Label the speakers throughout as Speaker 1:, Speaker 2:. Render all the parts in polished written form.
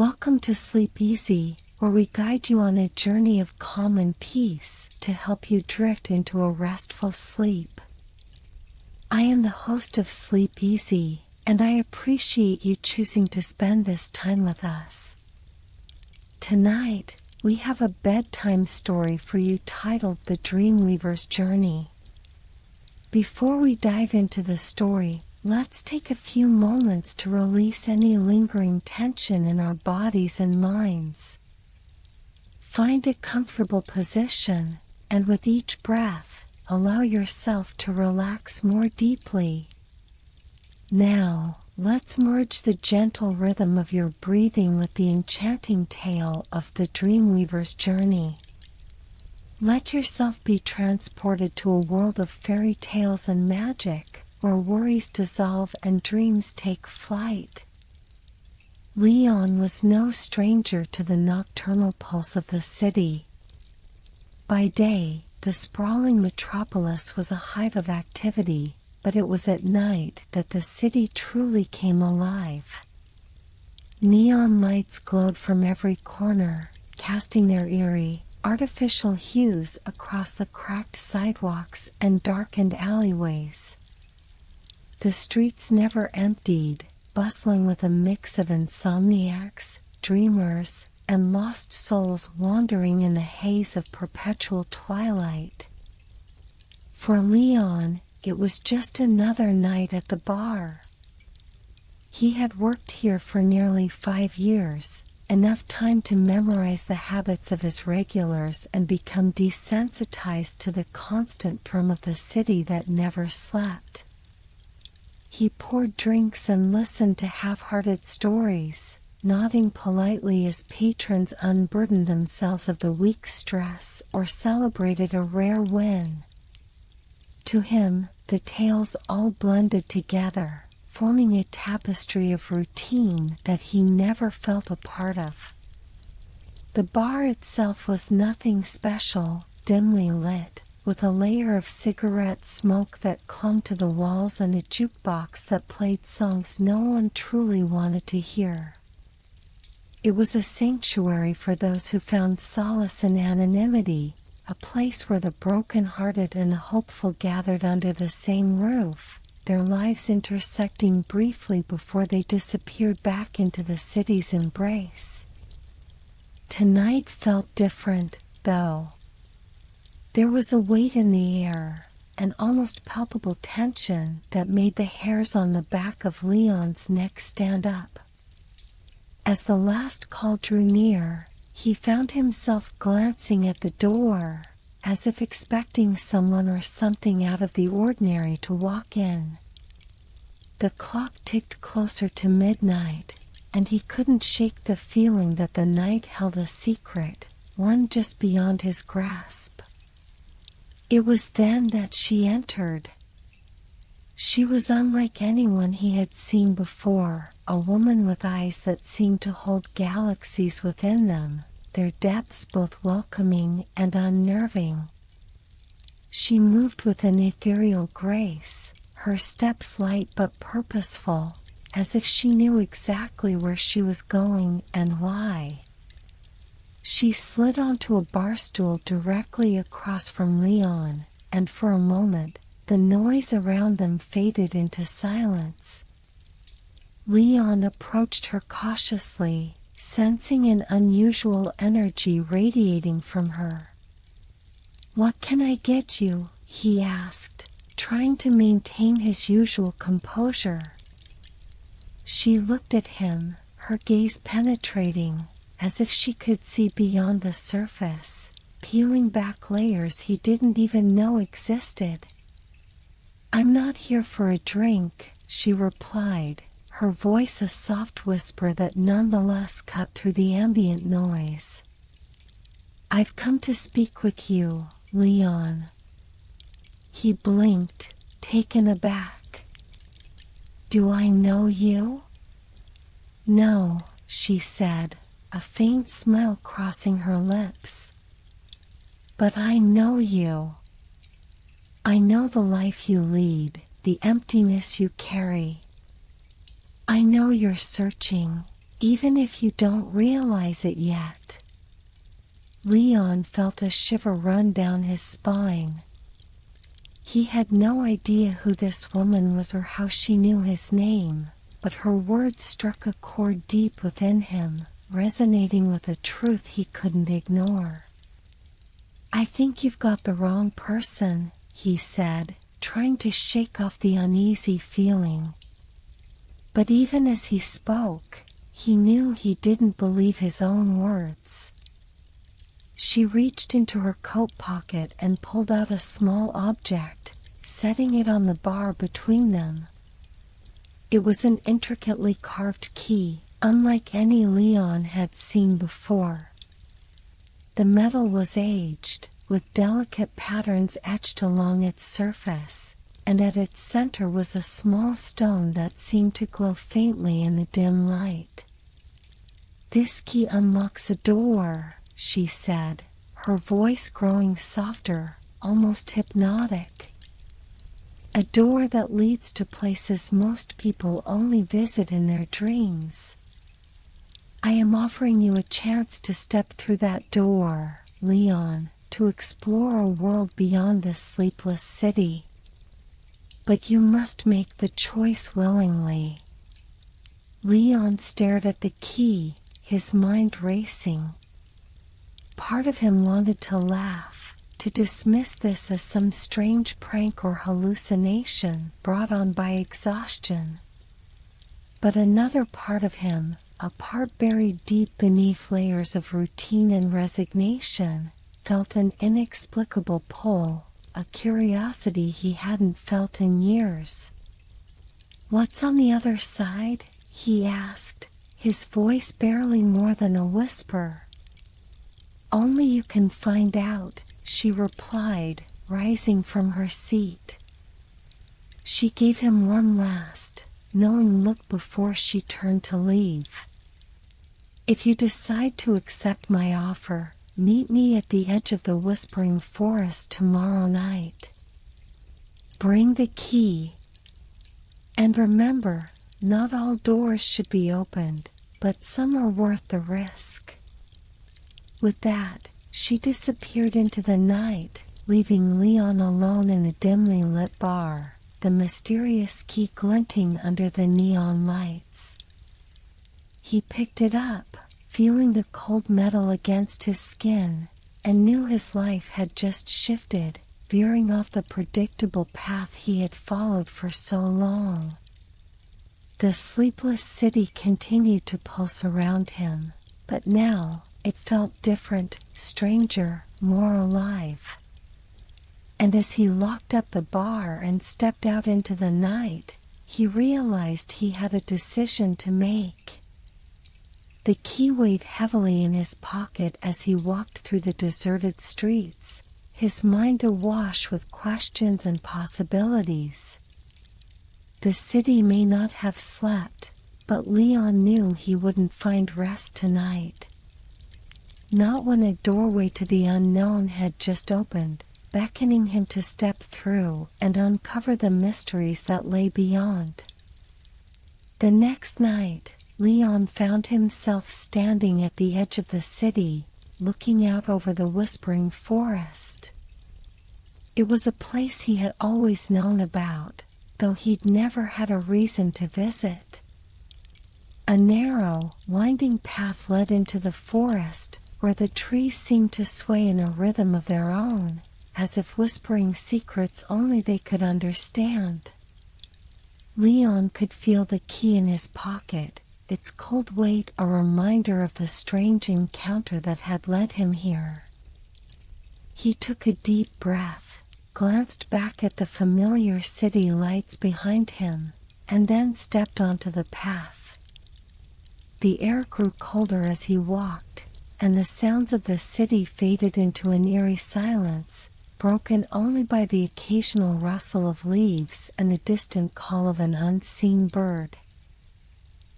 Speaker 1: Welcome to Sleep Easy, where we guide you on a journey of calm and peace to help you drift into a restful sleep. I am the host of Sleep Easy, and I appreciate you choosing to spend this time with us. Tonight, we have a bedtime story for you titled The Dreamweaver's Journey. Before we dive into the story, let's take a few moments to release any lingering tension in our bodies and minds. Find a comfortable position, and with each breath, allow yourself to relax more deeply. Now, let's merge the gentle rhythm of your breathing with the enchanting tale of the Dreamweaver's journey. Let yourself be transported to a world of fairy tales and magic, where worries dissolve and dreams take flight. Leon was no stranger to the nocturnal pulse of the city. By day, the sprawling metropolis was a hive of activity, but it was at night that the city truly came alive. Neon lights glowed from every corner, casting their eerie, artificial hues across the cracked sidewalks and darkened alleyways. The streets never emptied, bustling with a mix of insomniacs, dreamers, and lost souls wandering in the haze of perpetual twilight. For Leon, it was just another night at the bar. He had worked here for nearly 5 years, enough time to memorize the habits of his regulars and become desensitized to the constant drum of the city that never slept. He poured drinks and listened to half-hearted stories, nodding politely as patrons unburdened themselves of the week's stress or celebrated a rare win. To him, the tales all blended together, forming a tapestry of routine that he never felt a part of. The bar itself was nothing special, dimly lit, with a layer of cigarette smoke that clung to the walls and a jukebox that played songs no one truly wanted to hear. It was a sanctuary for those who found solace in anonymity, a place where the broken-hearted and the hopeful gathered under the same roof, their lives intersecting briefly before they disappeared back into the city's embrace. Tonight felt different, though. There was a weight in the air, an almost palpable tension that made the hairs on the back of Leon's neck stand up. As the last call drew near, he found himself glancing at the door, as if expecting someone or something out of the ordinary to walk in. The clock ticked closer to midnight, and he couldn't shake the feeling that the night held a secret, one just beyond his grasp. It was then that she entered. She was unlike anyone he had seen before, a woman with eyes that seemed to hold galaxies within them, their depths both welcoming and unnerving. She moved with an ethereal grace, her steps light but purposeful, as if she knew exactly where she was going and why. She slid onto a bar stool directly across from Leon, and for a moment, the noise around them faded into silence. Leon approached her cautiously, sensing an unusual energy radiating from her. "What can I get you?" he asked, trying to maintain his usual composure. She looked at him, her gaze penetrating, as if she could see beyond the surface, peeling back layers he didn't even know existed. "I'm not here for a drink," she replied, her voice a soft whisper that nonetheless cut through the ambient noise. "I've come to speak with you, Leon." He blinked, taken aback. "Do I know you?" "No," she said, a faint smile crossing her lips. "But I know you. I know the life you lead, the emptiness you carry. I know you're searching, even if you don't realize it yet. Leon felt a shiver run down his spine. He had no idea who this woman was or how she knew his name, but her words struck a chord deep within him, resonating with a truth he couldn't ignore. "I think you've got the wrong person," he said, trying to shake off the uneasy feeling. But even as he spoke, he knew he didn't believe his own words. She reached into her coat pocket and pulled out a small object, setting it on the bar between them. It was an intricately carved key, unlike any Leon had seen before. The metal was aged, with delicate patterns etched along its surface, and at its center was a small stone that seemed to glow faintly in the dim light. "This key unlocks a door," she said, her voice growing softer, almost hypnotic. "A door that leads to places most people only visit in their dreams. I am offering you a chance to step through that door, Leon, to explore a world beyond this sleepless city. But you must make the choice willingly." Leon stared at the key, his mind racing. Part of him wanted to laugh, to dismiss this as some strange prank or hallucination brought on by exhaustion. But another part of him, a part buried deep beneath layers of routine and resignation, felt an inexplicable pull, a curiosity he hadn't felt in years. "What's on the other side?" he asked, his voice barely more than a whisper. "Only you can find out," she replied, rising from her seat. She gave him one last, knowing look before she turned to leave. "If you decide to accept my offer, meet me at the edge of the Whispering Forest tomorrow night. Bring the key. And remember, not all doors should be opened, but some are worth the risk." With that, she disappeared into the night, leaving Leon alone in the dimly lit bar, the mysterious key glinting under the neon lights. He picked it up, feeling the cold metal against his skin, and knew his life had just shifted, veering off the predictable path he had followed for so long. The sleepless city continued to pulse around him, but now it felt different, stranger, more alive. And as he locked up the bar and stepped out into the night, he realized he had a decision to make. The key weighed heavily in his pocket as he walked through the deserted streets, his mind awash with questions and possibilities. The city may not have slept, but Leon knew he wouldn't find rest tonight. Not when a doorway to the unknown had just opened, beckoning him to step through and uncover the mysteries that lay beyond. The next night, Leon found himself standing at the edge of the city, looking out over the Whispering Forest. It was a place he had always known about, though he'd never had a reason to visit. A narrow, winding path led into the forest, where the trees seemed to sway in a rhythm of their own, as if whispering secrets only they could understand. Leon could feel the key in his pocket, its cold weight a reminder of the strange encounter that had led him here. He took a deep breath, glanced back at the familiar city lights behind him, and then stepped onto the path. The air grew colder as he walked, and the sounds of the city faded into an eerie silence, broken only by the occasional rustle of leaves and the distant call of an unseen bird.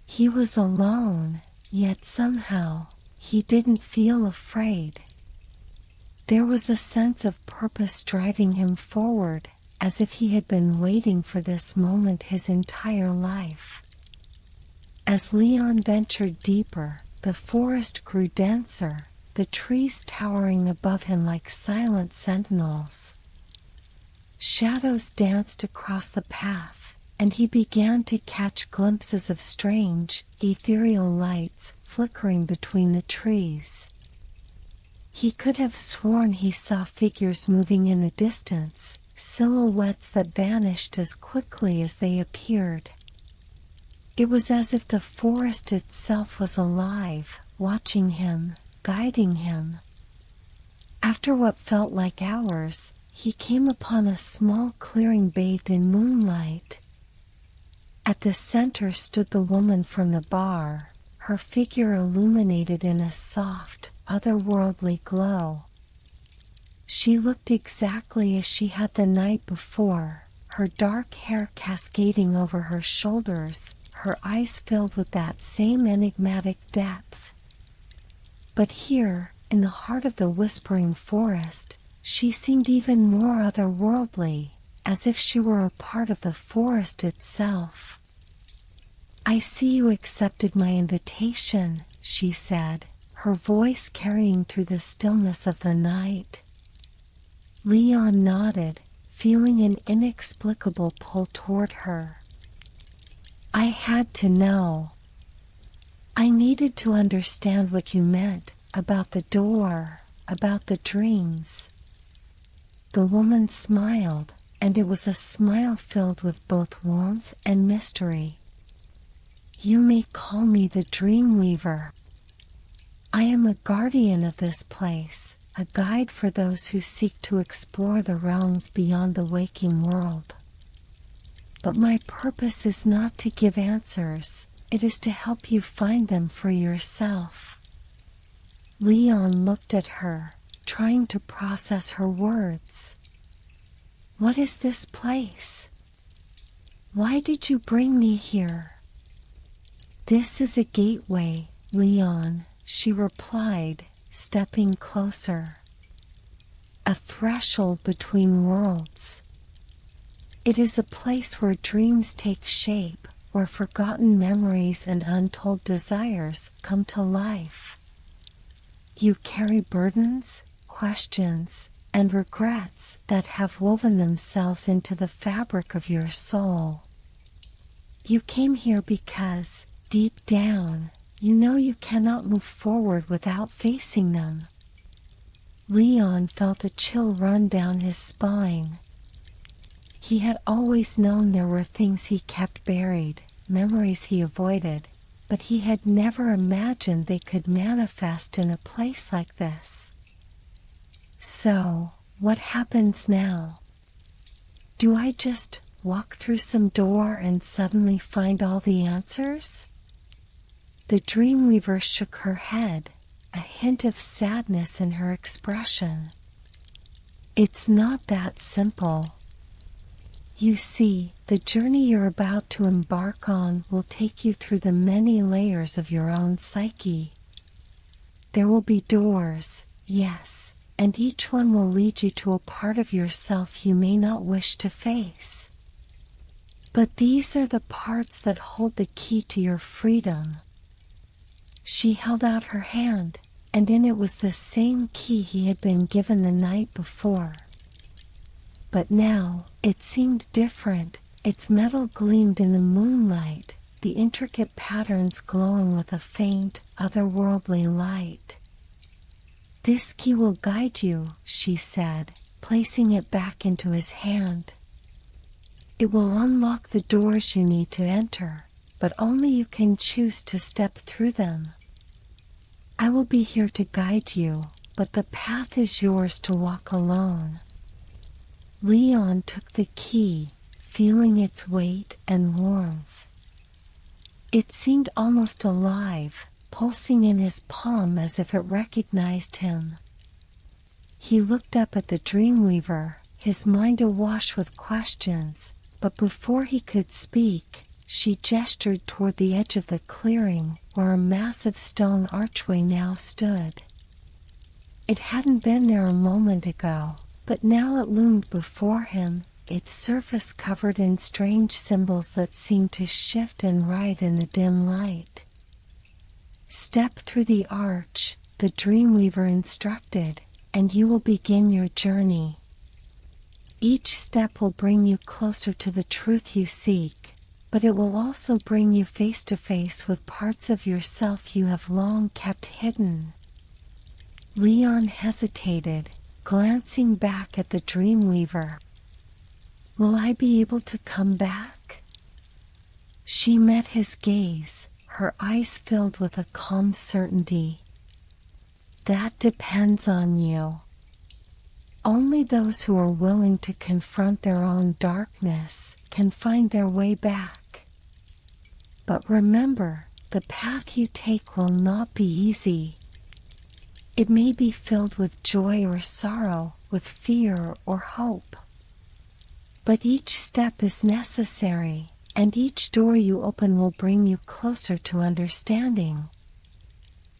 Speaker 1: He was alone, yet somehow, he didn't feel afraid. There was a sense of purpose driving him forward, as if he had been waiting for this moment his entire life. As Leon ventured deeper, the forest grew denser, the trees towering above him like silent sentinels. Shadows danced across the path, and he began to catch glimpses of strange, ethereal lights flickering between the trees. He could have sworn he saw figures moving in the distance, silhouettes that vanished as quickly as they appeared. It was as if the forest itself was alive, watching him, guiding him. After what felt like hours, he came upon a small clearing bathed in moonlight. At the center stood the woman from the bar, her figure illuminated in a soft, otherworldly glow. She looked exactly as she had the night before, her dark hair cascading over her shoulders, her eyes filled with that same enigmatic depth. But here, in the heart of the whispering forest, she seemed even more otherworldly, as if she were a part of the forest itself. "I see you accepted my invitation," she said, her voice carrying through the stillness of the night. Leon nodded, feeling an inexplicable pull toward her. "I had to know. I needed to understand what you meant about the door, about the dreams." The woman smiled, and it was a smile filled with both warmth and mystery. "You may call me the Dreamweaver. I am a guardian of this place, a guide for those who seek to explore the realms beyond the waking world. But my purpose is not to give answers, it is to help you find them for yourself." Leon looked at her, trying to process her words. "What is this place? Why did you bring me here?" "This is a gateway, Leon," she replied, stepping closer. "A threshold between worlds. It is a place where dreams take shape, where forgotten memories and untold desires come to life. You carry burdens, questions, and regrets that have woven themselves into the fabric of your soul. You came here because, deep down, you know you cannot move forward without facing them." Leon felt a chill run down his spine. He had always known there were things he kept buried, memories he avoided, but he had never imagined they could manifest in a place like this. "So, what happens now? Do I just walk through some door and suddenly find all the answers?" The Dreamweaver shook her head, a hint of sadness in her expression. "It's not that simple. You see, the journey you're about to embark on will take you through the many layers of your own psyche. There will be doors, yes, and each one will lead you to a part of yourself you may not wish to face. But these are the parts that hold the key to your freedom." She held out her hand, and in it was the same key he had been given the night before. But now, it seemed different. Its metal gleamed in the moonlight, the intricate patterns glowing with a faint, otherworldly light. "This key will guide you," she said, placing it back into his hand. "It will unlock the doors you need to enter, but only you can choose to step through them. I will be here to guide you, but the path is yours to walk alone." Leon took the key, feeling its weight and warmth. It seemed almost alive, pulsing in his palm as if it recognized him. He looked up at the Dreamweaver, his mind awash with questions, but before he could speak, she gestured toward the edge of the clearing, where a massive stone archway now stood. It hadn't been there a moment ago, but now it loomed before him, its surface covered in strange symbols that seem to shift and writhe in the dim light. "Step through the arch," the Dreamweaver instructed, "and you will begin your journey. Each step will bring you closer to the truth you seek, but it will also bring you face to face with parts of yourself you have long kept hidden." Leon hesitated, glancing back at the Dreamweaver. "Will I be able to come back?" She met his gaze, her eyes filled with a calm certainty. "That depends on you. Only those who are willing to confront their own darkness can find their way back. But remember, the path you take will not be easy. It may be filled with joy or sorrow, with fear or hope. But each step is necessary, and each door you open will bring you closer to understanding."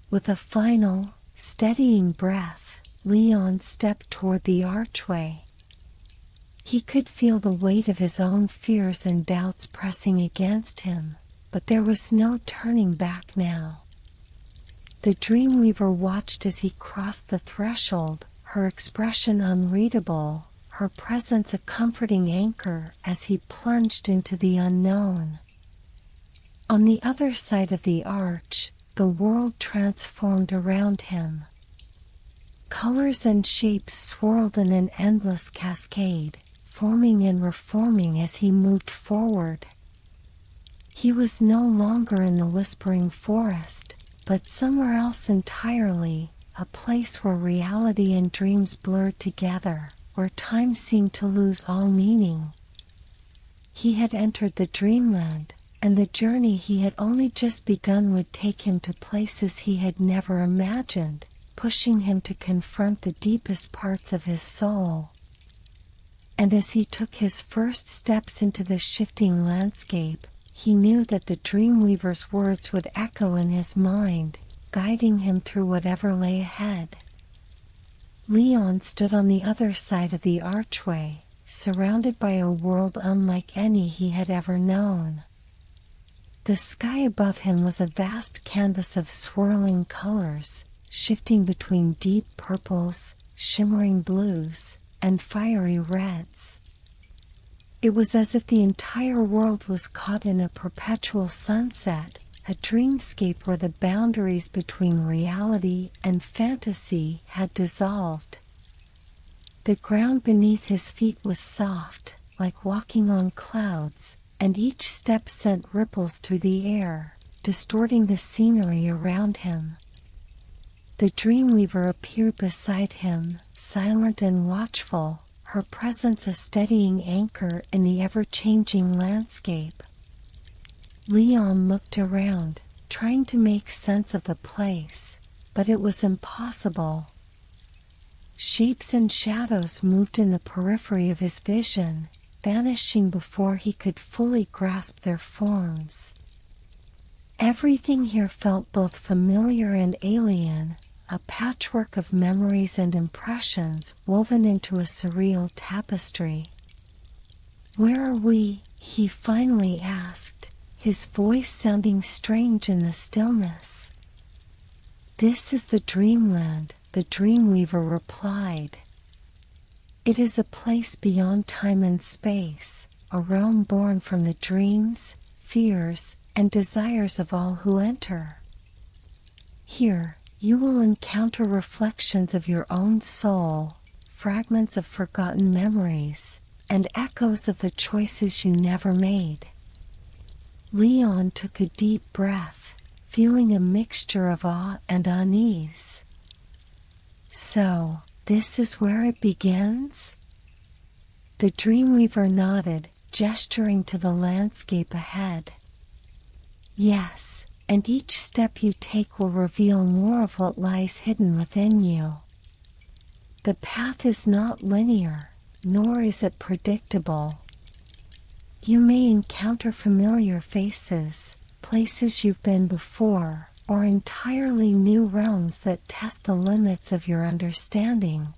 Speaker 1: With a final, steadying breath, Leon stepped toward the archway. He could feel the weight of his own fears and doubts pressing against him, but there was no turning back now. The Dreamweaver watched as he crossed the threshold, her expression unreadable, her presence a comforting anchor as he plunged into the unknown. On the other side of the arch, the world transformed around him. Colors and shapes swirled in an endless cascade, forming and reforming as he moved forward. He was no longer in the whispering forest, but somewhere else entirely, a place where reality and dreams blurred together, where time seemed to lose all meaning. He had entered the dreamland, and the journey he had only just begun would take him to places he had never imagined, pushing him to confront the deepest parts of his soul. And as he took his first steps into the shifting landscape, he knew that the Dreamweaver's words would echo in his mind, guiding him through whatever lay ahead. Leon stood on the other side of the archway, surrounded by a world unlike any he had ever known. The sky above him was a vast canvas of swirling colors, shifting between deep purples, shimmering blues, and fiery reds. It was as if the entire world was caught in a perpetual sunset, a dreamscape where the boundaries between reality and fantasy had dissolved. The ground beneath his feet was soft, like walking on clouds, and each step sent ripples through the air, distorting the scenery around him. The Dreamweaver appeared beside him, silent and watchful, her presence a steadying anchor in the ever-changing landscape. Leon looked around, trying to make sense of the place, but it was impossible. Shapes and shadows moved in the periphery of his vision, vanishing before he could fully grasp their forms. Everything here felt both familiar and alien, a patchwork of memories and impressions woven into a surreal tapestry. "Where are we?" he finally asked, his voice sounding strange in the stillness. "This is the Dreamland," the Dreamweaver replied. "It is a place beyond time and space, a realm born from the dreams, fears, and desires of all who enter. Here, you will encounter reflections of your own soul, fragments of forgotten memories, and echoes of the choices you never made." Leon took a deep breath, feeling a mixture of awe and unease. "So, this is where it begins?" The Dreamweaver nodded, gesturing to the landscape ahead. "Yes, and each step you take will reveal more of what lies hidden within you. The path is not linear, nor is it predictable. You may encounter familiar faces, places you've been before, or entirely new realms that test the limits of your understanding.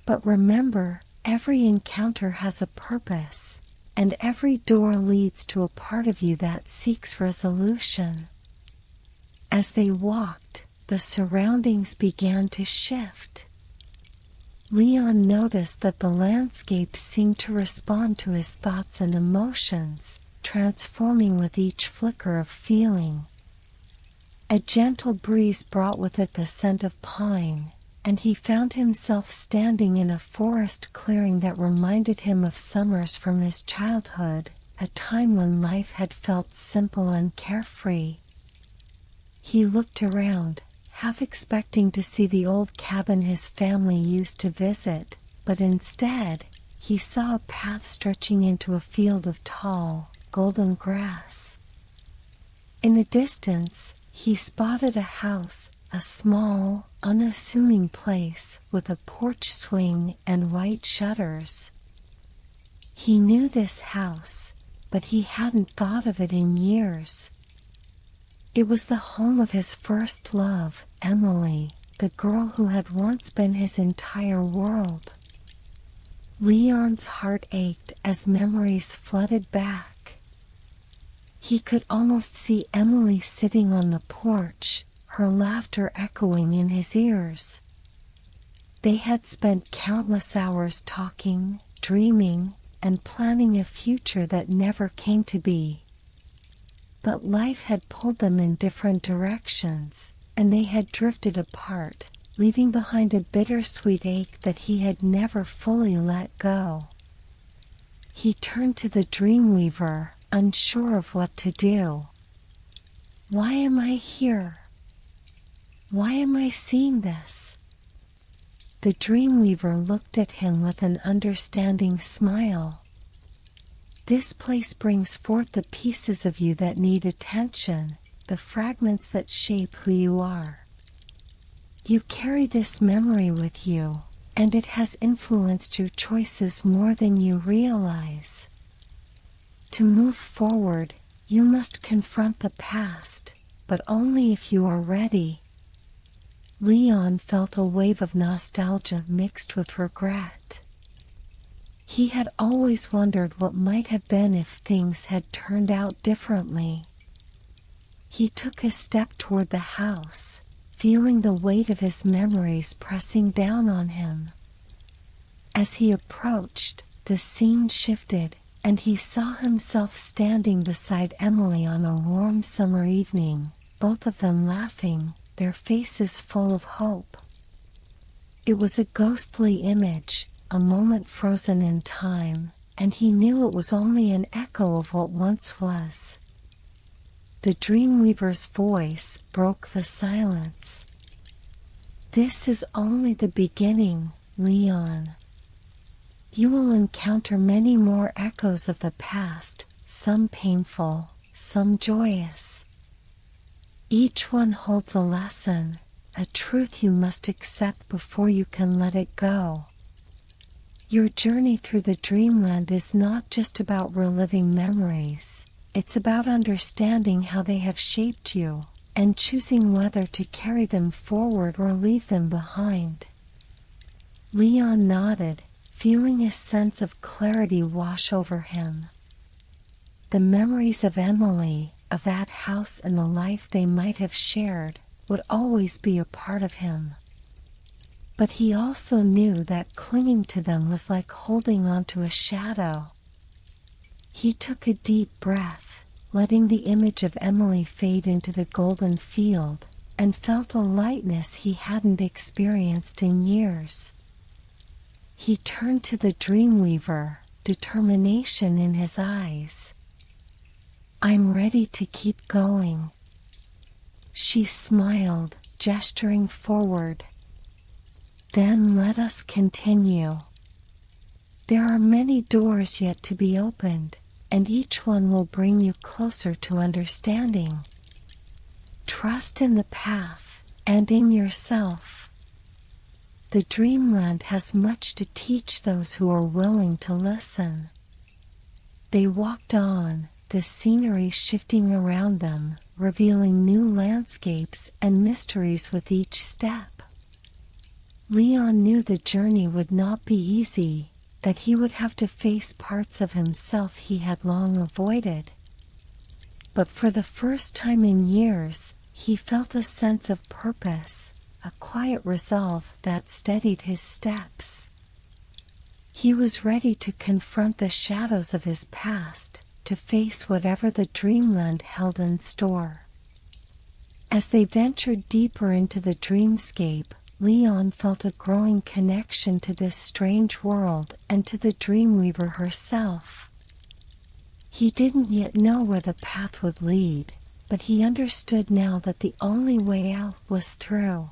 Speaker 1: But remember, Every encounter has a purpose, and every door leads to a part of you that seeks resolution. As they walked, the surroundings began to shift. Leon noticed that the landscape seemed to respond to his thoughts and emotions, transforming with each flicker of feeling. A gentle breeze brought with it the scent of pine, and he found himself standing in a forest clearing that reminded him of summers from his childhood, a time when life had felt simple and carefree. He looked around, half expecting to see the old cabin his family used to visit, but instead, he saw a path stretching into a field of tall, golden grass. In the distance, he spotted a house, a small, unassuming place with a porch swing and white shutters. He knew this house, but he hadn't thought of it in years. It was the home of his first love, Emily, the girl who had once been his entire world. Leon's heart ached as memories flooded back. He could almost see Emily sitting on the porch, her laughter echoing in his ears. They had spent countless hours talking, dreaming, and planning a future that never came to be. But life had pulled them in different directions, and they had drifted apart, leaving behind a bittersweet ache that he had never fully let go. He turned to the Dreamweaver, unsure of what to do. Why am I here? Why am I seeing this? The Dreamweaver looked at him with an understanding smile. This place brings forth the pieces of you that need attention, the fragments that shape who you are. You carry this memory with you, and it has influenced your choices more than you realize. To move forward, you must confront the past, but only if you are ready. Leon felt a wave of nostalgia mixed with regret. He had always wondered what might have been if things had turned out differently. He took a step toward the house, feeling the weight of his memories pressing down on him. As he approached, the scene shifted, and he saw himself standing beside Emily on a warm summer evening, both of them laughing, their faces full of hope. It was a ghostly image, a moment frozen in time, and he knew it was only an echo of what once was. The Dreamweaver's voice broke the silence. This is only the beginning, Leon. You will encounter many more echoes of the past, some painful, some joyous. Each one holds a lesson, a truth you must accept before you can let it go. Your journey through the dreamland is not just about reliving memories, it's about understanding how they have shaped you, and choosing whether to carry them forward or leave them behind. Leon nodded, feeling a sense of clarity wash over him. The memories of Emily, of that house and the life they might have shared, would always be a part of him. But he also knew that clinging to them was like holding onto a shadow. He took a deep breath, letting the image of Emily fade into the golden field, and felt a lightness he hadn't experienced in years. He turned to the Dreamweaver, determination in his eyes. I'm ready to keep going. She smiled, gesturing forward. Then let us continue. There are many doors yet to be opened, and each one will bring you closer to understanding. Trust in the path, and in yourself. The dreamland has much to teach those who are willing to listen. They walked on, the scenery shifting around them, revealing new landscapes and mysteries with each step. Leon knew the journey would not be easy. that he would have to face parts of himself he had long avoided. But for the first time in years, he felt a sense of purpose, a quiet resolve that steadied his steps. He was ready to confront the shadows of his past, to face whatever the dreamland held in store. As they ventured deeper into the dreamscape, Leon felt a growing connection to this strange world and to the Dreamweaver herself. He didn't yet know where the path would lead, but he understood now that the only way out was through.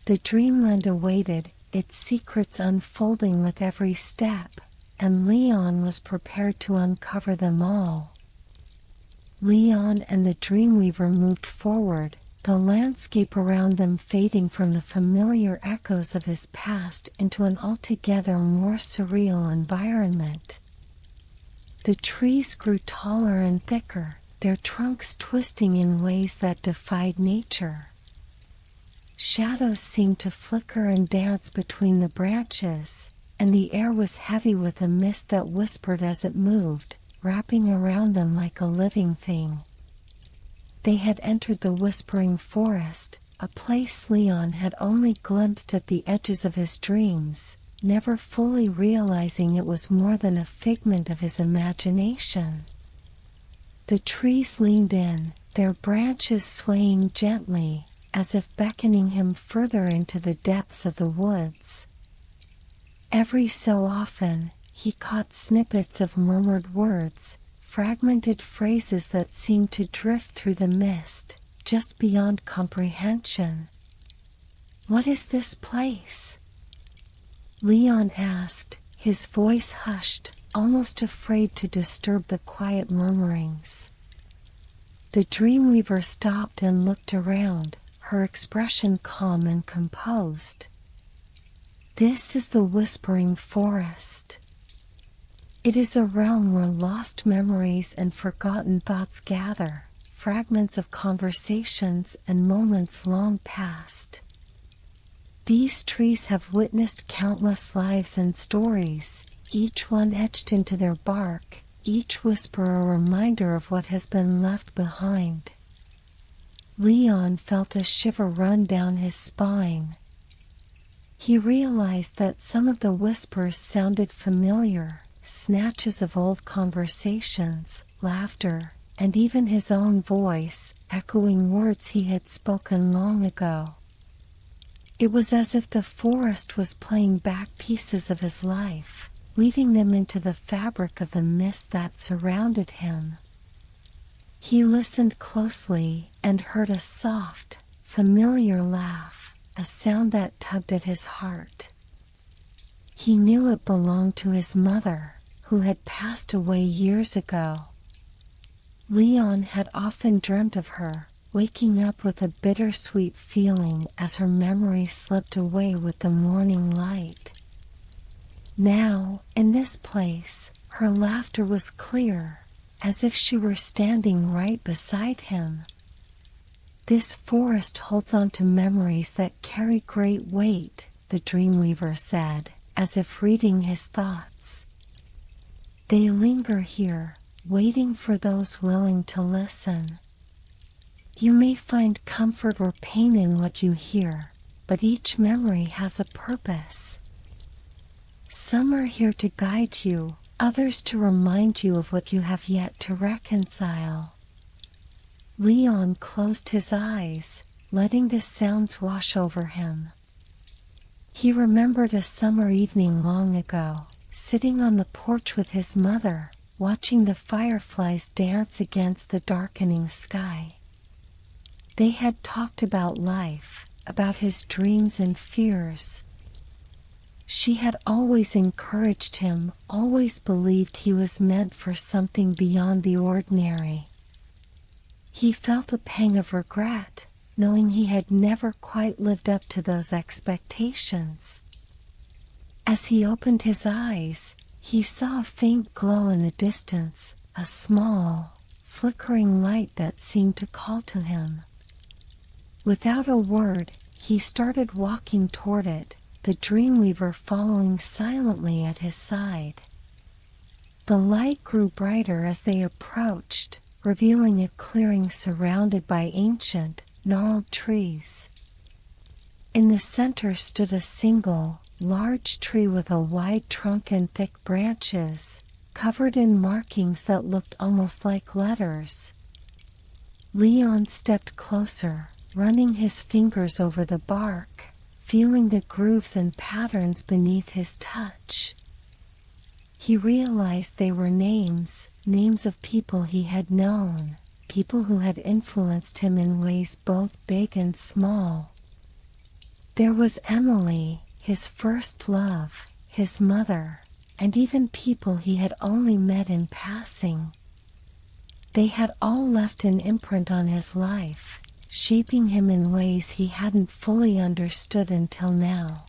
Speaker 1: The dreamland awaited, its secrets unfolding with every step, and Leon was prepared to uncover them all. Leon and the Dreamweaver moved forward, the landscape around them fading from the familiar echoes of his past into an altogether more surreal environment. The trees grew taller and thicker, their trunks twisting in ways that defied nature. Shadows seemed to flicker and dance between the branches, and the air was heavy with a mist that whispered as it moved, wrapping around them like a living thing. They had entered the Whispering Forest, a place Leon had only glimpsed at the edges of his dreams, never fully realizing it was more than a figment of his imagination. The trees leaned in, their branches swaying gently, as if beckoning him further into the depths of the woods. Every so often, he caught snippets of murmured words, fragmented phrases that seemed to drift through the mist, just beyond comprehension. "What is this place?" Leon asked, his voice hushed, almost afraid to disturb the quiet murmurings. The Dreamweaver stopped and looked around, her expression calm and composed. "This is the Whispering Forest. It is a realm where lost memories and forgotten thoughts gather, fragments of conversations and moments long past. These trees have witnessed countless lives and stories, each one etched into their bark, each whisper a reminder of what has been left behind." Leon felt a shiver run down his spine. He realized that some of the whispers sounded familiar, snatches of old conversations, laughter, and even his own voice, echoing words he had spoken long ago. It was as if the forest was playing back pieces of his life, weaving them into the fabric of the mist that surrounded him. He listened closely and heard a soft, familiar laugh, a sound that tugged at his heart. He knew it belonged to his mother, who had passed away years ago. Leon had often dreamt of her, waking up with a bittersweet feeling as her memory slipped away with the morning light. Now, in this place, her laughter was clear, as if she were standing right beside him. "This forest holds on to memories that carry great weight," the Dreamweaver said, as if reading his thoughts. "They linger here, waiting for those willing to listen. You may find comfort or pain in what you hear, but each memory has a purpose. Some are here to guide you, others to remind you of what you have yet to reconcile." Leon closed his eyes, letting the sounds wash over him. He remembered a summer evening long ago, sitting on the porch with his mother, watching the fireflies dance against the darkening sky. They had talked about life, about his dreams and fears. She had always encouraged him, always believed he was meant for something beyond the ordinary. He felt a pang of regret, knowing he had never quite lived up to those expectations. As he opened his eyes, he saw a faint glow in the distance, a small, flickering light that seemed to call to him. Without a word, he started walking toward it, the Dreamweaver following silently at his side. The light grew brighter as they approached, revealing a clearing surrounded by ancient, gnarled trees. In the center stood a single, large tree with a wide trunk and thick branches, covered in markings that looked almost like letters. Leon stepped closer, running his fingers over the bark, feeling the grooves and patterns beneath his touch. He realized they were names of people he had known, people who had influenced him in ways both big and small. There was Emily, his first love, his mother, and even people he had only met in passing. They had all left an imprint on his life, shaping him in ways he hadn't fully understood until now.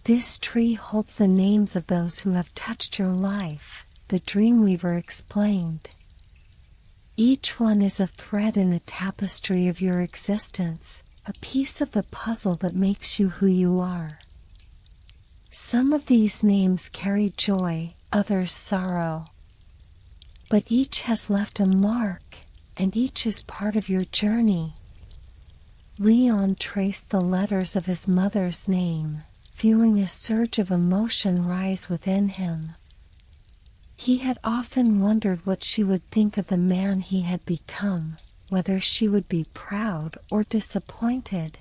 Speaker 1: This tree holds the names of those who have touched your life, the Dreamweaver explained. Each one is a thread in the tapestry of your existence, a piece of the puzzle that makes you who you are. Some of these names carry joy, others sorrow. But each has left a mark, and each is part of your journey. Leon traced the letters of his mother's name, feeling a surge of emotion rise within him. He had often wondered what she would think of the man he had become, whether she would be proud or disappointed.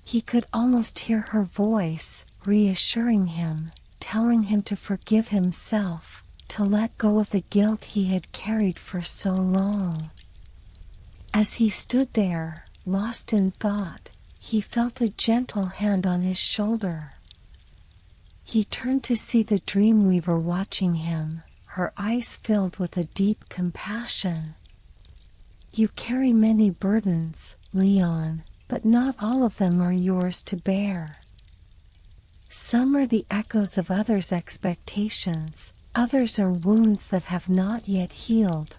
Speaker 1: He could almost hear her voice, reassuring him, telling him to forgive himself, to let go of the guilt he had carried for so long. As he stood there, lost in thought, he felt a gentle hand on his shoulder. He turned to see the Dreamweaver watching him, her eyes filled with a deep compassion. You carry many burdens, Leon, but not all of them are yours to bear. Some are the echoes of others' expectations, others are wounds that have not yet healed.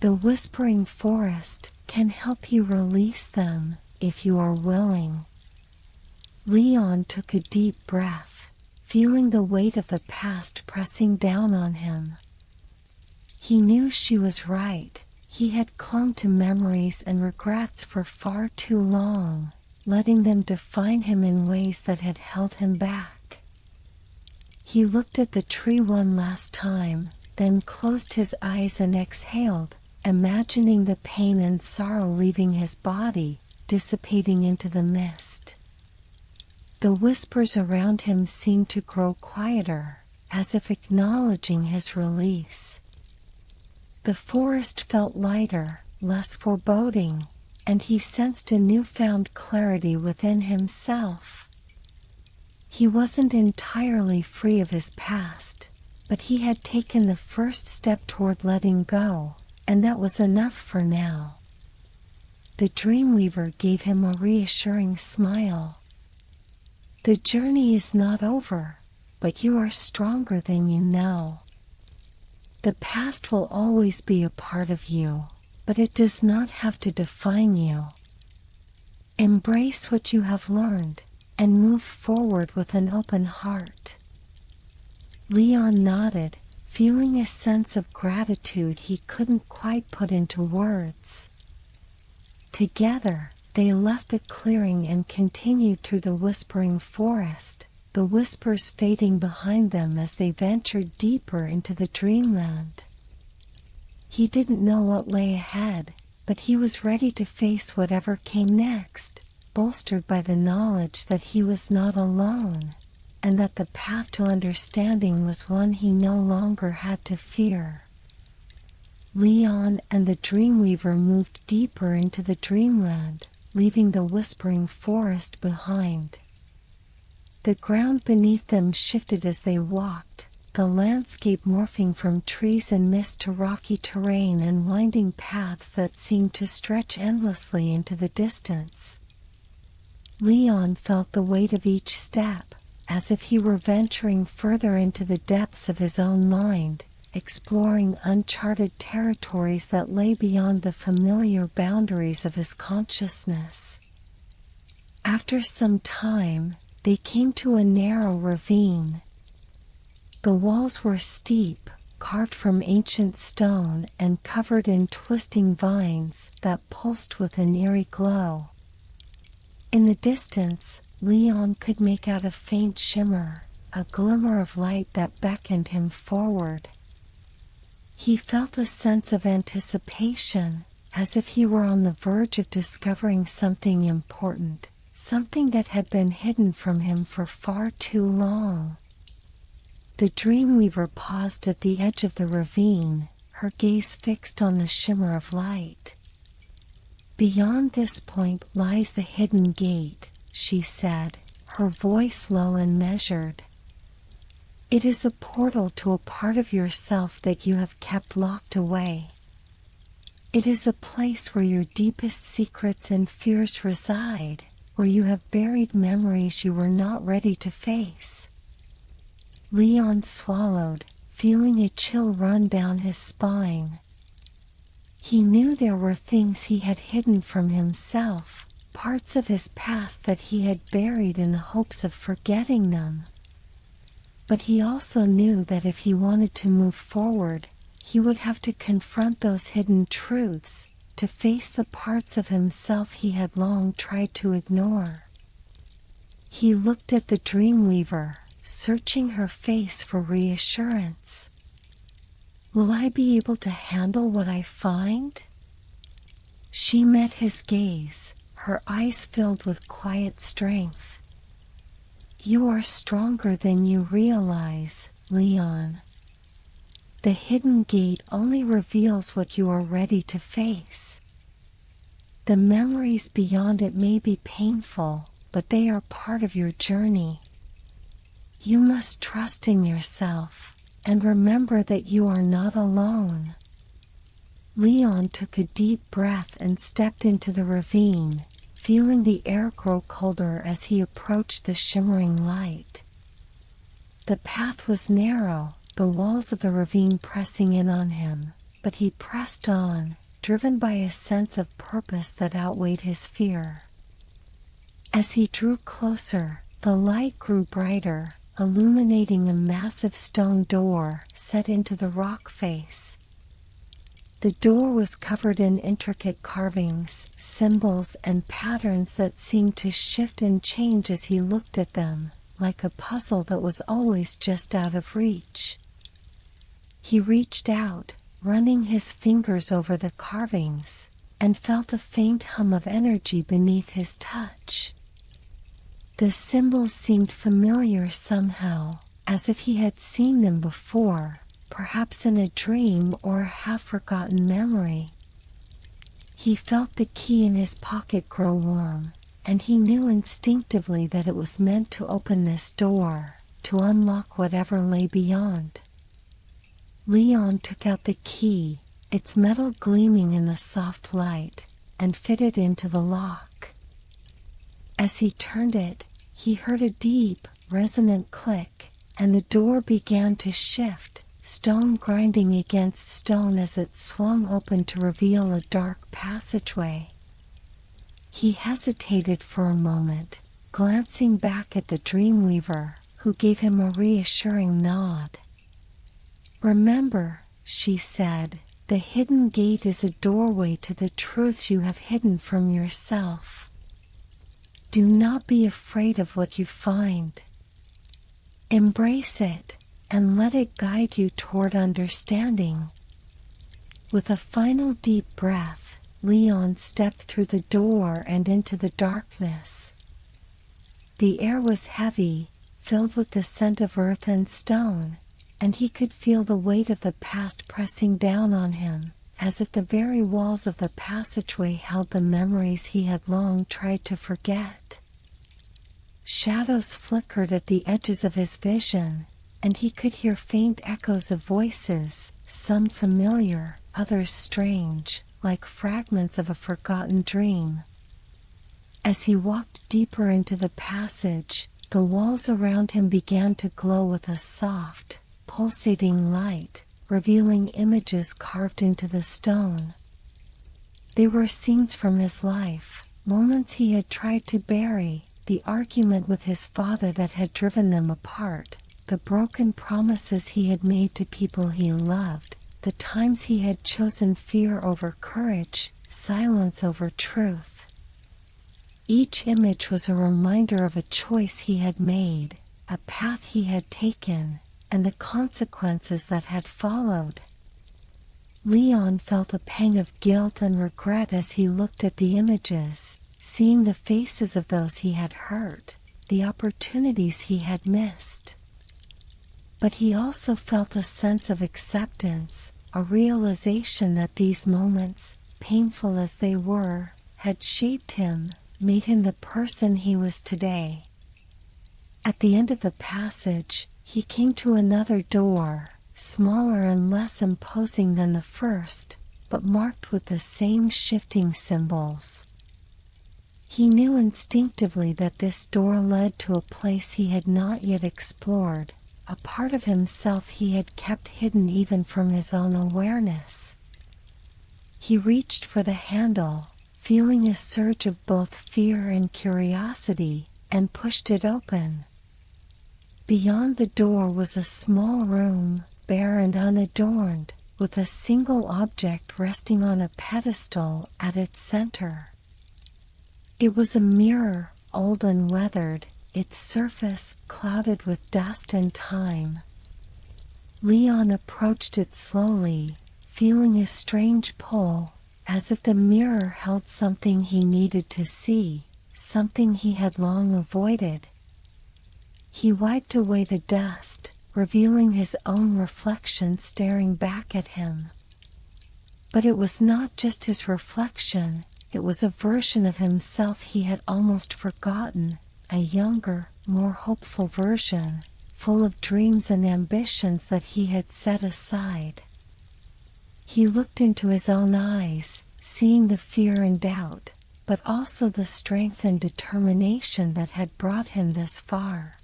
Speaker 1: The whispering forest can help you release them, if you are willing. Leon took a deep breath, feeling the weight of the past pressing down on him. He knew she was right. He had clung to memories and regrets for far too long, letting them define him in ways that had held him back. He looked at the tree one last time, then closed his eyes and exhaled, imagining the pain and sorrow leaving his body, dissipating into the mist. The whispers around him seemed to grow quieter, as if acknowledging his release. The forest felt lighter, less foreboding, and he sensed a newfound clarity within himself. He wasn't entirely free of his past, but he had taken the first step toward letting go, and that was enough for now. The Dreamweaver gave him a reassuring smile. The journey is not over, but you are stronger than you know. The past will always be a part of you, but it does not have to define you. Embrace what you have learned, and move forward with an open heart. Leon nodded, feeling a sense of gratitude he couldn't quite put into words. Together, they left the clearing and continued through the whispering forest, the whispers fading behind them as they ventured deeper into the dreamland. He didn't know what lay ahead, but he was ready to face whatever came next, bolstered by the knowledge that he was not alone, and that the path to understanding was one he no longer had to fear. Leon and the Dreamweaver moved deeper into the dreamland, leaving the whispering forest behind. The ground beneath them shifted as they walked, the landscape morphing from trees and mist to rocky terrain and winding paths that seemed to stretch endlessly into the distance. Leon felt the weight of each step, as if he were venturing further into the depths of his own mind, exploring uncharted territories that lay beyond the familiar boundaries of his consciousness. After some time, they came to a narrow ravine. The walls were steep, carved from ancient stone and covered in twisting vines that pulsed with an eerie glow. In the distance, Leon could make out a faint shimmer, a glimmer of light that beckoned him forward. He felt a sense of anticipation, as if he were on the verge of discovering something important, something that had been hidden from him for far too long. The Dreamweaver paused at the edge of the ravine, her gaze fixed on the shimmer of light. "Beyond this point lies the hidden gate," she said, her voice low and measured. "It is a portal to a part of yourself that you have kept locked away. It is a place where your deepest secrets and fears reside, where you have buried memories you were not ready to face." Leon swallowed, feeling a chill run down his spine. He knew there were things he had hidden from himself, parts of his past that he had buried in the hopes of forgetting them. But he also knew that if he wanted to move forward, he would have to confront those hidden truths, to face the parts of himself he had long tried to ignore. He looked at the Dreamweaver, searching her face for reassurance. "Will I be able to handle what I find?" She met his gaze, her eyes filled with quiet strength. "You are stronger than you realize, Leon. The hidden gate only reveals what you are ready to face. The memories beyond it may be painful, but they are part of your journey. You must trust in yourself, and remember that you are not alone." Leon took a deep breath and stepped into the ravine, feeling the air grow colder as he approached the shimmering light. The path was narrow, the walls of the ravine pressing in on him, but he pressed on, driven by a sense of purpose that outweighed his fear. As he drew closer, the light grew brighter, illuminating a massive stone door set into the rock face. The door was covered in intricate carvings, symbols, and patterns that seemed to shift and change as he looked at them, like a puzzle that was always just out of reach. He reached out, running his fingers over the carvings, and felt a faint hum of energy beneath his touch. The symbols seemed familiar somehow, as if he had seen them before, perhaps in a dream or a half-forgotten memory. He felt the key in his pocket grow warm, and he knew instinctively that it was meant to open this door, to unlock whatever lay beyond. Leon took out the key, its metal gleaming in the soft light, and fitted into the lock. As he turned it, he heard a deep, resonant click, and the door began to shift, stone grinding against stone as it swung open to reveal a dark passageway. He hesitated for a moment, glancing back at the Dreamweaver, who gave him a reassuring nod. "Remember," she said, "the hidden gate is a doorway to the truths you have hidden from yourself. Do not be afraid of what you find. Embrace it, and let it guide you toward understanding." With a final deep breath, Leon stepped through the door and into the darkness. The air was heavy, filled with the scent of earth and stone, and he could feel the weight of the past pressing down on him, as if the very walls of the passageway held the memories he had long tried to forget. Shadows flickered at the edges of his vision, and he could hear faint echoes of voices, some familiar, others strange, like fragments of a forgotten dream. As he walked deeper into the passage, the walls around him began to glow with a soft, pulsating light, revealing images carved into the stone. They were scenes from his life, moments he had tried to bury, the argument with his father that had driven them apart, the broken promises he had made to people he loved, the times he had chosen fear over courage, silence over truth. Each image was a reminder of a choice he had made, a path he had taken, and the consequences that had followed. Leon felt a pang of guilt and regret as he looked at the images, seeing the faces of those he had hurt, the opportunities he had missed. But he also felt a sense of acceptance, a realization that these moments, painful as they were, had shaped him, made him the person he was today. At the end of the passage, he came to another door, smaller and less imposing than the first, but marked with the same shifting symbols. He knew instinctively that this door led to a place he had not yet explored, a part of himself he had kept hidden even from his own awareness. He reached for the handle, feeling a surge of both fear and curiosity, and pushed it open. Beyond the door was a small room, bare and unadorned, with a single object resting on a pedestal at its center. It was a mirror, old and weathered, its surface clouded with dust and time. Leon approached it slowly, feeling a strange pull, as if the mirror held something he needed to see, something he had long avoided. He wiped away the dust, revealing his own reflection staring back at him. But it was not just his reflection, it was a version of himself he had almost forgotten, a younger, more hopeful version, full of dreams and ambitions that he had set aside. He looked into his own eyes, seeing the fear and doubt, but also the strength and determination that had brought him this far.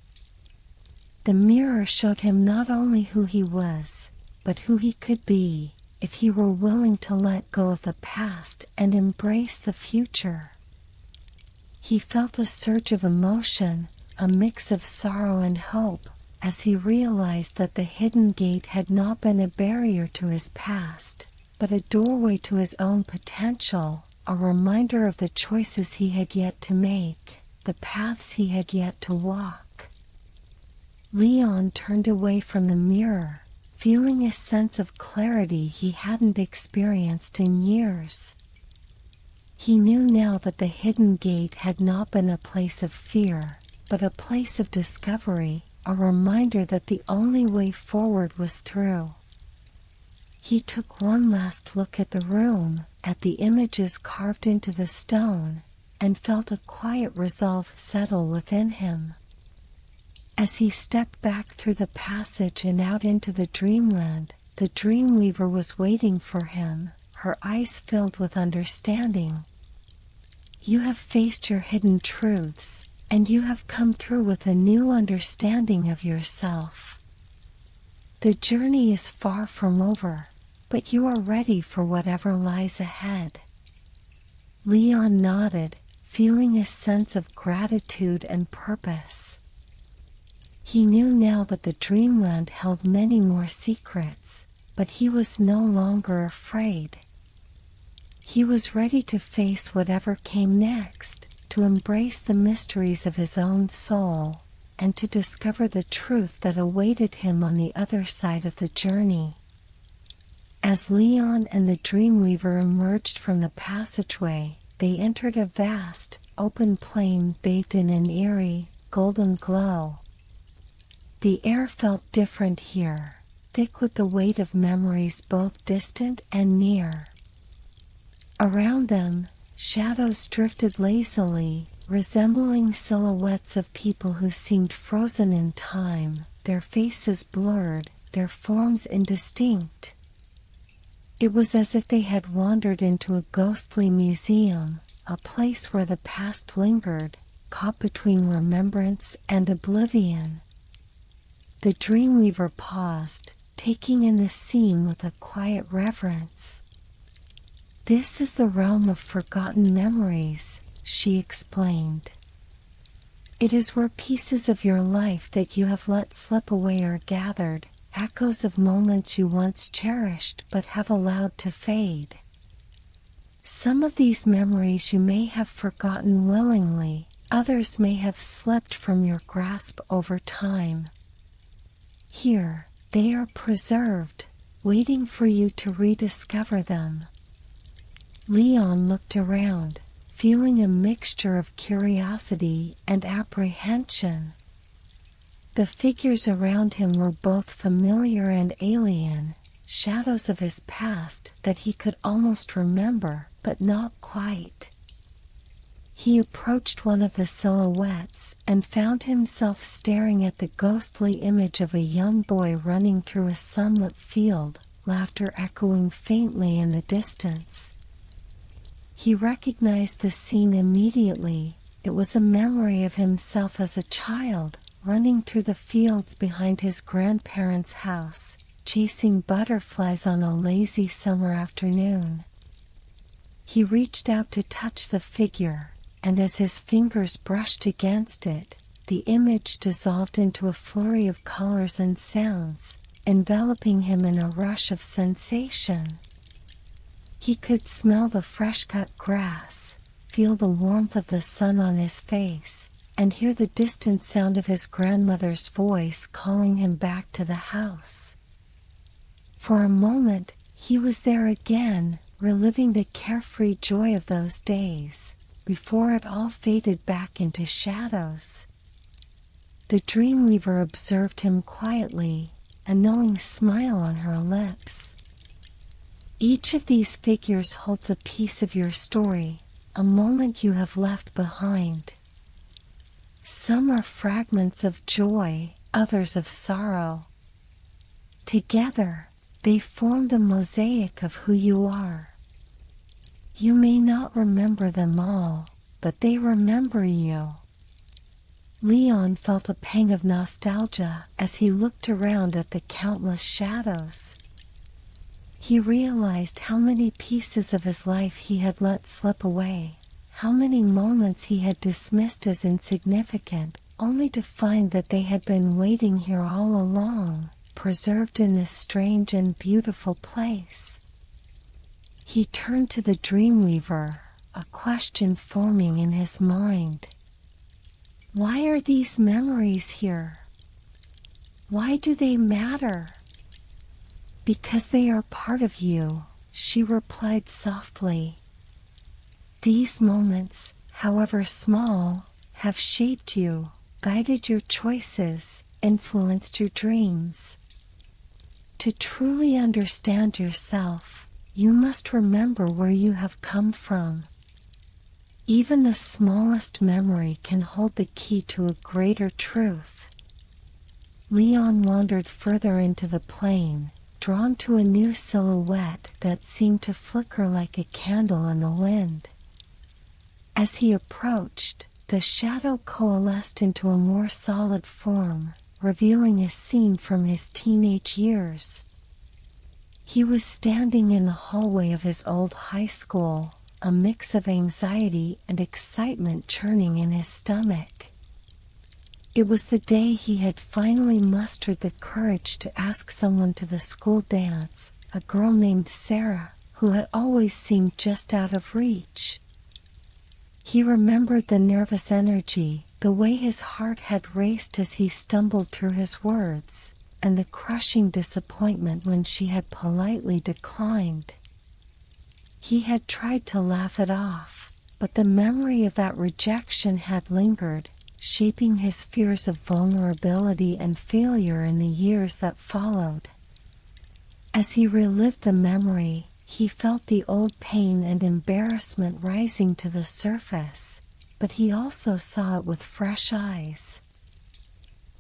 Speaker 1: The mirror showed him not only who he was, but who he could be, if he were willing to let go of the past and embrace the future. He felt a surge of emotion, a mix of sorrow and hope, as he realized that the hidden gate had not been a barrier to his past, but a doorway to his own potential, a reminder of the choices he had yet to make, the paths he had yet to walk. Leon turned away from the mirror, feeling a sense of clarity he hadn't experienced in years. He knew now that the hidden gate had not been a place of fear, but a place of discovery, a reminder that the only way forward was through. He took one last look at the room, at the images carved into the stone, and felt a quiet resolve settle within him. As he stepped back through the passage and out into the dreamland, the Dreamweaver was waiting for him, her eyes filled with understanding. You have faced your hidden truths, and you have come through with a new understanding of yourself. The journey is far from over, but you are ready for whatever lies ahead. Leon nodded, feeling a sense of gratitude and purpose. He knew now that the dreamland held many more secrets, but he was no longer afraid. He was ready to face whatever came next, to embrace the mysteries of his own soul, and to discover the truth that awaited him on the other side of the journey. As Leon and the Dreamweaver emerged from the passageway, they entered a vast, open plain bathed in an eerie, golden glow. The air felt different here, thick with the weight of memories both distant and near. Around them, shadows drifted lazily, resembling silhouettes of people who seemed frozen in time, their faces blurred, their forms indistinct. It was as if they had wandered into a ghostly museum, a place where the past lingered, caught between remembrance and oblivion. The Dreamweaver paused, taking in the scene with a quiet reverence. This is the realm of forgotten memories, she explained. It is where pieces of your life that you have let slip away are gathered, echoes of moments you once cherished but have allowed to fade. Some of these memories you may have forgotten willingly, others may have slipped from your grasp over time. Here, they are preserved, waiting for you to rediscover them. Leon looked around, feeling a mixture of curiosity and apprehension. The figures around him were both familiar and alien, shadows of his past that he could almost remember, but not quite. He approached one of the silhouettes and found himself staring at the ghostly image of a young boy running through a sunlit field, laughter echoing faintly in the distance. He recognized the scene immediately. It was a memory of himself as a child, running through the fields behind his grandparents' house, chasing butterflies on a lazy summer afternoon. He reached out to touch the figure, and as his fingers brushed against it, the image dissolved into a flurry of colors and sounds, enveloping him in a rush of sensation. He could smell the fresh-cut grass, feel the warmth of the sun on his face, and hear the distant sound of his grandmother's voice calling him back to the house. For a moment, he was there again, reliving the carefree joy of those days, before it all faded back into shadows. The Dreamweaver observed him quietly, a knowing smile on her lips. Each of these figures holds a piece of your story, a moment you have left behind. Some are fragments of joy, others of sorrow. Together, they form the mosaic of who you are. You may not remember them all, but they remember you. Leon felt a pang of nostalgia as he looked around at the countless shadows. He realized how many pieces of his life he had let slip away, how many moments he had dismissed as insignificant, only to find that they had been waiting here all along, preserved in this strange and beautiful place. He turned to the Dreamweaver, a question forming in his mind. Why are these memories here? Why do they matter? Because they are part of you, she replied softly. These moments, however small, have shaped you, guided your choices, influenced your dreams. To truly understand yourself, you must remember where you have come from. Even the smallest memory can hold the key to a greater truth. Leon wandered further into the plain, drawn to a new silhouette that seemed to flicker like a candle in the wind. As he approached, the shadow coalesced into a more solid form, revealing a scene from his teenage years. He was standing in the hallway of his old high school, a mix of anxiety and excitement churning in his stomach. It was the day he had finally mustered the courage to ask someone to the school dance, a girl named Sarah, who had always seemed just out of reach. He remembered the nervous energy, the way his heart had raced as he stumbled through his words, and the crushing disappointment when she had politely declined. He had tried to laugh it off, but the memory of that rejection had lingered, shaping his fears of vulnerability and failure in the years that followed. As he relived the memory, he felt the old pain and embarrassment rising to the surface, but he also saw it with fresh eyes.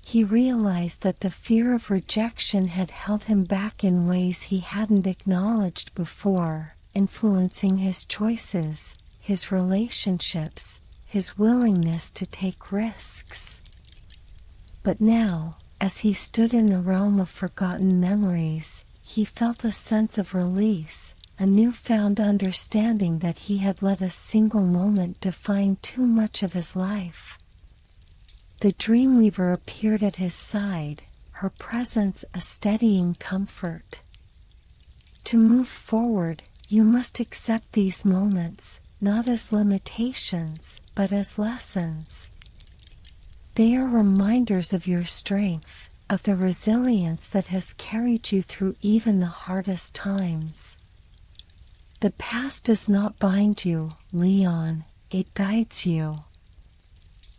Speaker 1: He realized that the fear of rejection had held him back in ways he hadn't acknowledged before, influencing his choices, his relationships, his willingness to take risks. But now, as he stood in the realm of forgotten memories, he felt a sense of release, a newfound understanding that he had let a single moment define too much of his life. The Dreamweaver appeared at his side, her presence a steadying comfort. To move forward, you must accept these moments, not as limitations, but as lessons. They are reminders of your strength, of the resilience that has carried you through even the hardest times. The past does not bind you, Leon, it guides you.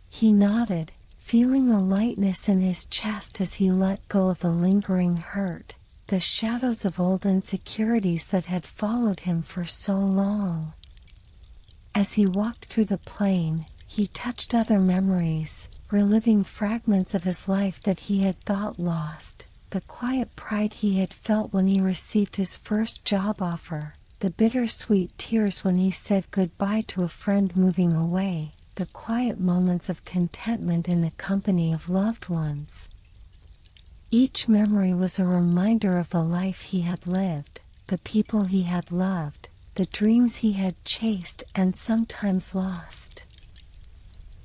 Speaker 1: He nodded, feeling a lightness in his chest as he let go of the lingering hurt, the shadows of old insecurities that had followed him for so long. As he walked through the plain, he touched other memories, reliving fragments of his life that he had thought lost, the quiet pride he had felt when he received his first job offer, the bittersweet tears when he said goodbye to a friend moving away, the quiet moments of contentment in the company of loved ones. Each memory was a reminder of the life he had lived, the people he had loved, the dreams he had chased and sometimes lost.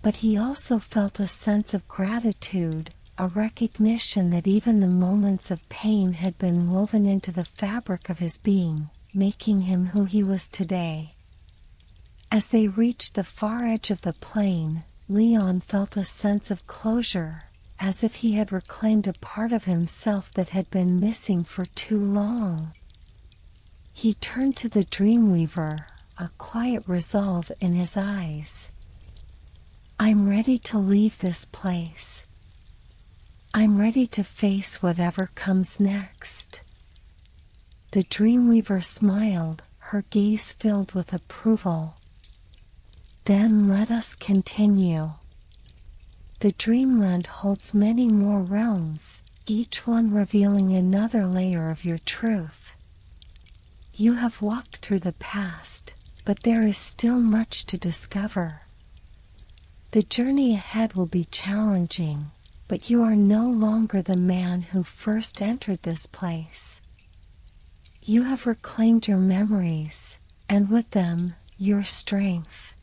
Speaker 1: But he also felt a sense of gratitude, a recognition that even the moments of pain had been woven into the fabric of his being, making him who he was today. As they reached the far edge of the plain, Leon felt a sense of closure, as if he had reclaimed a part of himself that had been missing for too long. He turned to the Dreamweaver, a quiet resolve in his eyes. "I'm ready to leave this place. I'm ready to face whatever comes next." The Dreamweaver smiled, her gaze filled with approval. "Then let us continue. The dreamland holds many more realms, each one revealing another layer of your truth. You have walked through the past, but there is still much to discover. The journey ahead will be challenging, but you are no longer the man who first entered this place. You have reclaimed your memories, and with them, your strength."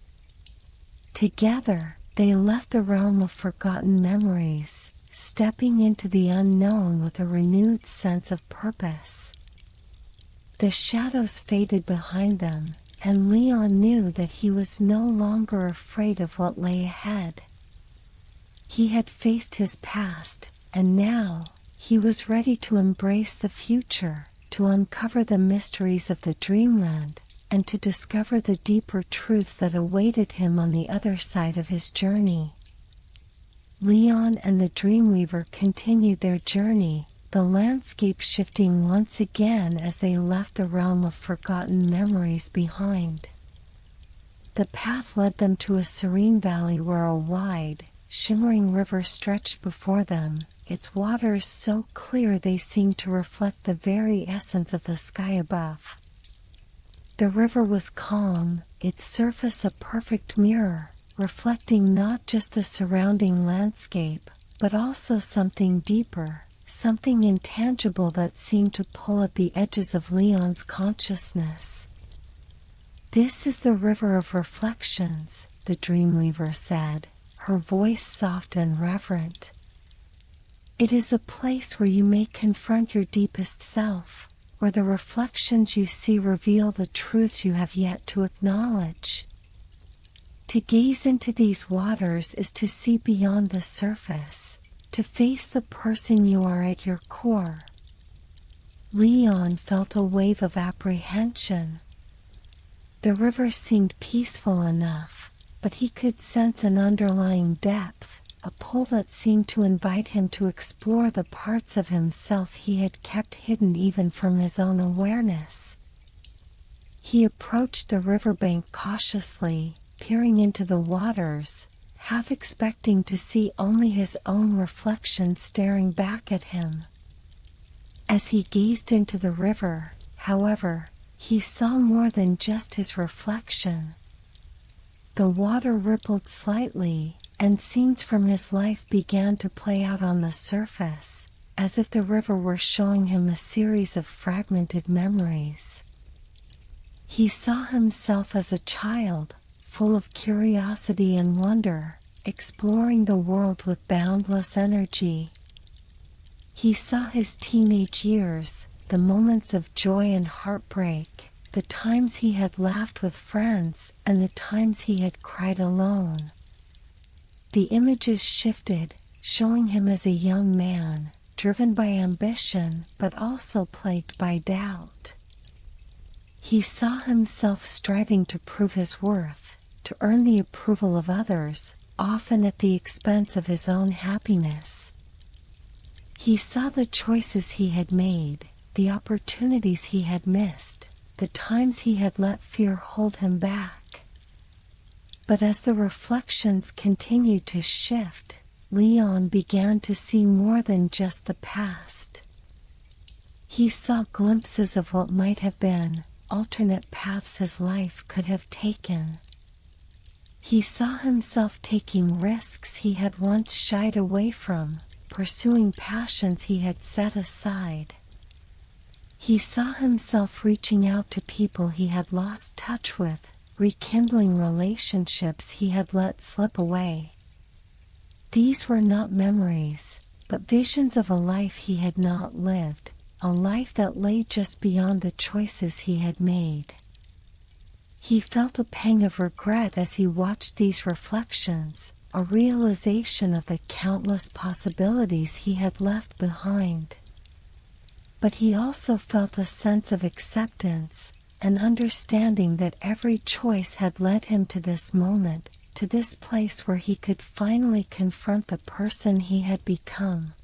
Speaker 1: Together, they left the realm of forgotten memories, stepping into the unknown with a renewed sense of purpose. The shadows faded behind them, and Leon knew that he was no longer afraid of what lay ahead. He had faced his past, and now, he was ready to embrace the future, to uncover the mysteries of the dreamland, and to discover the deeper truths that awaited him on the other side of his journey. Leon and the Dreamweaver continued their journey, the landscape shifting once again as they left the realm of forgotten memories behind. The path led them to a serene valley where a wide, shimmering river stretched before them, its waters so clear they seemed to reflect the very essence of the sky above. The river was calm, its surface a perfect mirror, reflecting not just the surrounding landscape, but also something deeper, something intangible that seemed to pull at the edges of Leon's consciousness. "This is the river of reflections," the Dreamweaver said, her voice soft and reverent. "It is a place where you may confront your deepest self, where the reflections you see reveal the truths you have yet to acknowledge. To gaze into these waters is to see beyond the surface, to face the person you are at your core." Leon felt a wave of apprehension. The river seemed peaceful enough, but he could sense an underlying depth, a pull that seemed to invite him to explore the parts of himself he had kept hidden even from his own awareness. He approached the riverbank cautiously, peering into the waters, half expecting to see only his own reflection staring back at him. As he gazed into the river, however, he saw more than just his reflection. The water rippled slightly, and scenes from his life began to play out on the surface, as if the river were showing him a series of fragmented memories. He saw himself as a child, full of curiosity and wonder, exploring the world with boundless energy. He saw his teenage years, the moments of joy and heartbreak, the times he had laughed with friends and the times he had cried alone. The images shifted, showing him as a young man, driven by ambition but also plagued by doubt. He saw himself striving to prove his worth, to earn the approval of others, often at the expense of his own happiness. He saw the choices he had made, the opportunities he had missed, the times he had let fear hold him back. But as the reflections continued to shift, Leon began to see more than just the past. He saw glimpses of what might have been, alternate paths his life could have taken. He saw himself taking risks he had once shied away from, pursuing passions he had set aside. He saw himself reaching out to people he had lost touch with, rekindling relationships he had let slip away. These were not memories, but visions of a life he had not lived, a life that lay just beyond the choices he had made. He felt a pang of regret as he watched these reflections, a realization of the countless possibilities he had left behind. But he also felt a sense of acceptance, an understanding that every choice had led him to this moment, to this place where he could finally confront the person he had become.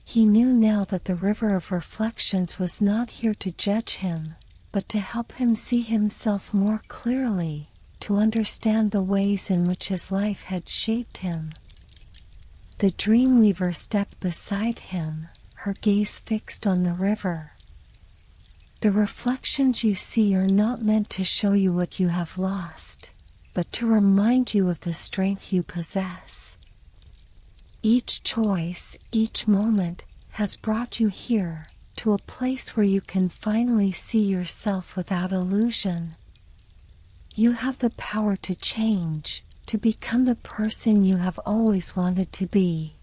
Speaker 1: He knew now that the river of reflections was not here to judge him, but to help him see himself more clearly, to understand the ways in which his life had shaped him. The Dreamweaver stepped beside him, her gaze fixed on the river. The reflections you see are not meant to show you what you have lost, but to remind you of the strength you possess. Each choice, each moment, has brought you here, to a place where you can finally see yourself without illusion. You have the power to change, to become the person you have always wanted to be.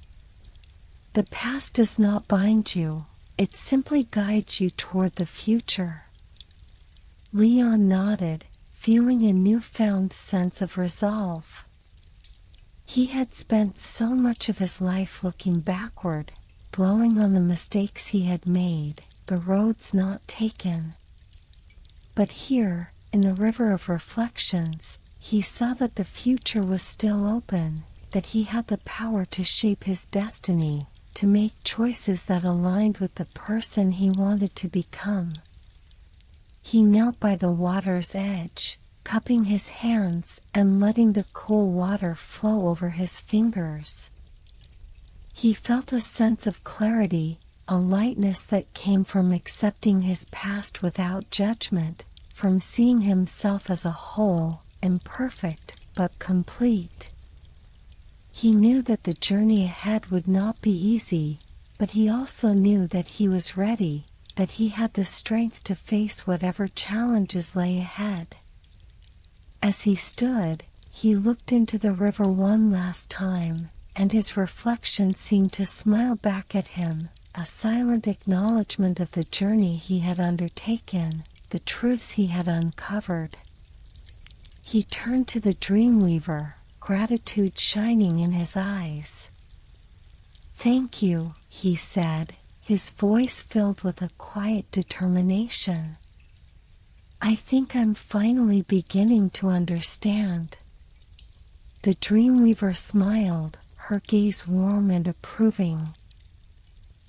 Speaker 1: The past does not bind you, it simply guides you toward the future. Leon nodded, feeling a newfound sense of resolve. He had spent so much of his life looking backward, dwelling on the mistakes he had made, the roads not taken. But here, in the river of reflections, he saw that the future was still open, that he had the power to shape his destiny, to make choices that aligned with the person he wanted to become. He knelt by the water's edge, cupping his hands and letting the cool water flow over his fingers. He felt a sense of clarity, a lightness that came from accepting his past without judgment, from seeing himself as a whole, imperfect but complete. He knew that the journey ahead would not be easy, but he also knew that he was ready, that he had the strength to face whatever challenges lay ahead. As he stood, he looked into the river one last time, and his reflection seemed to smile back at him, a silent acknowledgement of the journey he had undertaken, the truths he had uncovered. He turned to the Dreamweaver, gratitude shining in his eyes. "Thank you," he said, his voice filled with a quiet determination. "I think I'm finally beginning to understand." The Dreamweaver smiled, her gaze warm and approving.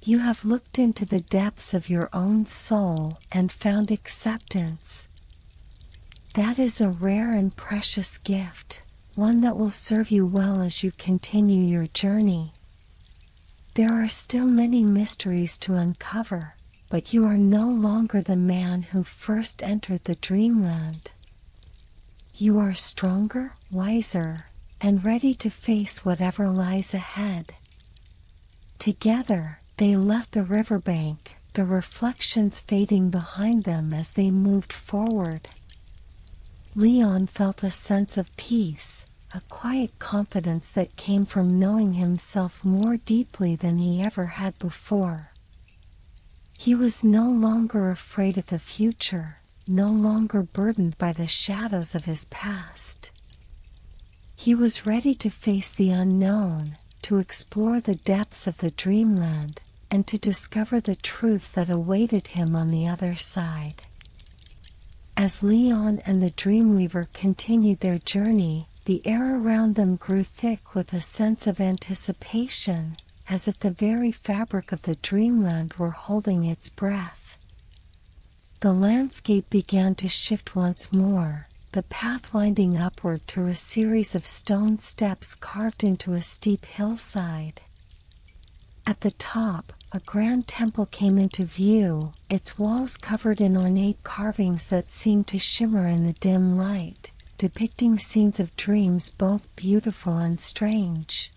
Speaker 1: "You have looked into the depths of your own soul and found acceptance. That is a rare and precious gift, one that will serve you well as you continue your journey. There are still many mysteries to uncover, but you are no longer the man who first entered the dreamland. You are stronger, wiser, and ready to face whatever lies ahead." Together, they left the riverbank, the reflections fading behind them as they moved forward. Leon felt a sense of peace, a quiet confidence that came from knowing himself more deeply than he ever had before. He was no longer afraid of the future, no longer burdened by the shadows of his past. He was ready to face the unknown, to explore the depths of the dreamland, and to discover the truths that awaited him on the other side. As Leon and the Dreamweaver continued their journey, the air around them grew thick with a sense of anticipation, as if the very fabric of the dreamland were holding its breath. The landscape began to shift once more, the path winding upward through a series of stone steps carved into a steep hillside. At the top, a grand temple came into view, its walls covered in ornate carvings that seemed to shimmer in the dim light, depicting scenes of dreams both beautiful and strange.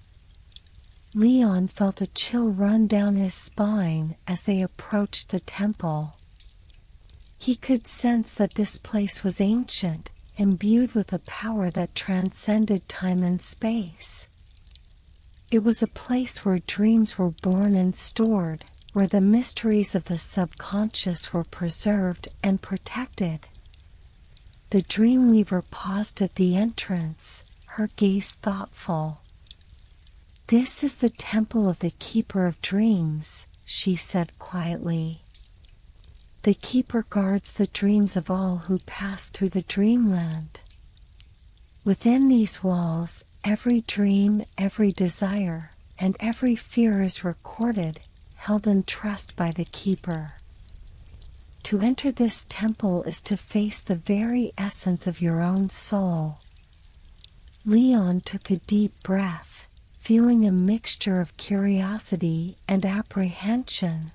Speaker 1: Leon felt a chill run down his spine as they approached the temple. He could sense that this place was ancient, imbued with a power that transcended time and space. It was a place where dreams were born and stored, where the mysteries of the subconscious were preserved and protected. The Dreamweaver paused at the entrance, her gaze thoughtful. "This is the temple of the Keeper of Dreams," she said quietly. "The Keeper guards the dreams of all who pass through the dreamland. Within these walls, every dream, every desire, and every fear is recorded, held in trust by the Keeper. To enter this temple is to face the very essence of your own soul." Leon took a deep breath, feeling a mixture of curiosity and apprehension.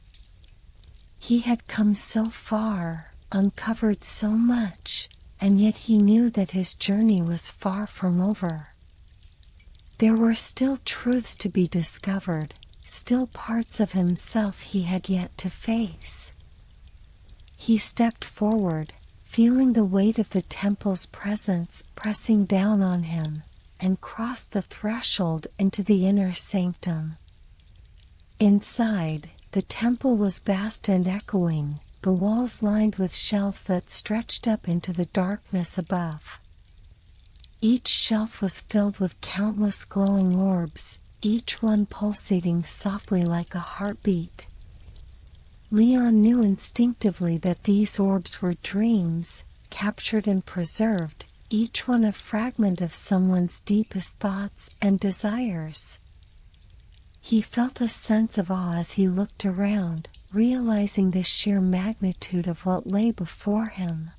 Speaker 1: He had come so far, uncovered so much, and yet he knew that his journey was far from over. There were still truths to be discovered, still parts of himself he had yet to face. He stepped forward, feeling the weight of the temple's presence pressing down on him, and crossed the threshold into the inner sanctum. Inside, the temple was vast and echoing, the walls lined with shelves that stretched up into the darkness above. Each shelf was filled with countless glowing orbs, each one pulsating softly like a heartbeat. Leon knew instinctively that these orbs were dreams, captured and preserved, each one a fragment of someone's deepest thoughts and desires. He felt a sense of awe as he looked around, realizing the sheer magnitude of what lay before him.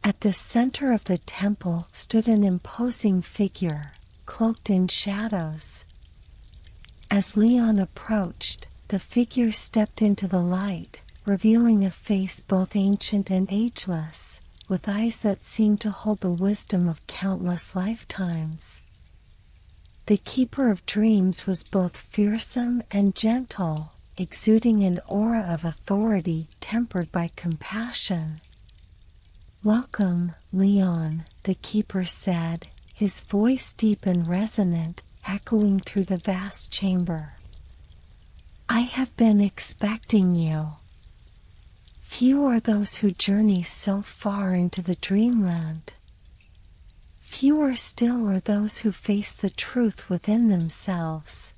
Speaker 1: At the center of the temple stood an imposing figure, cloaked in shadows. As Leon approached, the figure stepped into the light, revealing a face both ancient and ageless, with eyes that seemed to hold the wisdom of countless lifetimes. The Keeper of Dreams was both fearsome and gentle, exuding an aura of authority tempered by compassion. "Welcome, Leon," the Keeper said, his voice deep and resonant, echoing through the vast chamber. "I have been expecting you. Few are those who journey so far into the dreamland. Fewer still are those who face the truth within themselves.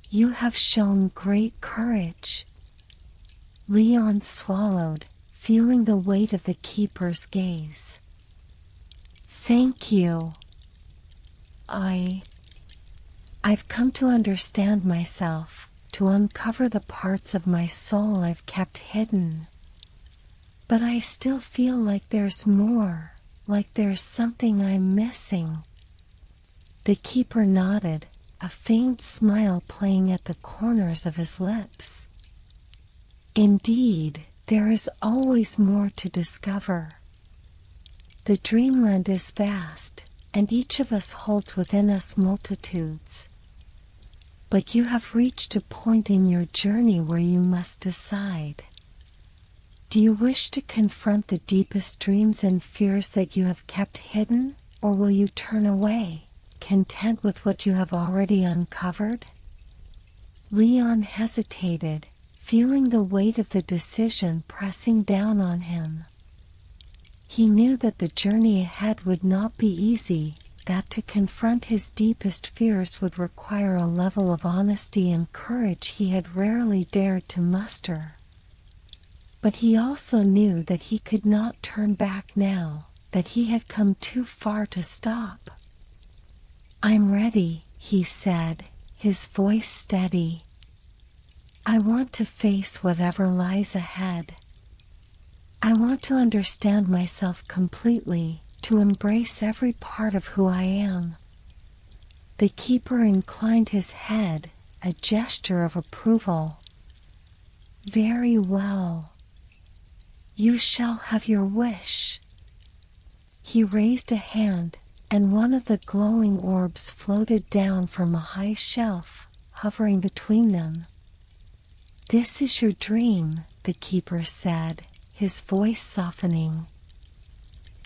Speaker 1: You have shown great courage." Leon swallowed, feeling the weight of the Keeper's gaze. "Thank you. I've come to understand myself, to uncover the parts of my soul I've kept hidden. But I still feel like there's more, like there's something I'm missing." The Keeper nodded, a faint smile playing at the corners of his lips. "Indeed, there is always more to discover. The dreamland is vast, and each of us holds within us multitudes. but you have reached a point in your journey where you must decide. Do you wish to confront the deepest dreams and fears that you have kept hidden, or will you turn away, content with what you have already uncovered? Leon hesitated, feeling the weight of the decision pressing down on him. He knew that the journey ahead would not be easy, that to confront his deepest fears would require a level of honesty and courage he had rarely dared to muster. But he also knew that he could not turn back now, that he had come too far to stop. "I'm ready," he said, his voice steady. "I want to face whatever lies ahead. I want to understand myself completely, to embrace every part of who I am." The keeper inclined his head, a gesture of approval. "Very well. You shall have your wish." He raised a hand, and one of the glowing orbs floated down from a high shelf, hovering between them. "This is your dream," the keeper said, his voice softening.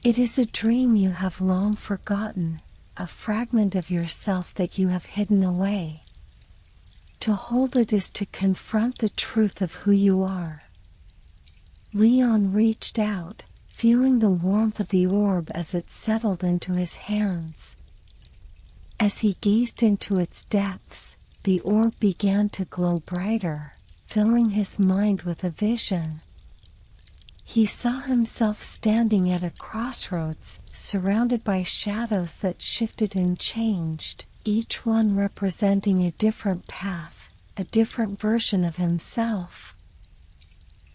Speaker 1: "It is a dream you have long forgotten, a fragment of yourself that you have hidden away. To hold it is to confront the truth of who you are." Leon reached out, feeling the warmth of the orb as it settled into his hands. As he gazed into its depths, the orb began to glow brighter, filling his mind with a vision. He saw himself standing at a crossroads, surrounded by shadows that shifted and changed, each one representing a different path, a different version of himself.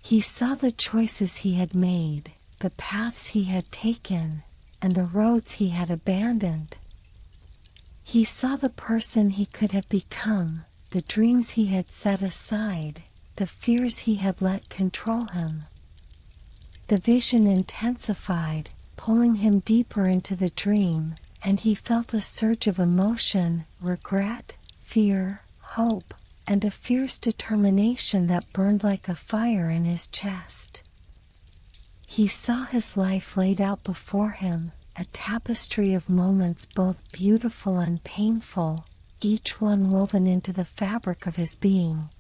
Speaker 1: He saw the choices he had made, the paths he had taken, and the roads he had abandoned. He saw the person he could have become, the dreams he had set aside, the fears he had let control him. The vision intensified, pulling him deeper into the dream, and he felt a surge of emotion, regret, fear, hope, and a fierce determination that burned like a fire in his chest. He saw his life laid out before him, a tapestry of moments both beautiful and painful, each one woven into the fabric of his being.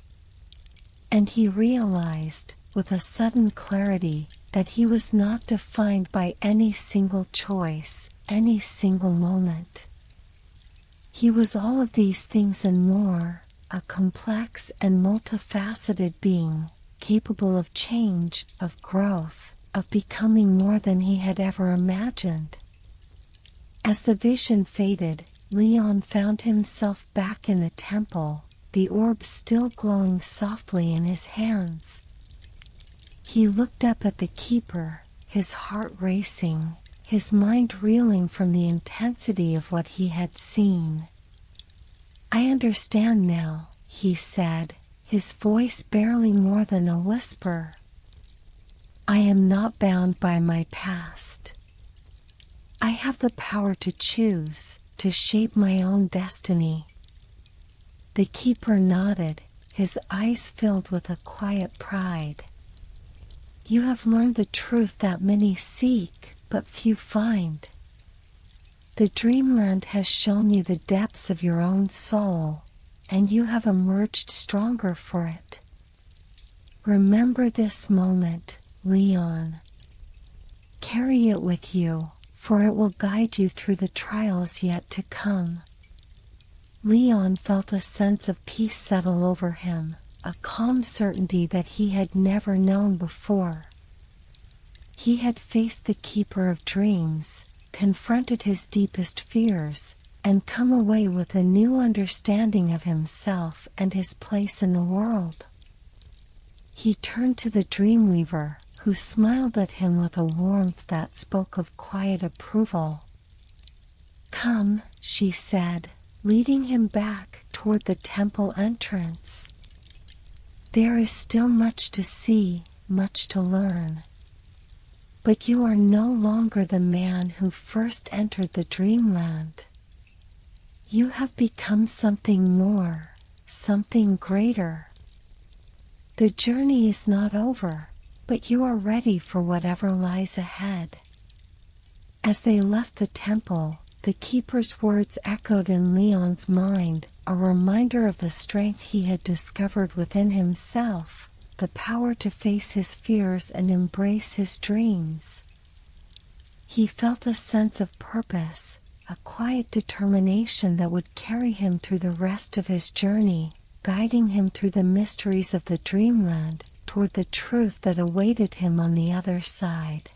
Speaker 1: And he realized, with a sudden clarity, that he was not defined by any single choice, any single moment. He was all of these things and more, a complex and multifaceted being, capable of change, of growth, of becoming more than he had ever imagined. As the vision faded, Leon found himself back in the temple, the orb still glowing softly in his hands. He looked up at the keeper, his heart racing, his mind reeling from the intensity of what he had seen. "I understand now," he said, his voice barely more than a whisper. "I am not bound by my past. I have the power to choose, to shape my own destiny." The keeper nodded, his eyes filled with a quiet pride. "You have learned the truth that many seek, but few find. The dreamland has shown you the depths of your own soul, and you have emerged stronger for it. Remember this moment, Leon. Carry it with you, for it will guide you through the trials yet to come." Leon felt a sense of peace settle over him, a calm certainty that he had never known before. He had faced the keeper of dreams, confronted his deepest fears, and come away with a new understanding of himself and his place in the world. He turned to the Dreamweaver, who smiled at him with a warmth that spoke of quiet approval. "Come," she said, leading him back toward the temple entrance. "There is still much to see, much to learn. But you are no longer the man who first entered the dreamland. You have become something more, something greater. The journey is not over, but you are ready for whatever lies ahead. As they left the temple, the keeper's words echoed in Leon's mind, a reminder of the strength he had discovered within himself, the power to face his fears and embrace his dreams. He felt a sense of purpose, a quiet determination that would carry him through the rest of his journey, guiding him through the mysteries of the dreamland, toward the truth that awaited him on the other side.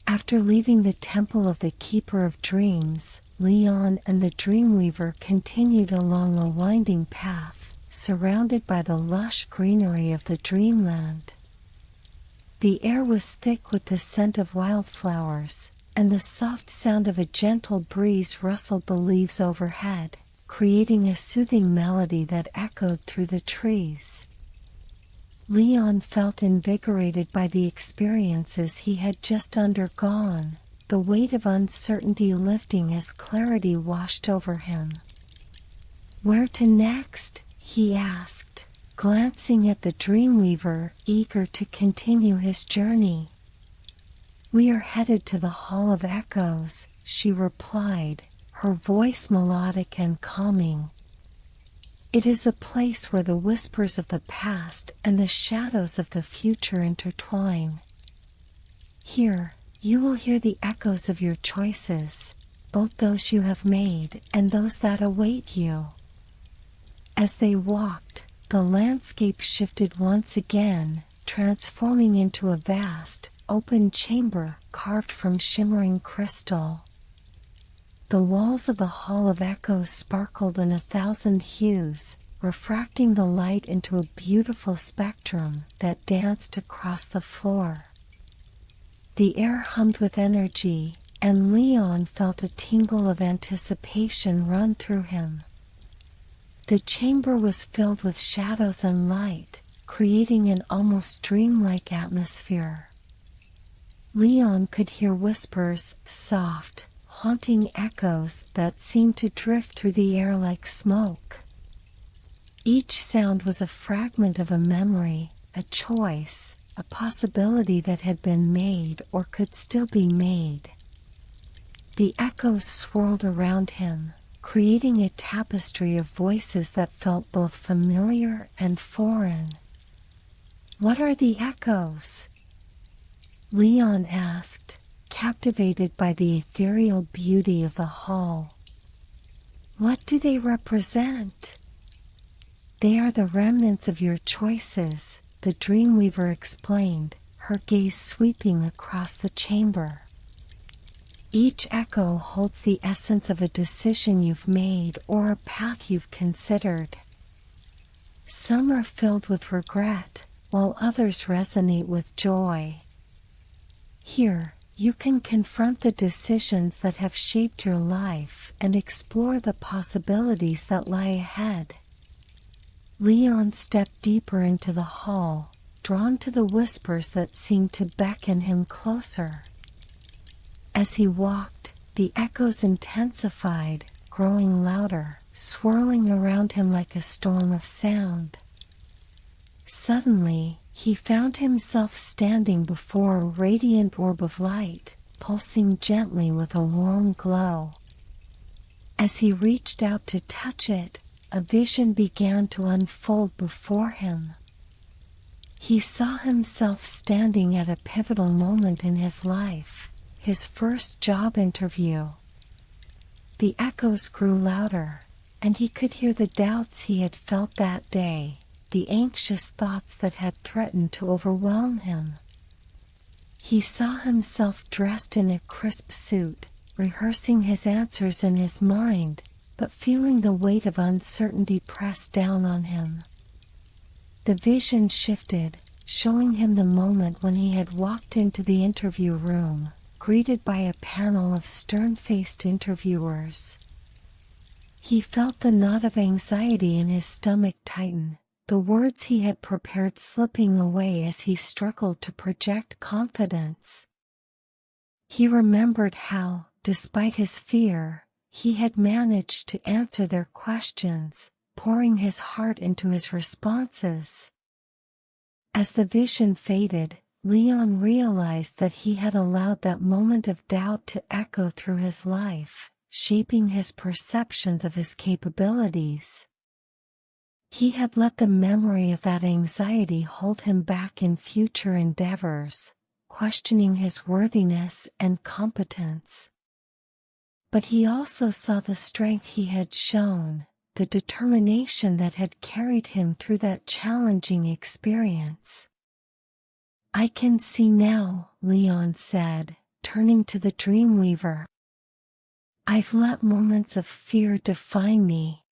Speaker 1: After leaving the temple of the Keeper of Dreams, Leon and the Dreamweaver continued along a winding path, surrounded by the lush greenery of the dreamland. The air was thick with the scent of wildflowers, and the soft sound of a gentle breeze rustled the leaves overhead, creating a soothing melody that echoed through the trees. Leon felt invigorated by the experiences he had just undergone, the weight of uncertainty lifting as clarity washed over him. "Where to next?" he asked, glancing at the Dreamweaver, eager to continue his journey. "We are headed to the Hall of Echoes," she replied, her voice melodic and calming. "It is a place where the whispers of the past and the shadows of the future intertwine. Here, you will hear the echoes of your choices, both those you have made and those that await you." As they walked, the landscape shifted once again, transforming into a vast, open chamber carved from shimmering crystal. The walls of the Hall of Echoes sparkled in 1,000 hues, refracting the light into a beautiful spectrum that danced across the floor. The air hummed with energy, and Leon felt a tingle of anticipation run through him. The chamber was filled with shadows and light, creating an almost dreamlike atmosphere. Leon could hear whispers, soft, haunting echoes that seemed to drift through the air like smoke. Each sound was a fragment of a memory, a choice, a possibility that had been made or could still be made. The echoes swirled around him, creating a tapestry of voices that felt both familiar and foreign. "What are the echoes?" Leon asked, captivated by the ethereal beauty of the hall. "What do they represent?" "They are the remnants of your choices," the Dreamweaver explained, her gaze sweeping across the chamber. "Each echo holds the essence of a decision you've made or a path you've considered. Some are filled with regret, while others resonate with joy. Here, you can confront the decisions that have shaped your life and explore the possibilities that lie ahead." Leon stepped deeper into the hall, drawn to the whispers that seemed to beckon him closer. As he walked, the echoes intensified, growing louder, swirling around him like a storm of sound. Suddenly, he found himself standing before a radiant orb of light, pulsing gently with a warm glow. As he reached out to touch it, a vision began to unfold before him. He saw himself standing at a pivotal moment in his life, his first job interview. The echoes grew louder, and he could hear the doubts he had felt that day, the anxious thoughts that had threatened to overwhelm him. He saw himself dressed in a crisp suit, rehearsing his answers in his mind, but feeling the weight of uncertainty press down on him. The vision shifted, showing him the moment when he had walked into the interview room, greeted by a panel of stern-faced interviewers. He felt the knot of anxiety in his stomach tighten, the words he had prepared slipping away as he struggled to project confidence. He remembered how, despite his fear, he had managed to answer their questions, pouring his heart into his responses. As the vision faded, Leon realized that he had allowed that moment of doubt to echo through his life, shaping his perceptions of his capabilities. He had let the memory of that anxiety hold him back in future endeavors, questioning his worthiness and competence. But he also saw the strength he had shown, the determination that had carried him through that challenging experience. "I can see now," Leon said, turning to the Dreamweaver. "I've let moments of fear define me.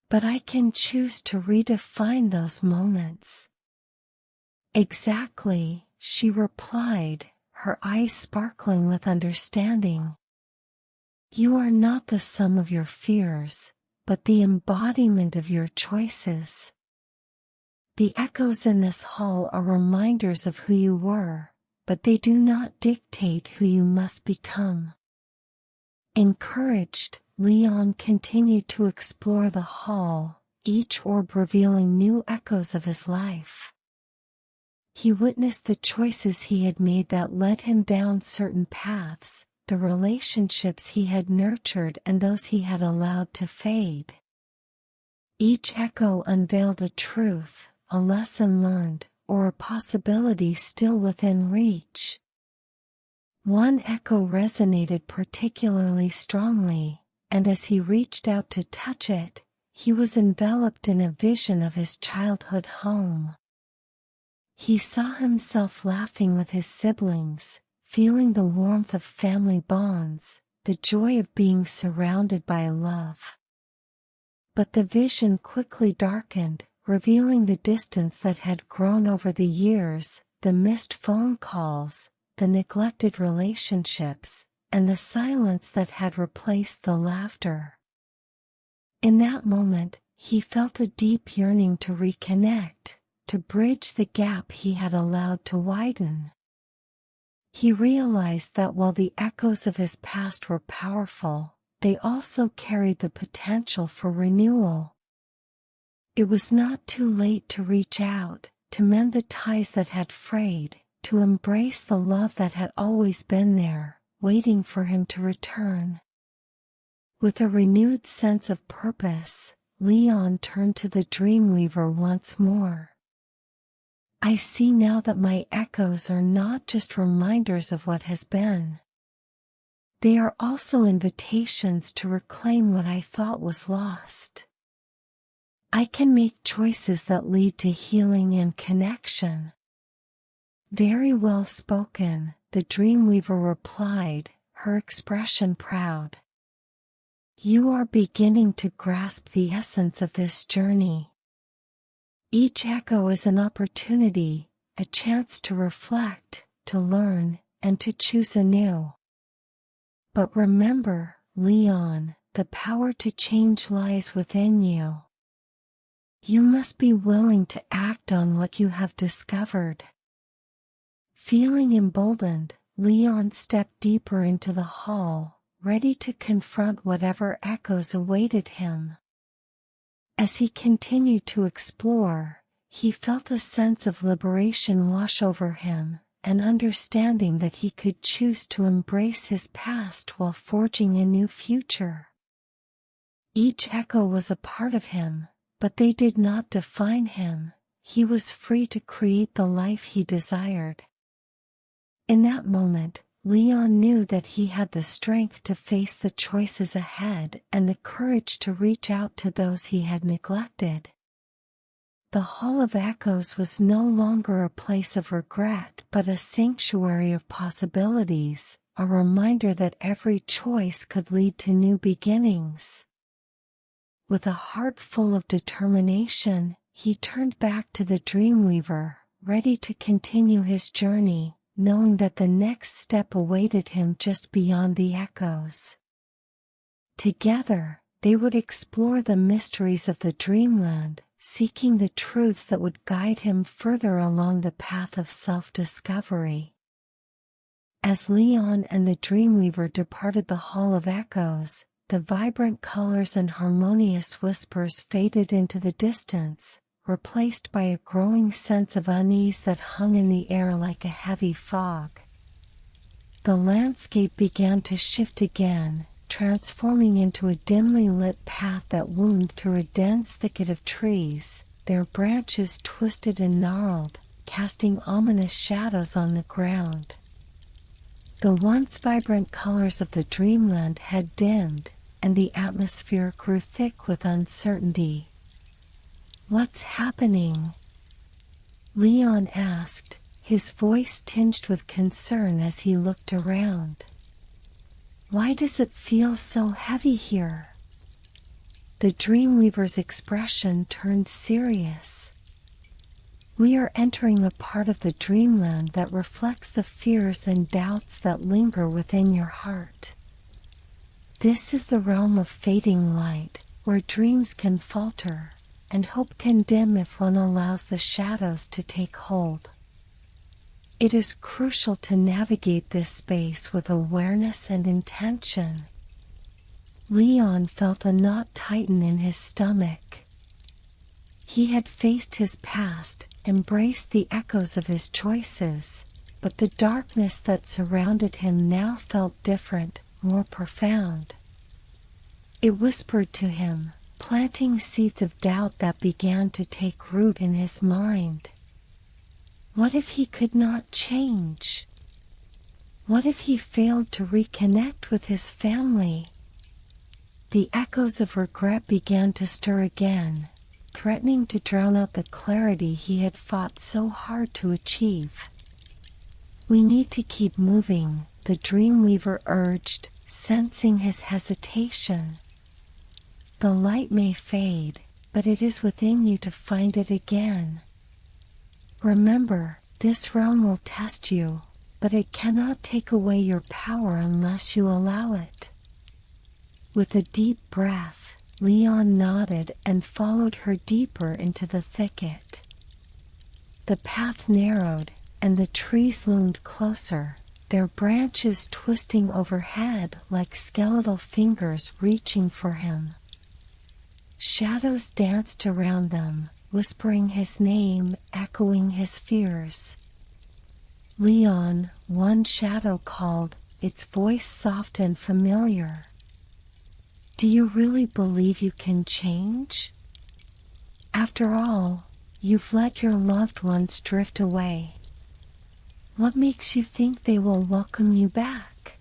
Speaker 1: But I can choose to redefine those moments." "Exactly," she replied, her eyes sparkling with understanding. "You are not the sum of your fears, but the embodiment of your choices. The echoes in this hall are reminders of who you were, but they do not dictate who you must become." Encouraged, Leon continued to explore the hall, each orb revealing new echoes of his life. He witnessed the choices he had made that led him down certain paths, the relationships he had nurtured and those he had allowed to fade. Each echo unveiled a truth, a lesson learned, or a possibility still within reach. One echo resonated particularly strongly, and as he reached out to touch it, he was enveloped in a vision of his childhood home. He saw himself laughing with his siblings, feeling the warmth of family bonds, the joy of being surrounded by love. But the vision quickly darkened, revealing the distance that had grown over the years, the missed phone calls, the neglected relationships, and the silence that had replaced the laughter. In that moment, he felt a deep yearning to reconnect, to bridge the gap he had allowed to widen. He realized that while the echoes of his past were powerful, they also carried the potential for renewal. It was not too late to reach out, to mend the ties that had frayed, to embrace the love that had always been there, waiting for him to return. With a renewed sense of purpose, Leon turned to the Dreamweaver once more. "I see now that my echoes are not just reminders of what has been. They are also invitations to reclaim what I thought was lost. I can make choices that lead to healing and connection." "Very well spoken," the Dreamweaver replied, her expression proud. "You are beginning to grasp the essence of this journey. Each echo is an opportunity, a chance to reflect, to learn, and to choose anew. But remember, Leon, the power to change lies within you. You must be willing to act on what you have discovered." Feeling emboldened, Leon stepped deeper into the hall, ready to confront whatever echoes awaited him. As he continued to explore, he felt a sense of liberation wash over him, an understanding that he could choose to embrace his past while forging a new future. Each echo was a part of him, but they did not define him. He was free to create the life he desired. In that moment, Leon knew that he had the strength to face the choices ahead and the courage to reach out to those he had neglected. The Hall of Echoes was no longer a place of regret but a sanctuary of possibilities, a reminder that every choice could lead to new beginnings. With a heart full of determination, he turned back to the Dreamweaver, ready to continue his journey, knowing that the next step awaited him just beyond the echoes. Together, they would explore the mysteries of the dreamland, seeking the truths that would guide him further along the path of self-discovery. As Leon and the Dreamweaver departed the Hall of Echoes, the vibrant colors and harmonious whispers faded into the distance, replaced by a growing sense of unease that hung in the air like a heavy fog. The landscape began to shift again, transforming into a dimly lit path that wound through a dense thicket of trees, their branches twisted and gnarled, casting ominous shadows on the ground. The once vibrant colors of the dreamland had dimmed, and the atmosphere grew thick with uncertainty. "What's happening?" Leon asked, his voice tinged with concern as he looked around. "Why does it feel so heavy here?" The Dreamweaver's expression turned serious. "We are entering a part of the dreamland that reflects the fears and doubts that linger within your heart. This is the realm of fading light, where dreams can falter, and hope can dim if one allows the shadows to take hold. It is crucial to navigate this space with awareness and intention." Leon felt a knot tighten in his stomach. He had faced his past, embraced the echoes of his choices, but the darkness that surrounded him now felt different, more profound. It whispered to him, planting seeds of doubt that began to take root in his mind. What if he could not change? What if he failed to reconnect with his family? The echoes of regret began to stir again, threatening to drown out the clarity he had fought so hard to achieve. "We need to keep moving," the Dreamweaver urged, sensing his hesitation. "The light may fade, but it is within you to find it again. Remember, this realm will test you, but it cannot take away your power unless you allow it." With a deep breath, Leon nodded and followed her deeper into the thicket. The path narrowed, and the trees loomed closer, their branches twisting overhead like skeletal fingers reaching for him. Shadows danced around them, whispering his name, echoing his fears. "Leon," one shadow called, its voice soft and familiar. "Do you really believe you can change? After all, you've let your loved ones drift away. What makes you think they will welcome you back?"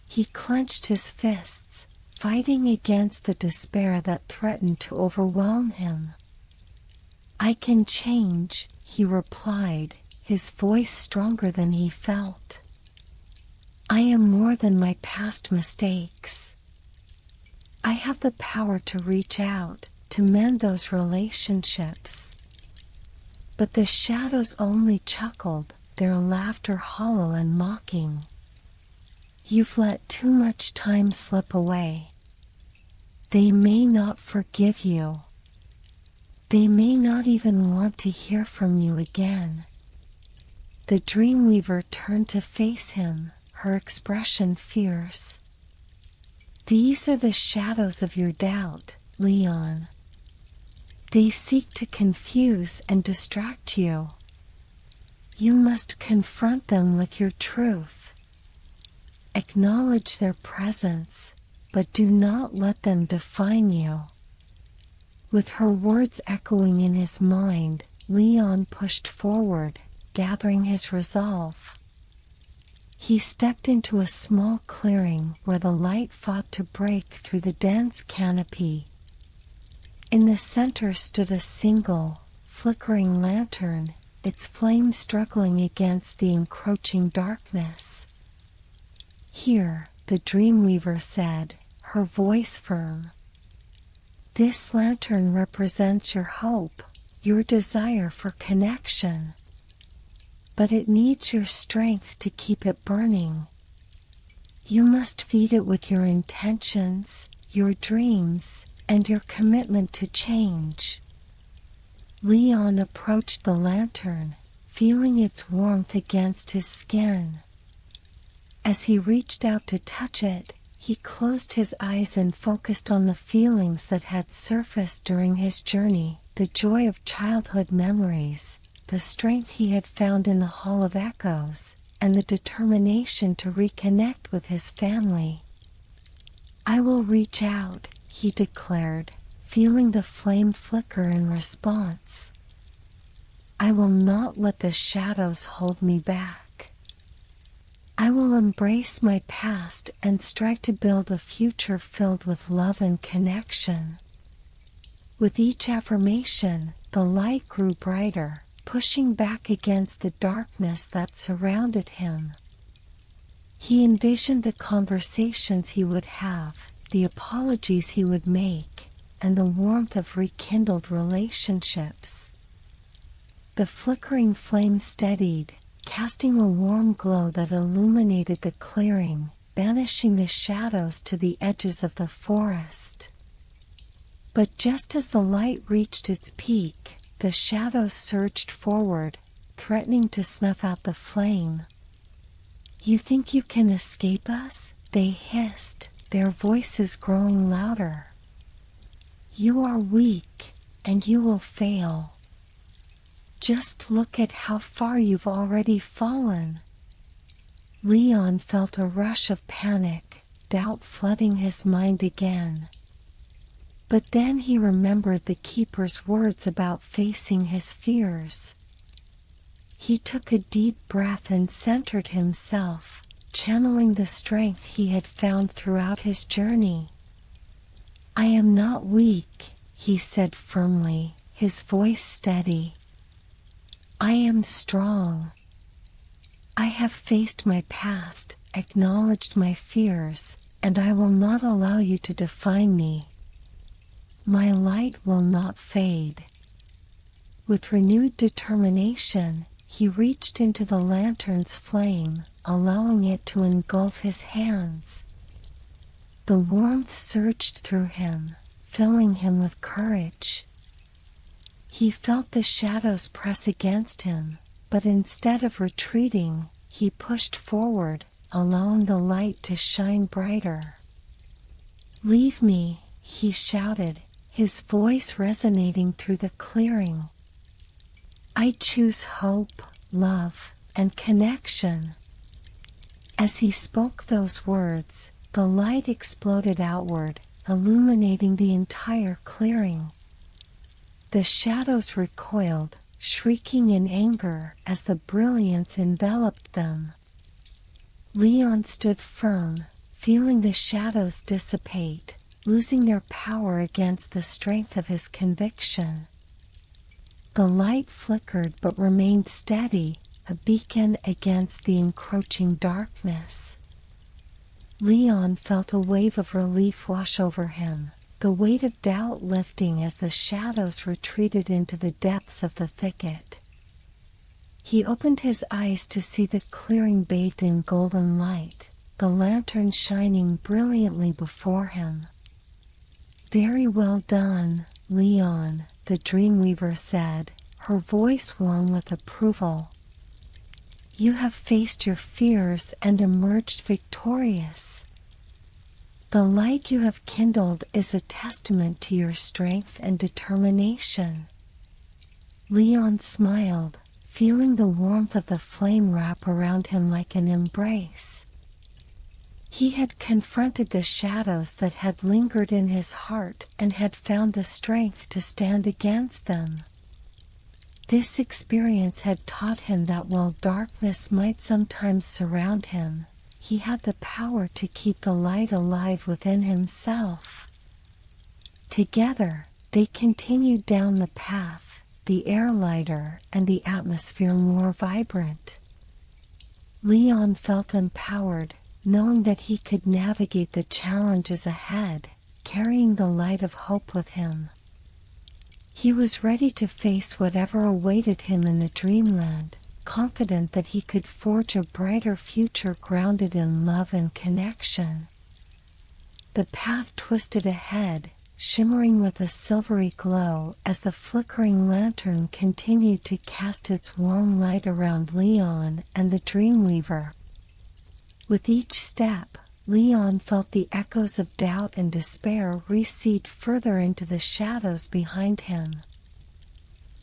Speaker 1: He clenched his fists, fighting against the despair that threatened to overwhelm him. "I can change," he replied, his voice stronger than he felt. "I am more than my past mistakes. I have the power to reach out, to mend those relationships." But the shadows only chuckled, their laughter hollow and mocking. "You've let too much time slip away. They may not forgive you. They may not even want to hear from you again." The Dreamweaver turned to face him, her expression fierce. "These are the shadows of your doubt, Leon. They seek to confuse and distract you. You must confront them with your truth. Acknowledge their presence, but do not let them define you." With her words echoing in his mind, Leon pushed forward, gathering his resolve. He stepped into a small clearing where the light fought to break through the dense canopy. In the center stood a single, flickering lantern, its flame struggling against the encroaching darkness. "Here," the Dreamweaver said, her voice firm. "This lantern represents your hope, your desire for connection. But it needs your strength to keep it burning. You must feed it with your intentions, your dreams, and your commitment to change." Leon approached the lantern, feeling its warmth against his skin. As he reached out to touch it, He closed his eyes and focused on the feelings that had surfaced during his journey, the joy of childhood memories, the strength he had found in the Hall of Echoes, and the determination to reconnect with his family. "I will reach out," he declared, feeling the flame flicker in response. "I will not let the shadows hold me back. I will embrace my past and strive to build a future filled with love and connection." With each affirmation, the light grew brighter, pushing back against the darkness that surrounded him. He envisioned the conversations he would have, the apologies he would make, and the warmth of rekindled relationships. The flickering flame steadied, casting a warm glow that illuminated the clearing, banishing the shadows to the edges of the forest. But just as the light reached its peak, the shadows surged forward, threatening to snuff out the flame. "You think you can escape us?" they hissed, their voices growing louder. "You are weak, and you will fail. Just look at how far you've already fallen." Leon felt a rush of panic, doubt flooding his mind again. But then he remembered the keeper's words about facing his fears. He took a deep breath and centered himself, channeling the strength he had found throughout his journey. "I am not weak," he said firmly, his voice steady. "I am strong. I have faced my past, acknowledged my fears, and I will not allow you to define me. My light will not fade." With renewed determination, he reached into the lantern's flame, allowing it to engulf his hands. The warmth surged through him, filling him with courage. He felt the shadows press against him, but instead of retreating, he pushed forward, allowing the light to shine brighter. "Leave me," he shouted, his voice resonating through the clearing. "I choose hope, love, and connection." As he spoke those words, the light exploded outward, illuminating the entire clearing. The shadows recoiled, shrieking in anger as the brilliance enveloped them. Leon stood firm, feeling the shadows dissipate, losing their power against the strength of his conviction. The light flickered but remained steady, a beacon against the encroaching darkness. Leon felt a wave of relief wash over him, the weight of doubt lifting as the shadows retreated into the depths of the thicket. He opened his eyes to see the clearing bathed in golden light, the lantern shining brilliantly before him. "Very well done, Leon," the Dreamweaver said, her voice warm with approval. "You have faced your fears and emerged victorious. The light you have kindled is a testament to your strength and determination." Leon smiled, feeling the warmth of the flame wrap around him like an embrace. He had confronted the shadows that had lingered in his heart and had found the strength to stand against them. This experience had taught him that while darkness might sometimes surround him, he had the power to keep the light alive within himself. Together, they continued down the path, the air lighter and the atmosphere more vibrant. Leon felt empowered, knowing that he could navigate the challenges ahead, carrying the light of hope with him. He was ready to face whatever awaited him in the dreamland, confident that he could forge a brighter future grounded in love and connection. The path twisted ahead, shimmering with a silvery glow as the flickering lantern continued to cast its warm light around Leon and the Dreamweaver. With each step, Leon felt the echoes of doubt and despair recede further into the shadows behind him.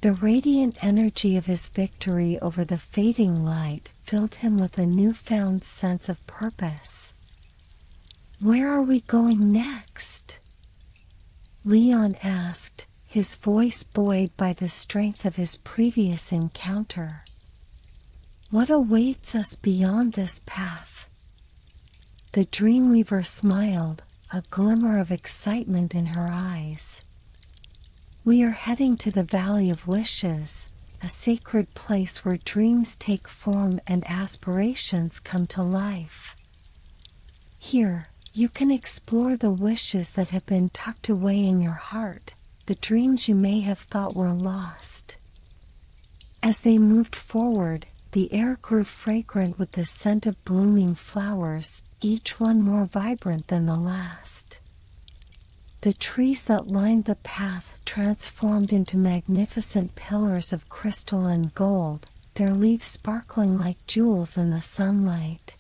Speaker 1: The radiant energy of his victory over the fading light filled him with a newfound sense of purpose. "Where are we going next?" Leon asked, his voice buoyed by the strength of his previous encounter. "What awaits us beyond this path?" The Dreamweaver smiled, a glimmer of excitement in her eyes. "We are heading to the Valley of Wishes, a sacred place where dreams take form and aspirations come to life. Here, you can explore the wishes that have been tucked away in your heart, the dreams you may have thought were lost." As they moved forward, the air grew fragrant with the scent of blooming flowers, each one more vibrant than the last. The trees that lined the path transformed into magnificent pillars of crystal and gold, their leaves sparkling like jewels in the sunlight.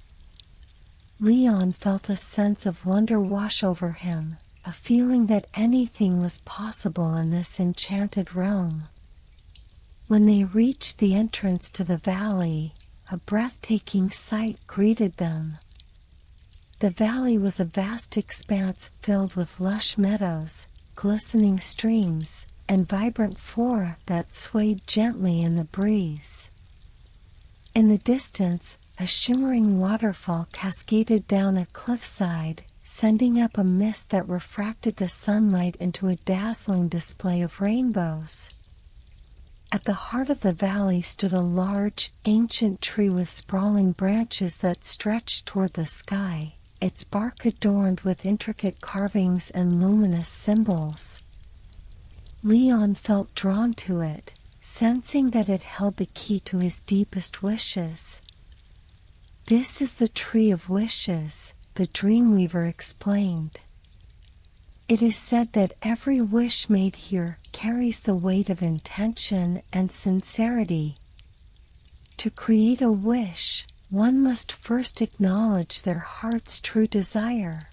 Speaker 1: Leon felt a sense of wonder wash over him, a feeling that anything was possible in this enchanted realm. When they reached the entrance to the valley, a breathtaking sight greeted them. The valley was a vast expanse filled with lush meadows, glistening streams, and vibrant flora that swayed gently in the breeze. In the distance, a shimmering waterfall cascaded down a cliffside, sending up a mist that refracted the sunlight into a dazzling display of rainbows. At the heart of the valley stood a large, ancient tree with sprawling branches that stretched toward the sky, its bark adorned with intricate carvings and luminous symbols. Leon felt drawn to it, sensing that it held the key to his deepest wishes. "This is the Tree of Wishes," the Dreamweaver explained. "It is said that every wish made here carries the weight of intention and sincerity. To create a wish, one must first acknowledge their heart's true desire."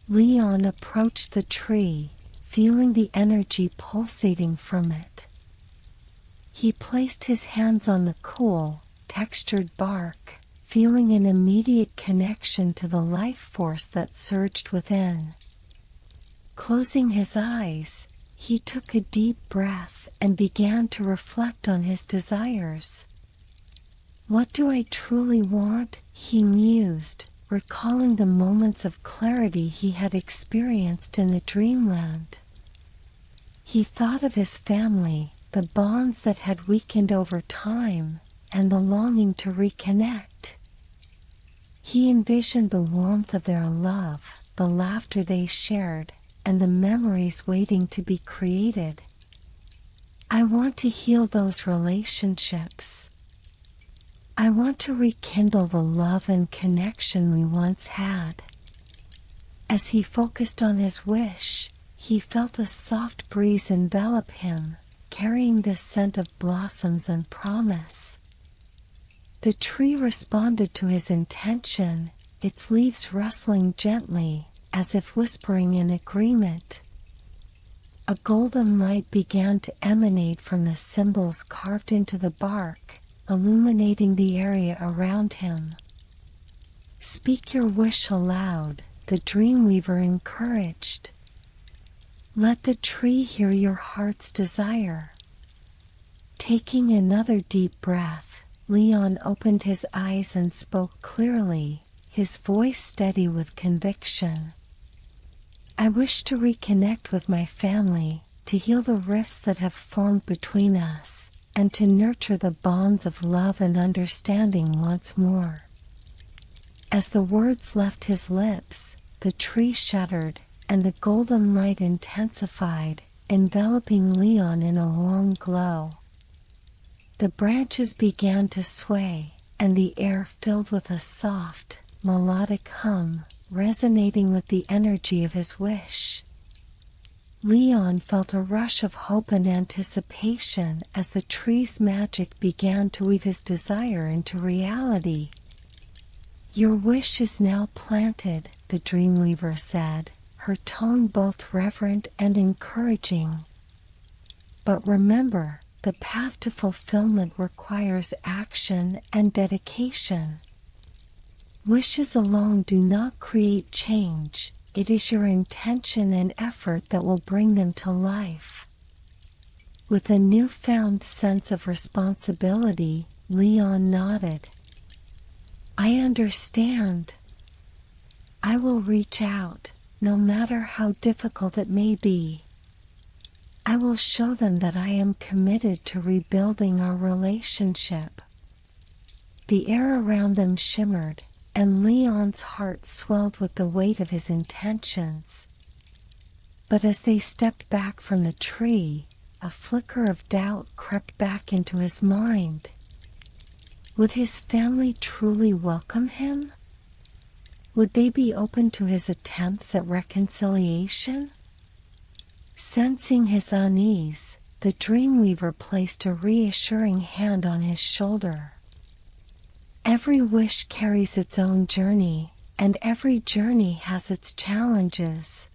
Speaker 1: Leon approached the tree, feeling the energy pulsating from it. He placed his hands on the cool, textured bark, feeling an immediate connection to the life force that surged within. Closing his eyes, he took a deep breath and began to reflect on his desires. "What do I truly want?" he mused, recalling the moments of clarity he had experienced in the dreamland. He thought of his family, the bonds that had weakened over time, and the longing to reconnect. He envisioned the warmth of their love, the laughter they shared, and the memories waiting to be created. "I want to heal those relationships. I want to rekindle the love and connection we once had." As he focused on his wish, he felt a soft breeze envelop him, carrying the scent of blossoms and promise. The tree responded to his intention, its leaves rustling gently, as if whispering in agreement. A golden light began to emanate from the symbols carved into the bark, illuminating the area around him. "Speak your wish aloud," the Dreamweaver encouraged. "Let the tree hear your heart's desire." Taking another deep breath, Leon opened his eyes and spoke clearly, his voice steady with conviction. "I wish to reconnect with my family, to heal the rifts that have formed between us, and to nurture the bonds of love and understanding once more." As the words left his lips, the tree shuddered, and the golden light intensified, enveloping Leon in a warm glow. The branches began to sway, and the air filled with a soft, melodic hum, resonating with the energy of his wish. Leon felt a rush of hope and anticipation as the tree's magic began to weave his desire into reality. "Your wish is now planted," the Dreamweaver said, her tone both reverent and encouraging. "But remember, the path to fulfillment requires action and dedication. Wishes alone do not create change. It is your intention and effort that will bring them to life." With a newfound sense of responsibility, Leon nodded. "I understand. I will reach out, no matter how difficult it may be. I will show them that I am committed to rebuilding our relationship." The air around them shimmered, and Leon's heart swelled with the weight of his intentions. But as they stepped back from the tree, a flicker of doubt crept back into his mind. Would his family truly welcome him? Would they be open to his attempts at reconciliation? Sensing his unease, the Dreamweaver placed a reassuring hand on his shoulder. "Every wish carries its own journey, and every journey has its challenges.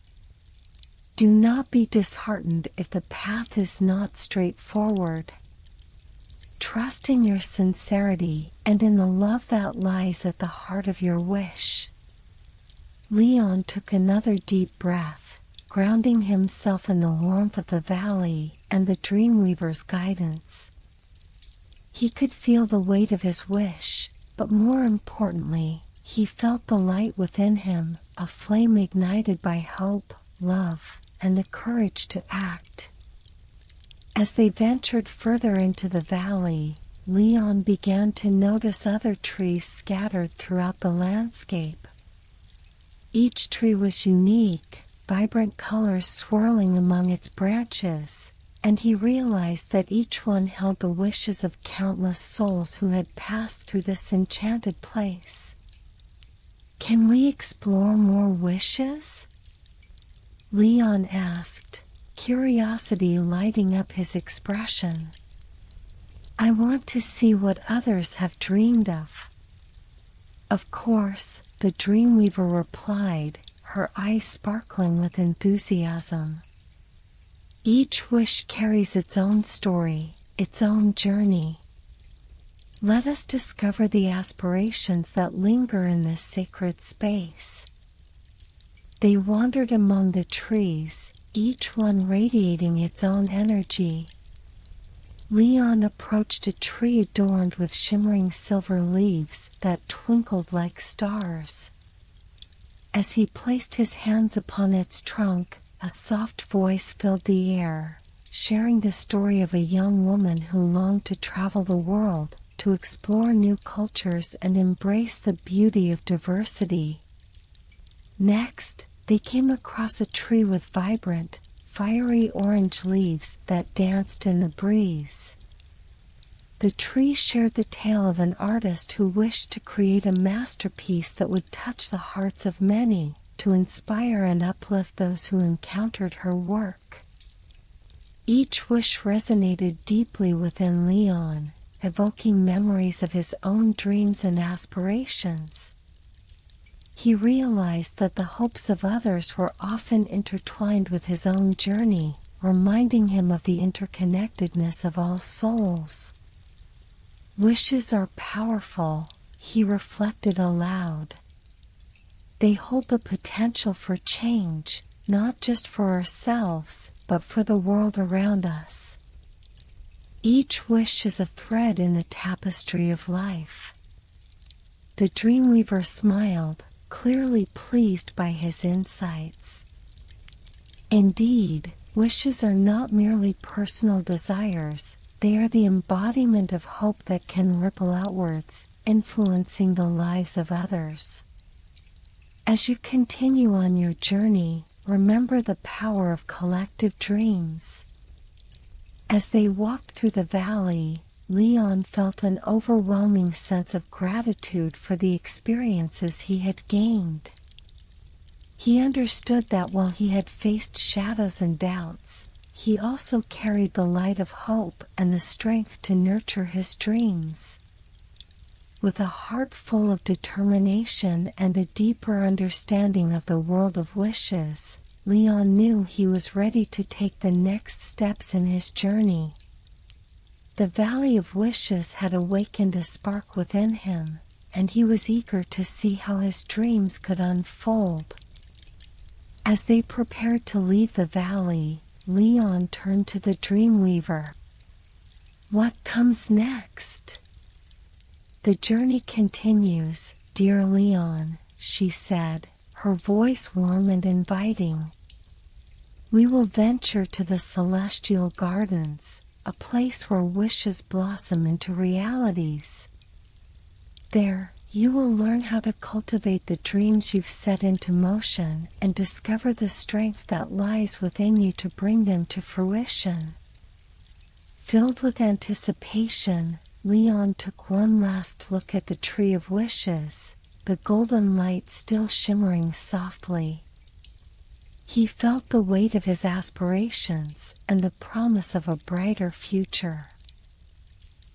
Speaker 1: Do not be disheartened if the path is not straightforward. Trust in your sincerity and in the love that lies at the heart of your wish." Leon took another deep breath, grounding himself in the warmth of the valley and the Dreamweaver's guidance. He could feel the weight of his wish, but more importantly, he felt the light within him, a flame ignited by hope, love, and the courage to act. As they ventured further into the valley, Leon began to notice other trees scattered throughout the landscape. Each tree was unique, vibrant colors swirling among its branches, and he realized that each one held the wishes of countless souls who had passed through this enchanted place. "Can we explore more wishes?" Leon asked, curiosity lighting up his expression. "I want to see what others have dreamed of." "Of course," the Dreamweaver replied, her eyes sparkling with enthusiasm. "Each wish carries its own story, its own journey. Let us discover the aspirations that linger in this sacred space." They wandered among the trees, each one radiating its own energy. Leon approached a tree adorned with shimmering silver leaves that twinkled like stars. As he placed his hands upon its trunk, a soft voice filled the air, sharing the story of a young woman who longed to travel the world, to explore new cultures and embrace the beauty of diversity. Next, they came across a tree with vibrant, fiery orange leaves that danced in the breeze. The tree shared the tale of an artist who wished to create a masterpiece that would touch the hearts of many, to inspire and uplift those who encountered her work. Each wish resonated deeply within Leon, evoking memories of his own dreams and aspirations. He realized that the hopes of others were often intertwined with his own journey, reminding him of the interconnectedness of all souls. "Wishes are powerful," he reflected aloud. "They hold the potential for change, not just for ourselves, but for the world around us. Each wish is a thread in the tapestry of life." The Dreamweaver smiled, clearly pleased by his insights. Indeed, wishes are not merely personal desires, they are the embodiment of hope that can ripple outwards, influencing the lives of others. As you continue on your journey, remember the power of collective dreams. As they walked through the valley, Leon felt an overwhelming sense of gratitude for the experiences he had gained. He understood that while he had faced shadows and doubts, he also carried the light of hope and the strength to nurture his dreams. With a heart full of determination and a deeper understanding of the world of wishes, Leon knew he was ready to take the next steps in his journey. The Valley of Wishes had awakened a spark within him, and he was eager to see how his dreams could unfold. As they prepared to leave the valley, Leon turned to the Dreamweaver. "What comes next?" "The journey continues, dear Leon," she said, her voice warm and inviting. "We will venture to the celestial gardens, a place where wishes blossom into realities. There, you will learn how to cultivate the dreams you've set into motion and discover the strength that lies within you to bring them to fruition." Filled with anticipation, Leon took one last look at the Tree of Wishes, the golden light still shimmering softly. He felt the weight of his aspirations and the promise of a brighter future.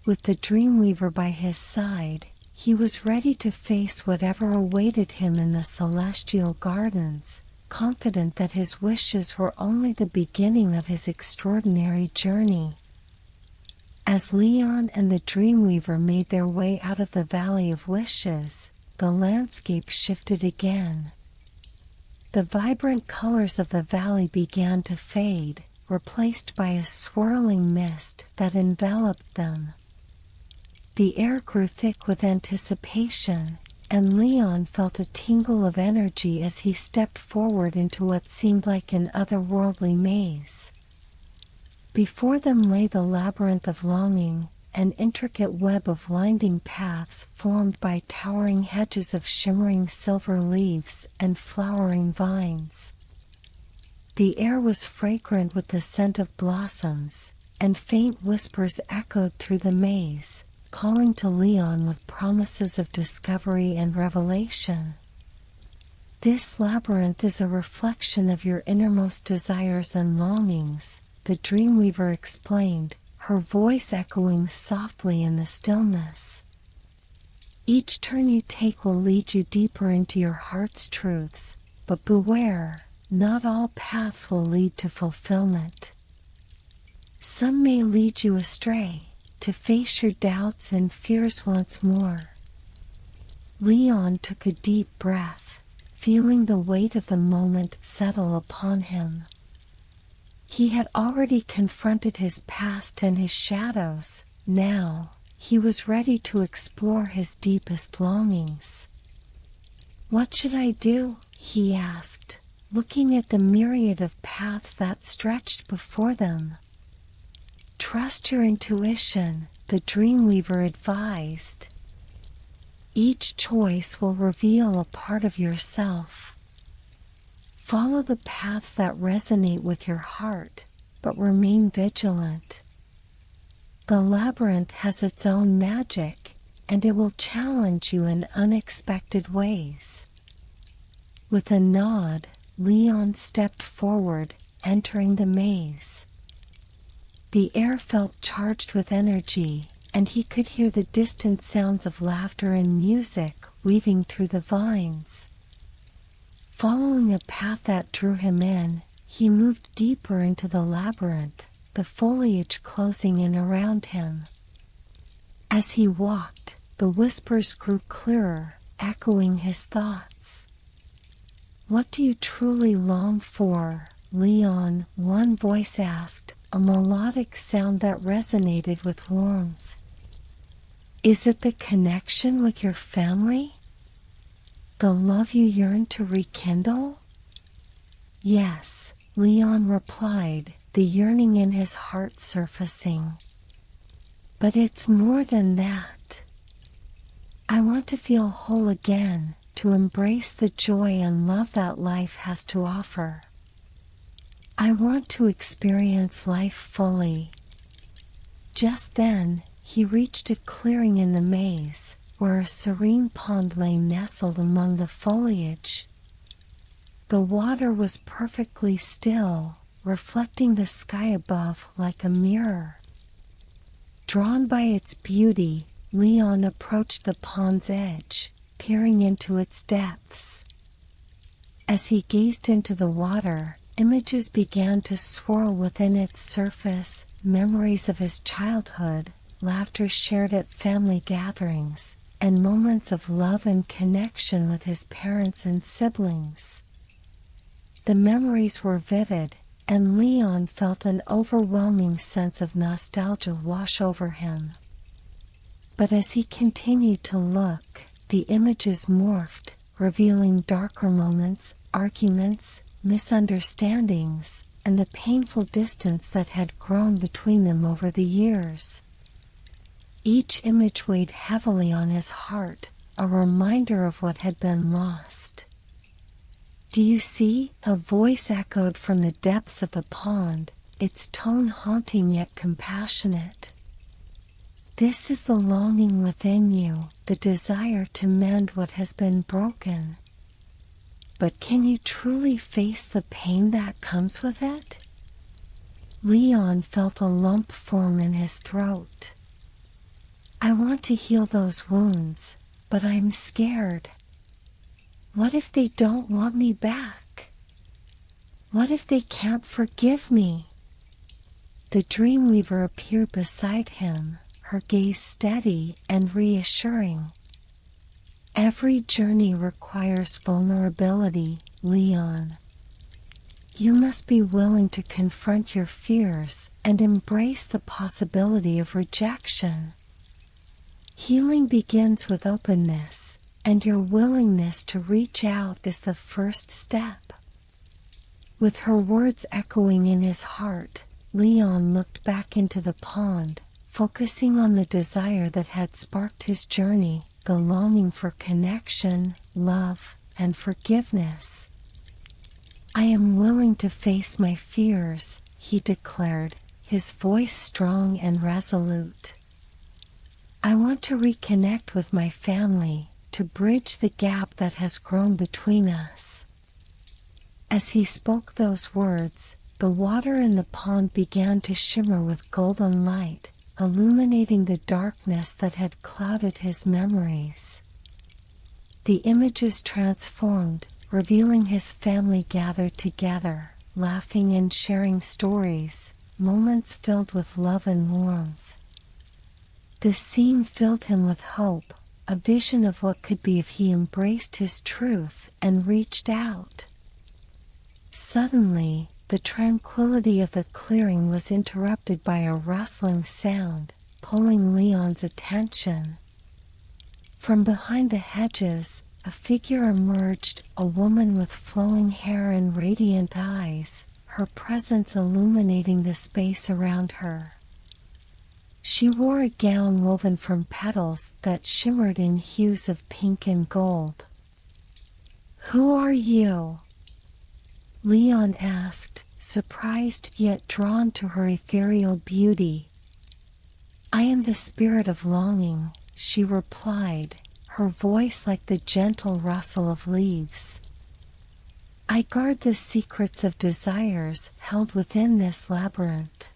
Speaker 1: With the Dreamweaver by his side, he was ready to face whatever awaited him in the celestial gardens, confident that his wishes were only the beginning of his extraordinary journey. As Leon and the Dreamweaver made their way out of the Valley of Wishes, the landscape shifted again. The vibrant colors of the valley began to fade, replaced by a swirling mist that enveloped them. The air grew thick with anticipation, and Leon felt a tingle of energy as he stepped forward into what seemed like an otherworldly maze. Before them lay the labyrinth of longing, an intricate web of winding paths formed by towering hedges of shimmering silver leaves and flowering vines. The air was fragrant with the scent of blossoms, and faint whispers echoed through the maze, calling to Leon with promises of discovery and revelation. "This labyrinth is a reflection of your innermost desires and longings," the Dreamweaver explained, her voice echoing softly in the stillness. "Each turn you take will lead you deeper into your heart's truths, but beware, not all paths will lead to fulfillment. Some may lead you astray, to face your doubts and fears once more." Leon took a deep breath, feeling the weight of the moment settle upon him. He had already confronted his past and his shadows. Now, he was ready to explore his deepest longings. "What should I do?" he asked, looking at the myriad of paths that stretched before them. "Trust your intuition," the Dreamweaver advised. "Each choice will reveal a part of yourself. Follow the paths that resonate with your heart, but remain vigilant. The labyrinth has its own magic, and it will challenge you in unexpected ways." With a nod, Leon stepped forward, entering the maze. The air felt charged with energy, and he could hear the distant sounds of laughter and music weaving through the vines. Following a path that drew him in, he moved deeper into the labyrinth, the foliage closing in around him. As he walked, the whispers grew clearer, echoing his thoughts. "What do you truly long for, Leon?" one voice asked, a melodic sound that resonated with warmth. "Is it the connection with your family? The love you yearn to rekindle?" "Yes," Leon replied, the yearning in his heart surfacing. "But it's more than that. I want to feel whole again, to embrace the joy and love that life has to offer. I want to experience life fully." Just then, he reached a clearing in the maze, where a serene pond lay nestled among the foliage. The water was perfectly still, reflecting the sky above like a mirror. Drawn by its beauty, Leon approached the pond's edge, peering into its depths. As he gazed into the water, images began to swirl within its surface, memories of his childhood, laughter shared at family gatherings, and moments of love and connection with his parents and siblings. The memories were vivid, and Leon felt an overwhelming sense of nostalgia wash over him. But as he continued to look, the images morphed, revealing darker moments, arguments, misunderstandings, and the painful distance that had grown between them over the years. Each image weighed heavily on his heart, a reminder of what had been lost. "Do you see?" a voice echoed from the depths of the pond, its tone haunting yet compassionate. "This is the longing within you, the desire to mend what has been broken. But can you truly face the pain that comes with it?" Leon felt a lump form in his throat. "I want to heal those wounds, but I'm scared. What if they don't want me back? What if they can't forgive me?" The Dreamweaver appeared beside him, her gaze steady and reassuring. "Every journey requires vulnerability, Leon. You must be willing to confront your fears and embrace the possibility of rejection. Healing begins with openness, and your willingness to reach out is the first step." With her words echoing in his heart, Leon looked back into the pond, focusing on the desire that had sparked his journey, the longing for connection, love, and forgiveness. "I am willing to face my fears," he declared, his voice strong and resolute. "I want to reconnect with my family, to bridge the gap that has grown between us." As he spoke those words, the water in the pond began to shimmer with golden light, illuminating the darkness that had clouded his memories. The images transformed, revealing his family gathered together, laughing and sharing stories, moments filled with love and warmth. The scene filled him with hope, a vision of what could be if he embraced his truth and reached out. Suddenly, the tranquility of the clearing was interrupted by a rustling sound, pulling Leon's attention. From behind the hedges, a figure emerged, a woman with flowing hair and radiant eyes, her presence illuminating the space around her. She wore a gown woven from petals that shimmered in hues of pink and gold. "Who are you?" Leon asked, surprised yet drawn to her ethereal beauty. "I am the spirit of longing," she replied, her voice like the gentle rustle of leaves. "I guard the secrets of desires held within this labyrinth.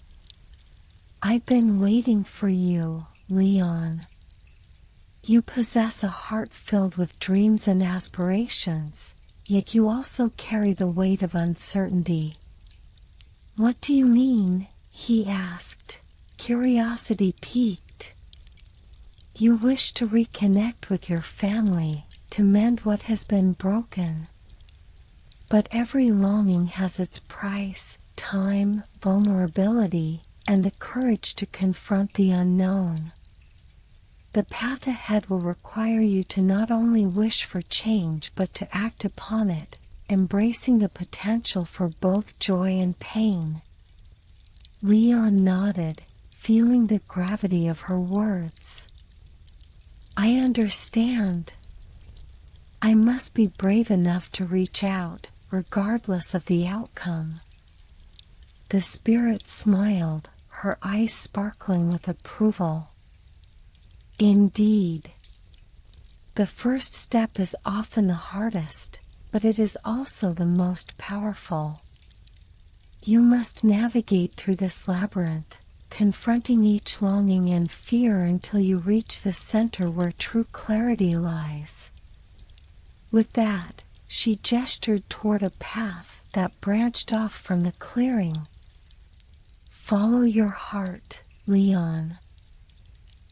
Speaker 1: I've been waiting for you, Leon. You possess a heart filled with dreams and aspirations, yet you also carry the weight of uncertainty." "What do you mean?" he asked, curiosity piqued. "You wish to reconnect with your family, to mend what has been broken. But every longing has its price, time, vulnerability, and the courage to confront the unknown. The path ahead will require you to not only wish for change but to act upon it, embracing the potential for both joy and pain." Leon nodded, feeling the gravity of her words. "I understand. I must be brave enough to reach out, regardless of the outcome." The spirit smiled, her eyes sparkling with approval. "Indeed. The first step is often the hardest, but it is also the most powerful. You must navigate through this labyrinth, confronting each longing and fear until you reach the center where true clarity lies. With that, she gestured toward a path that branched off from the clearing. Follow your heart, Leon.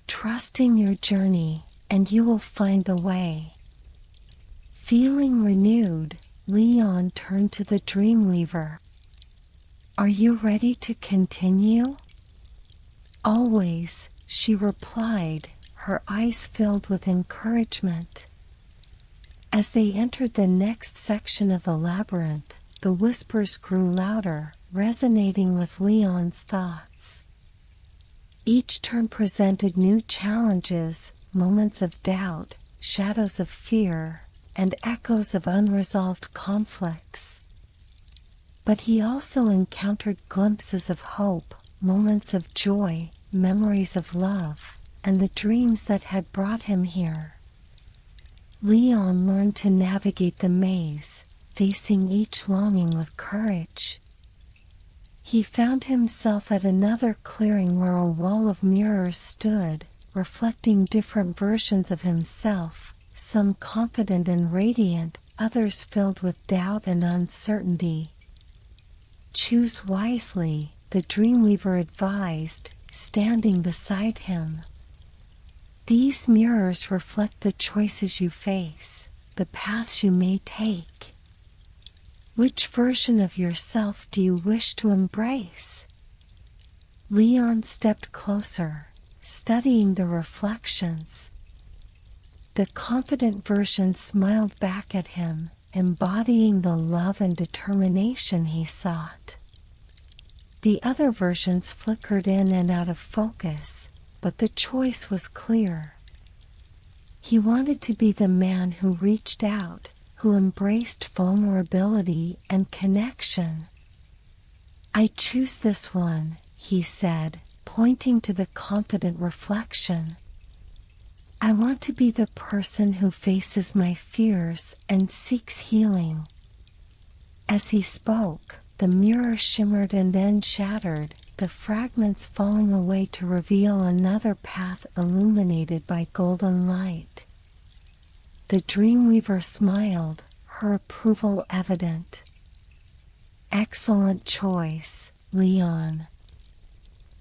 Speaker 1: Trust in your journey, and you will find the way. Feeling renewed, Leon turned to the Dreamweaver. Are you ready to continue? Always, she replied, her eyes filled with encouragement. As they entered the next section of the labyrinth, the whispers grew louder, resonating with Leon's thoughts. Each turn presented new challenges, moments of doubt, shadows of fear, and echoes of unresolved conflicts. But he also encountered glimpses of hope, moments of joy, memories of love, and the dreams that had brought him here. Leon learned to navigate the maze, facing each longing with courage. He found himself at another clearing where a wall of mirrors stood, reflecting different versions of himself, some confident and radiant, others filled with doubt and uncertainty. Choose wisely, the Dreamweaver advised, standing beside him. These mirrors reflect the choices you face, the paths you may take. Which version of yourself do you wish to embrace? Leon stepped closer, studying the reflections. The confident version smiled back at him, embodying the love and determination he sought. The other versions flickered in and out of focus, but the choice was clear. He wanted to be the man who reached out, who embraced vulnerability and connection. I choose this one, he said, pointing to the confident reflection. I want to be the person who faces my fears and seeks healing. As he spoke, the mirror shimmered and then shattered, the fragments falling away to reveal another path illuminated by golden light. The Dreamweaver smiled, her approval evident. Excellent choice, Leon.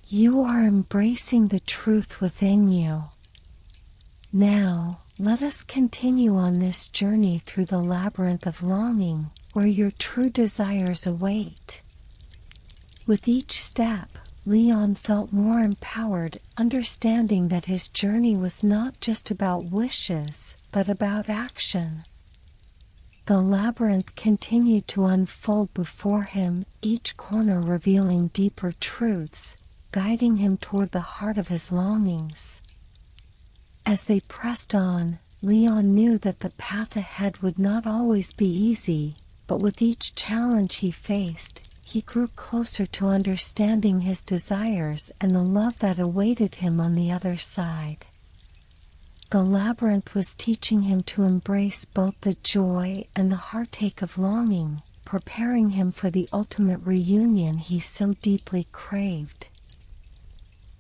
Speaker 1: You are embracing the truth within you. Now, let us continue on this journey through the labyrinth of longing, where your true desires await. With each step, Leon felt more empowered, understanding that his journey was not just about wishes, but about action. The labyrinth continued to unfold before him, each corner revealing deeper truths, guiding him toward the heart of his longings. As they pressed on, Leon knew that the path ahead would not always be easy, but with each challenge he faced, he grew closer to understanding his desires and the love that awaited him on the other side. The labyrinth was teaching him to embrace both the joy and the heartache of longing, preparing him for the ultimate reunion he so deeply craved.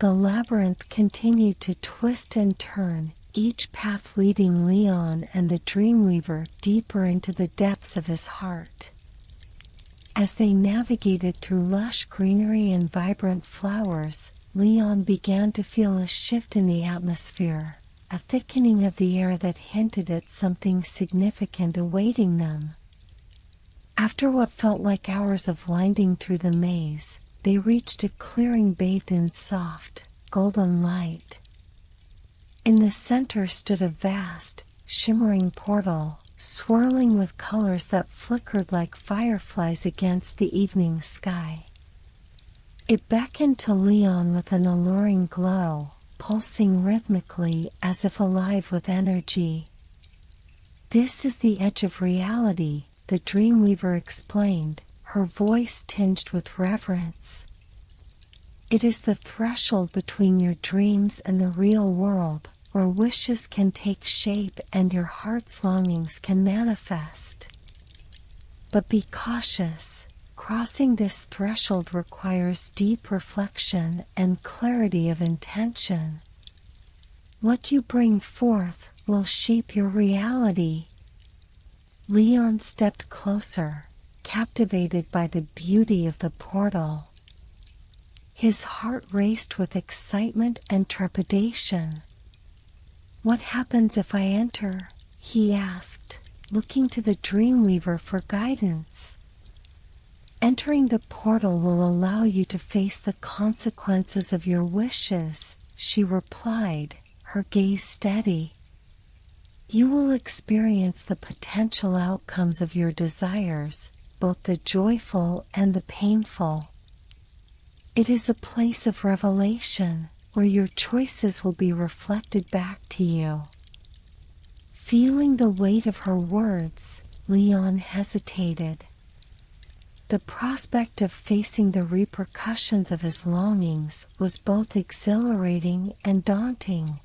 Speaker 1: The labyrinth continued to twist and turn, each path leading Leon and the Dreamweaver deeper into the depths of his heart. As they navigated through lush greenery and vibrant flowers, Leon began to feel a shift in the atmosphere, a thickening of the air that hinted at something significant awaiting them. After what felt like hours of winding through the maze, they reached a clearing bathed in soft, golden light. In the center stood a vast, shimmering portal, swirling with colors that flickered like fireflies against the evening sky. It beckoned to Leon with an alluring glow, pulsing rhythmically as if alive with energy. This is the edge of reality, the Dreamweaver explained, her voice tinged with reverence. It is the threshold between your dreams and the real world, where wishes can take shape and your heart's longings can manifest. But be cautious, crossing this threshold requires deep reflection and clarity of intention. What you bring forth will shape your reality. Leon stepped closer, captivated by the beauty of the portal. His heart raced with excitement and trepidation. "What happens if I enter?" he asked, looking to the Dreamweaver for guidance. "Entering the portal will allow you to face the consequences of your wishes," she replied, her gaze steady. "You will experience the potential outcomes of your desires, both the joyful and the painful. It is a place of revelation, where your choices will be reflected back to you." Feeling the weight of her words, Leon hesitated. The prospect of facing the repercussions of his longings was both exhilarating and daunting.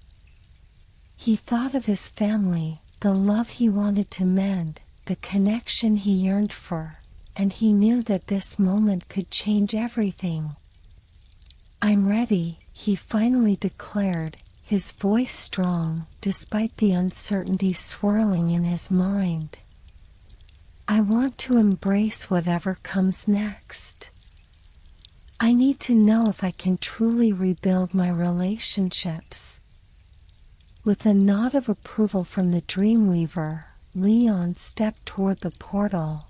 Speaker 1: He thought of his family, the love he wanted to mend, the connection he yearned for, and he knew that this moment could change everything. "I'm ready," he finally declared, his voice strong despite the uncertainty swirling in his mind. "I want to embrace whatever comes next. I need to know if I can truly rebuild my relationships." With a nod of approval from the Dreamweaver, Leon stepped toward the portal.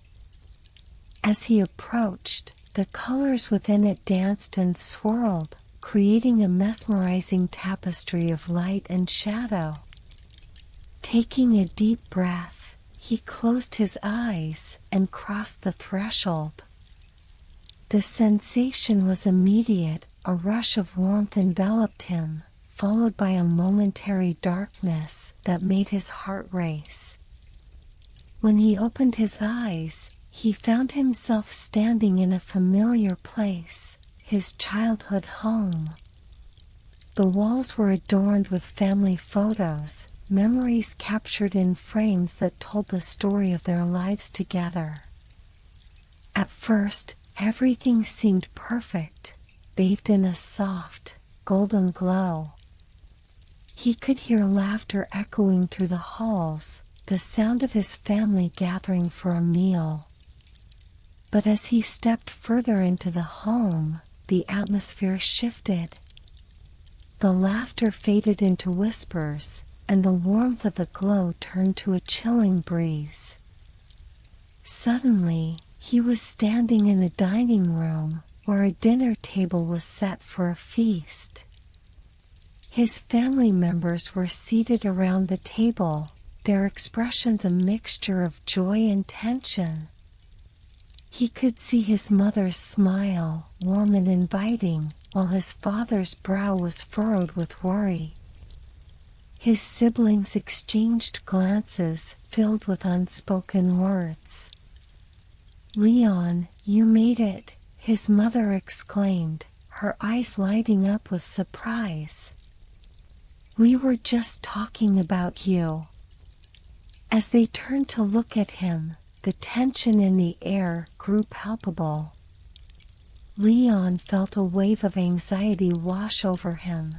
Speaker 1: As he approached, the colors within it danced and swirled, creating a mesmerizing tapestry of light and shadow. Taking a deep breath, he closed his eyes and crossed the threshold. The sensation was immediate, a rush of warmth enveloped him, followed by a momentary darkness that made his heart race. When he opened his eyes, he found himself standing in a familiar place, his childhood home. The walls were adorned with family photos, memories captured in frames that told the story of their lives together. At first, everything seemed perfect, bathed in a soft, golden glow. He could hear laughter echoing through the halls, the sound of his family gathering for a meal. But as he stepped further into the home, the atmosphere shifted. The laughter faded into whispers, and the warmth of the glow turned to a chilling breeze. Suddenly, he was standing in the dining room, where a dinner table was set for a feast. His family members were seated around the table, their expressions a mixture of joy and tension. He could see his mother's smile, warm and inviting, while his father's brow was furrowed with worry. His siblings exchanged glances filled with unspoken words. "Leon, you made it," his mother exclaimed, her eyes lighting up with surprise. "We were just talking about you." As they turned to look at him, the tension in the air grew palpable. Leon felt a wave of anxiety wash over him.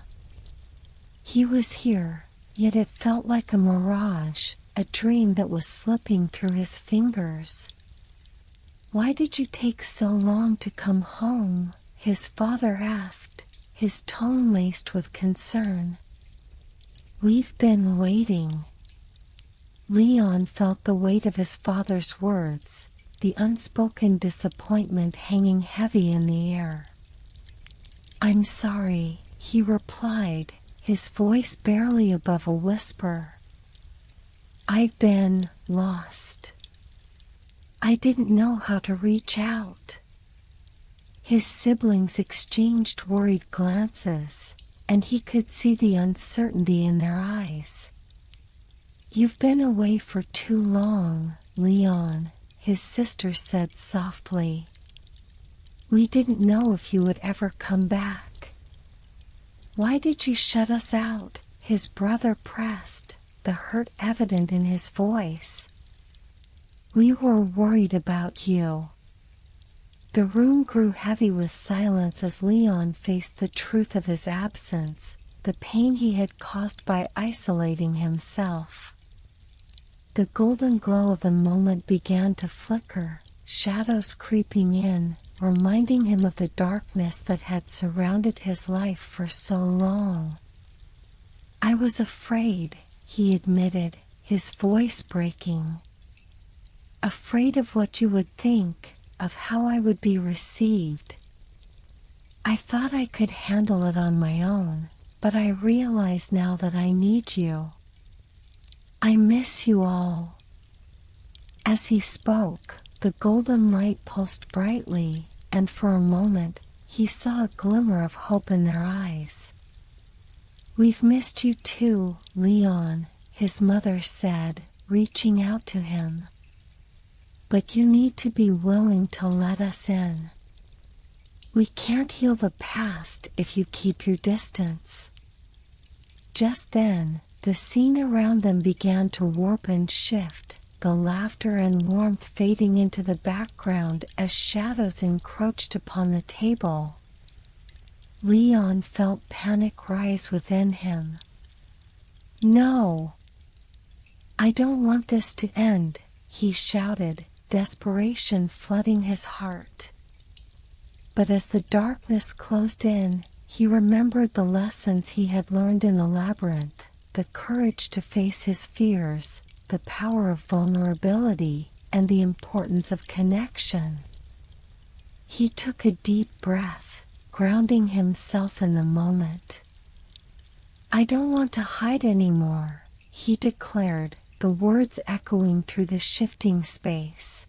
Speaker 1: He was here, yet it felt like a mirage, a dream that was slipping through his fingers. "Why did you take so long to come home?" his father asked, his tone laced with concern. "We've been waiting." Leon felt the weight of his father's words, the unspoken disappointment hanging heavy in the air. "I'm sorry," he replied, his voice barely above a whisper. "I've been lost. I didn't know how to reach out." His siblings exchanged worried glances, and he could see the uncertainty in their eyes. "You've been away for too long, Leon," his sister said softly. "We didn't know if you would ever come back." "Why did you shut us out?" his brother pressed, the hurt evident in his voice. "We were worried about you." The room grew heavy with silence as Leon faced the truth of his absence, the pain he had caused by isolating himself. The golden glow of the moment began to flicker, shadows creeping in, reminding him of the darkness that had surrounded his life for so long. "I was afraid," he admitted, his voice breaking. "Afraid of what you would think, of how I would be received. I thought I could handle it on my own, but I realize now that I need you. I miss you all." As he spoke, the golden light pulsed brightly, and for a moment, he saw a glimmer of hope in their eyes. "We've missed you too, Leon," his mother said, reaching out to him. "But you need to be willing to let us in. We can't heal the past if you keep your distance." Just then, the scene around them began to warp and shift, the laughter and warmth fading into the background as shadows encroached upon the table. Leon felt panic rise within him. "No! I don't want this to end," he shouted, desperation flooding his heart. But as the darkness closed in, he remembered the lessons he had learned in the labyrinth, the courage to face his fears, the power of vulnerability, and the importance of connection. He took a deep breath, grounding himself in the moment. "I don't want to hide anymore," he declared, the words echoing through the shifting space.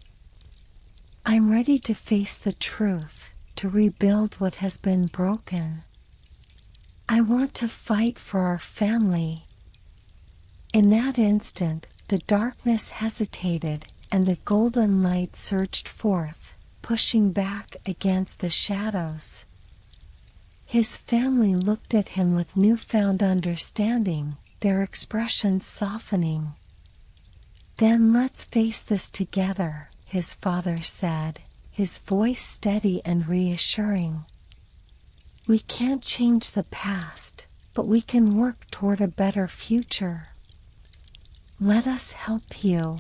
Speaker 1: "I'm ready to face the truth, to rebuild what has been broken. I want to fight for our family." In that instant, the darkness hesitated, and the golden light surged forth, pushing back against the shadows. His family looked at him with newfound understanding, their expressions softening. "Then let's face this together," his father said, his voice steady and reassuring. "We can't change the past, but we can work toward a better future. Let us help you."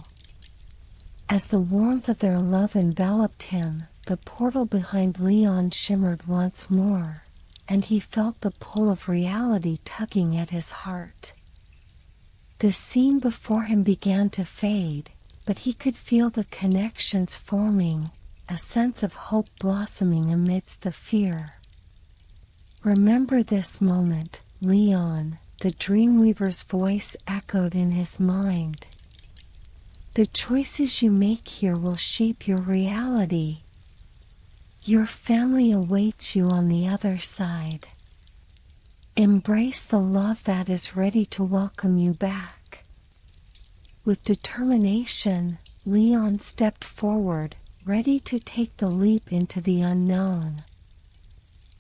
Speaker 1: As the warmth of their love enveloped him, the portal behind Leon shimmered once more, and he felt the pull of reality tugging at his heart. The scene before him began to fade, but he could feel the connections forming, a sense of hope blossoming amidst the fear. "Remember this moment, Leon," the Dreamweaver's voice echoed in his mind. "The choices you make here will shape your reality. Your family awaits you on the other side. Embrace the love that is ready to welcome you back." With determination, Leon stepped forward, ready to take the leap into the unknown.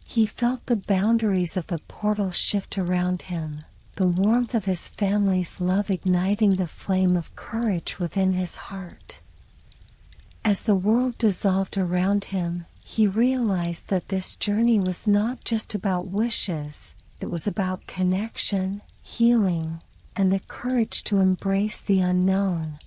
Speaker 1: He felt the boundaries of the portal shift around him, the warmth of his family's love igniting the flame of courage within his heart. As the world dissolved around him, he realized that this journey was not just about wishes, it was about connection, healing, and the courage to embrace the unknown.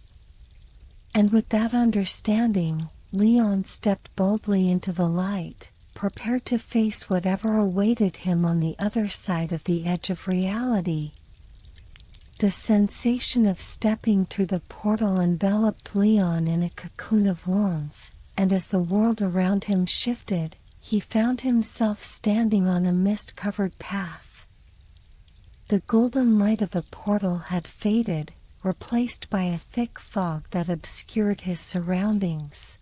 Speaker 1: And with that understanding, Leon stepped boldly into the light, prepared to face whatever awaited him on the other side of the edge of reality. The sensation of stepping through the portal enveloped Leon in a cocoon of warmth, and as the world around him shifted, he found himself standing on a mist-covered path. The golden light of the portal had faded, replaced by a thick fog that obscured his surroundings.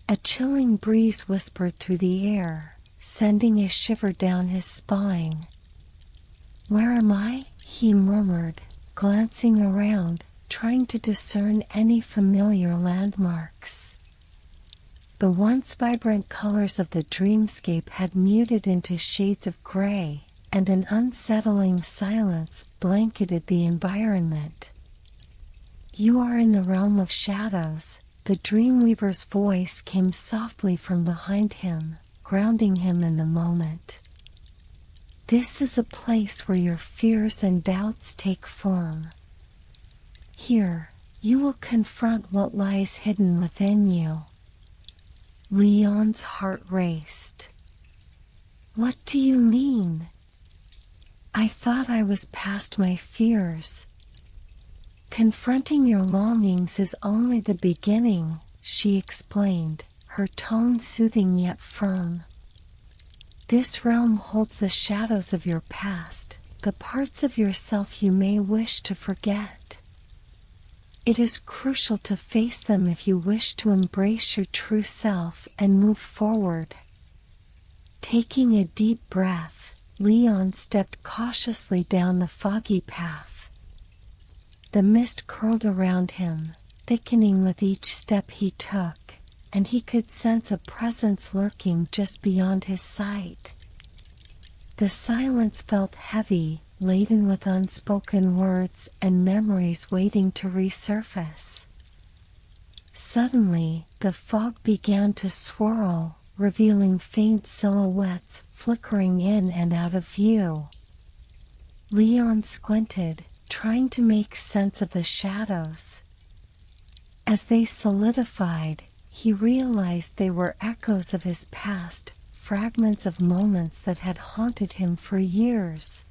Speaker 1: A chilling breeze whispered through the air, sending a shiver down his spine. "Where am I?" he murmured, glancing around, trying to discern any familiar landmarks. The once vibrant colors of the dreamscape had muted into shades of gray, and an unsettling silence blanketed the environment. "You are in the realm of shadows," the Dreamweaver's voice came softly from behind him, grounding him in the moment. This is a place where your fears and doubts take form. Here, you will confront what lies hidden within you. Leon's heart raced. What do you mean? I thought I was past my fears. Confronting your longings is only the beginning, she explained, her tone soothing yet firm. This realm holds the shadows of your past, the parts of yourself you may wish to forget. It is crucial to face them if you wish to embrace your true self and move forward. Taking a deep breath, Leon stepped cautiously down the foggy path. The mist curled around him, thickening with each step he took, and he could sense a presence lurking just beyond his sight. The silence felt heavy, laden with unspoken words and memories waiting to resurface. Suddenly, the fog began to swirl, revealing faint silhouettes flickering in and out of view. Leon squinted, trying to make sense of the shadows. As they solidified, he realized they were echoes of his past, fragments of moments that had haunted him for years.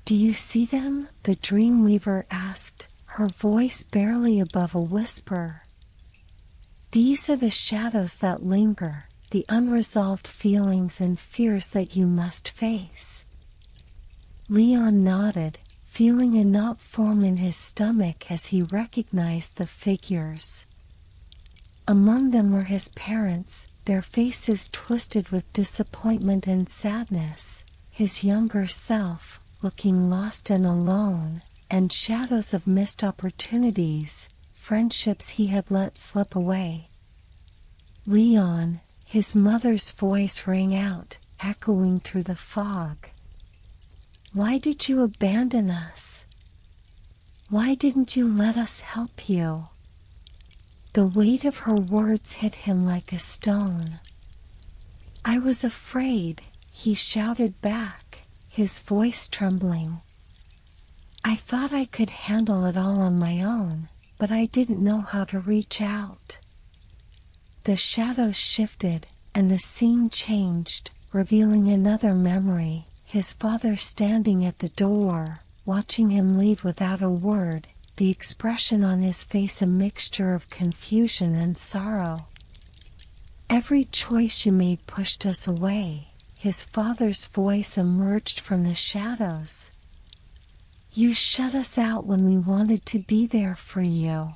Speaker 1: Do you see them? The Dreamweaver asked, her voice barely above a whisper. These are the shadows that linger, the unresolved feelings and fears that you must face. Leon nodded, feeling a knot form in his stomach as he recognized the figures. Among them were his parents, their faces twisted with disappointment and sadness, his younger self, looking lost and alone, and shadows of missed opportunities, friendships he had let slip away. Leon, his mother's voice rang out, echoing through the fog. Why did you abandon us? Why didn't you let us help you? The weight of her words hit him like a stone. I was afraid, he shouted back, his voice trembling. I thought I could handle it all on my own, but I didn't know how to reach out. The shadows shifted, and the scene changed, revealing another memory. His father standing at the door, watching him leave without a word, the expression on his face a mixture of confusion and sorrow. Every choice you made pushed us away, his father's voice emerged from the shadows. You shut us out when we wanted to be there for you.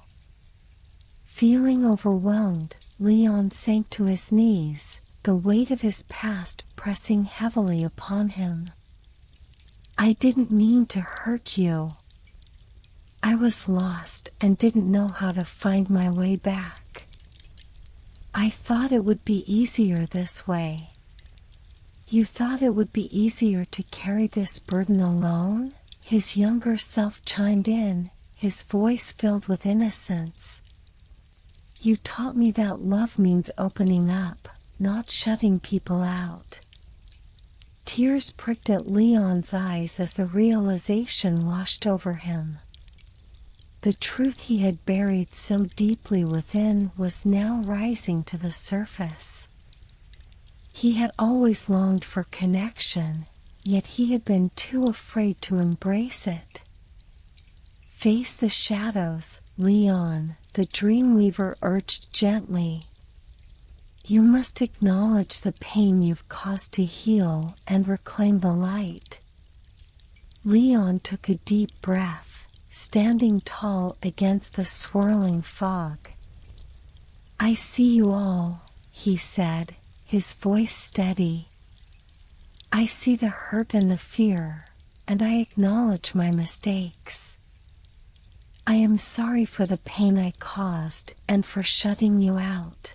Speaker 1: Feeling overwhelmed, Leon sank to his knees, the weight of his past pressing heavily upon him. I didn't mean to hurt you. I was lost and didn't know how to find my way back. I thought it would be easier this way. You thought it would be easier to carry this burden alone? His younger self chimed in, his voice filled with innocence. You taught me that love means opening up, not shutting people out. Tears pricked at Leon's eyes as the realization washed over him. The truth he had buried so deeply within was now rising to the surface. He had always longed for connection, yet he had been too afraid to embrace it. Face the shadows, Leon, the Dreamweaver urged gently. You must acknowledge the pain you've caused to heal and reclaim the light. Leon took a deep breath, standing tall against the swirling fog. I see you all, he said, his voice steady. I see the hurt and the fear, and I acknowledge my mistakes. I am sorry for the pain I caused and for shutting you out.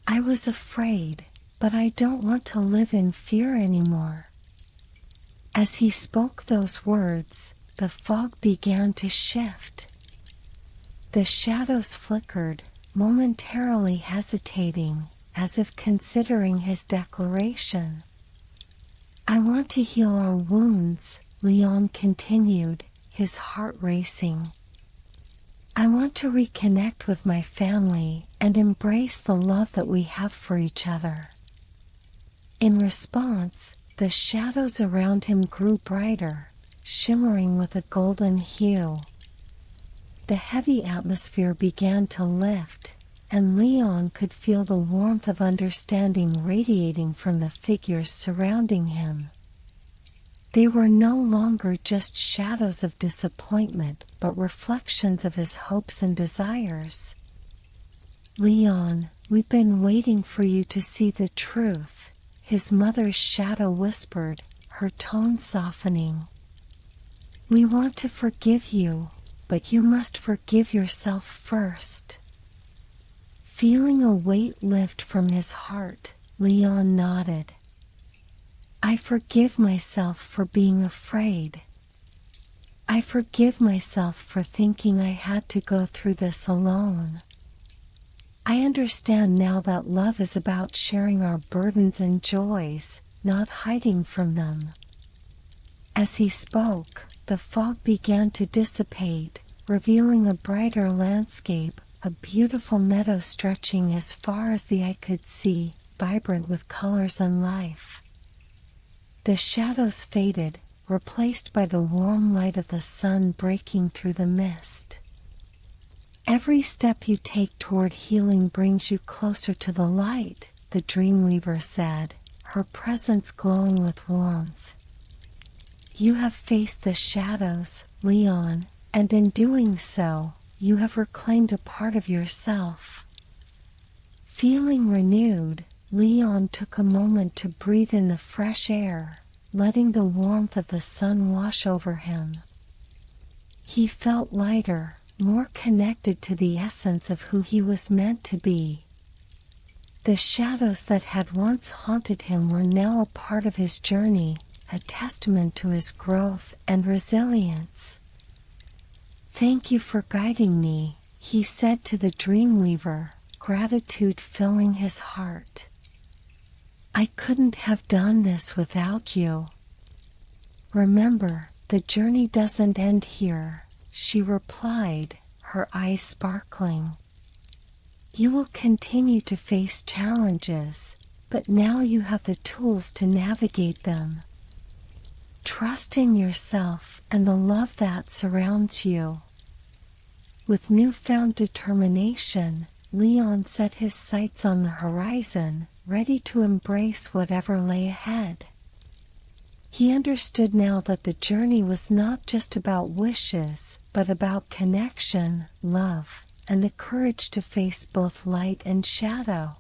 Speaker 1: I was afraid, but I don't want to live in fear anymore. As he spoke those words, the fog began to shift. The shadows flickered, momentarily hesitating, as if considering his declaration. I want to heal our wounds, Leon continued, his heart racing. I want to reconnect with my family and embrace the love that we have for each other. In response, the shadows around him grew brighter, shimmering with a golden hue. The heavy atmosphere began to lift, and Leon could feel the warmth of understanding radiating from the figures surrounding him. They were no longer just shadows of disappointment, but reflections of his hopes and desires. Leon, we've been waiting for you to see the truth, his mother's shadow whispered, her tone softening. We want to forgive you, but you must forgive yourself first. Feeling a weight lift from his heart, Leon nodded. I forgive myself for being afraid. I forgive myself for thinking I had to go through this alone. I understand now that love is about sharing our burdens and joys, not hiding from them. As he spoke, the fog began to dissipate, revealing a brighter landscape, a beautiful meadow stretching as far as the eye could see, vibrant with colors and life. The shadows faded, replaced by the warm light of the sun breaking through the mist. Every step you take toward healing brings you closer to the light, the Dreamweaver said, her presence glowing with warmth. You have faced the shadows, Leon, and in doing so, you have reclaimed a part of yourself. Feeling renewed, Leon took a moment to breathe in the fresh air, letting the warmth of the sun wash over him. He felt lighter, more connected to the essence of who he was meant to be. The shadows that had once haunted him were now a part of his journey, a testament to his growth and resilience. Thank you for guiding me, he said to the Dreamweaver, gratitude filling his heart. I couldn't have done this without you. Remember, the journey doesn't end here, she replied, her eyes sparkling. You will continue to face challenges, but now you have the tools to navigate them. Trust in yourself and the love that surrounds you. With newfound determination, Leon set his sights on the horizon, ready to embrace whatever lay ahead. He understood now that the journey was not just about wishes, but about connection, love, and the courage to face both light and shadow.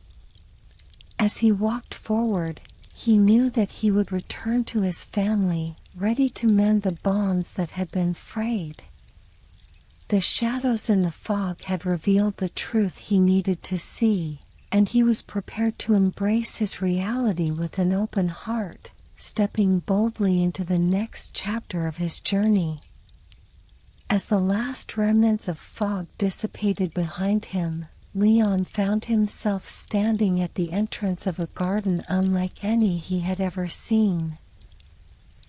Speaker 1: As he walked forward, he knew that he would return to his family, ready to mend the bonds that had been frayed. The shadows in the fog had revealed the truth he needed to see, and he was prepared to embrace his reality with an open heart, stepping boldly into the next chapter of his journey. As the last remnants of fog dissipated behind him, Leon found himself standing at the entrance of a garden unlike any he had ever seen.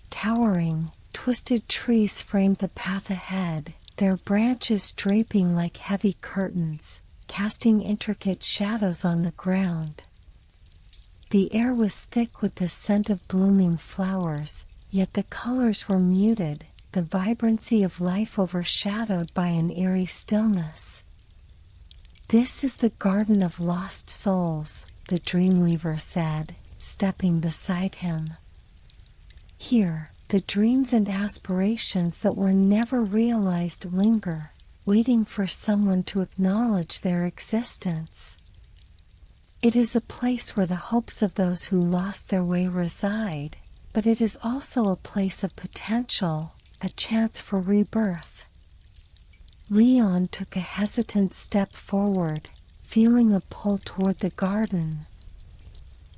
Speaker 1: Towering, twisted trees framed the path ahead, their branches draping like heavy curtains, casting intricate shadows on the ground. The air was thick with the scent of blooming flowers, yet the colors were muted, the vibrancy of life overshadowed by an eerie stillness. This is the Garden of Lost Souls, the Dreamweaver said, stepping beside him. Here, the dreams and aspirations that were never realized linger, waiting for someone to acknowledge their existence. It is a place where the hopes of those who lost their way reside, but it is also a place of potential, a chance for rebirth. Leon took a hesitant step forward, feeling a pull toward the garden.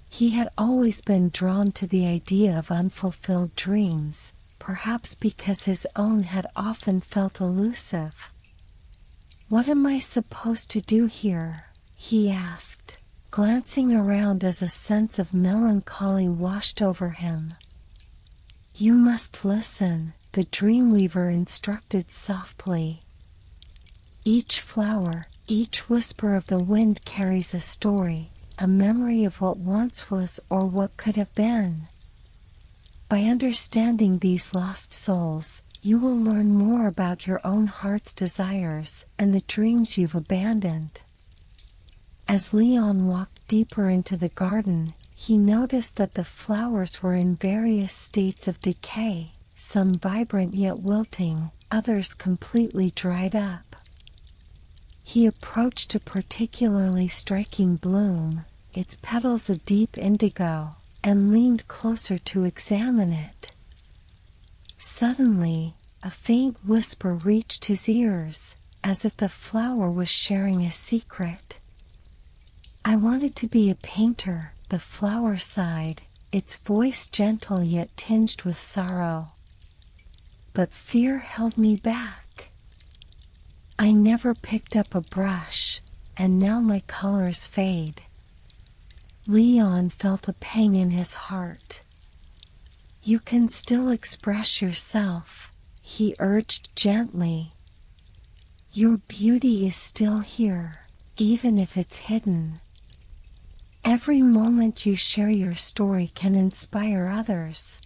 Speaker 1: He had always been drawn to the idea of unfulfilled dreams, perhaps because his own had often felt elusive. "What am I supposed to do here?" he asked, glancing around as a sense of melancholy washed over him. "You must listen," the Dreamweaver instructed softly. "Each flower, each whisper of the wind carries a story, a memory of what once was or what could have been. By understanding these lost souls, you will learn more about your own heart's desires and the dreams you've abandoned." As Leon walked deeper into the garden, he noticed that the flowers were in various states of decay, some vibrant yet wilting, others completely dried up. He approached a particularly striking bloom, its petals a deep indigo, and leaned closer to examine it. Suddenly, a faint whisper reached his ears, as if the flower was sharing a secret. "I wanted to be a painter," the flower sighed, its voice gentle yet tinged with sorrow. "But fear held me back. I never picked up a brush, and now my colors fade." Leon felt a pang in his heart. "You can still express yourself," he urged gently. "Your beauty is still here, even if it's hidden. Every moment you share your story can inspire others."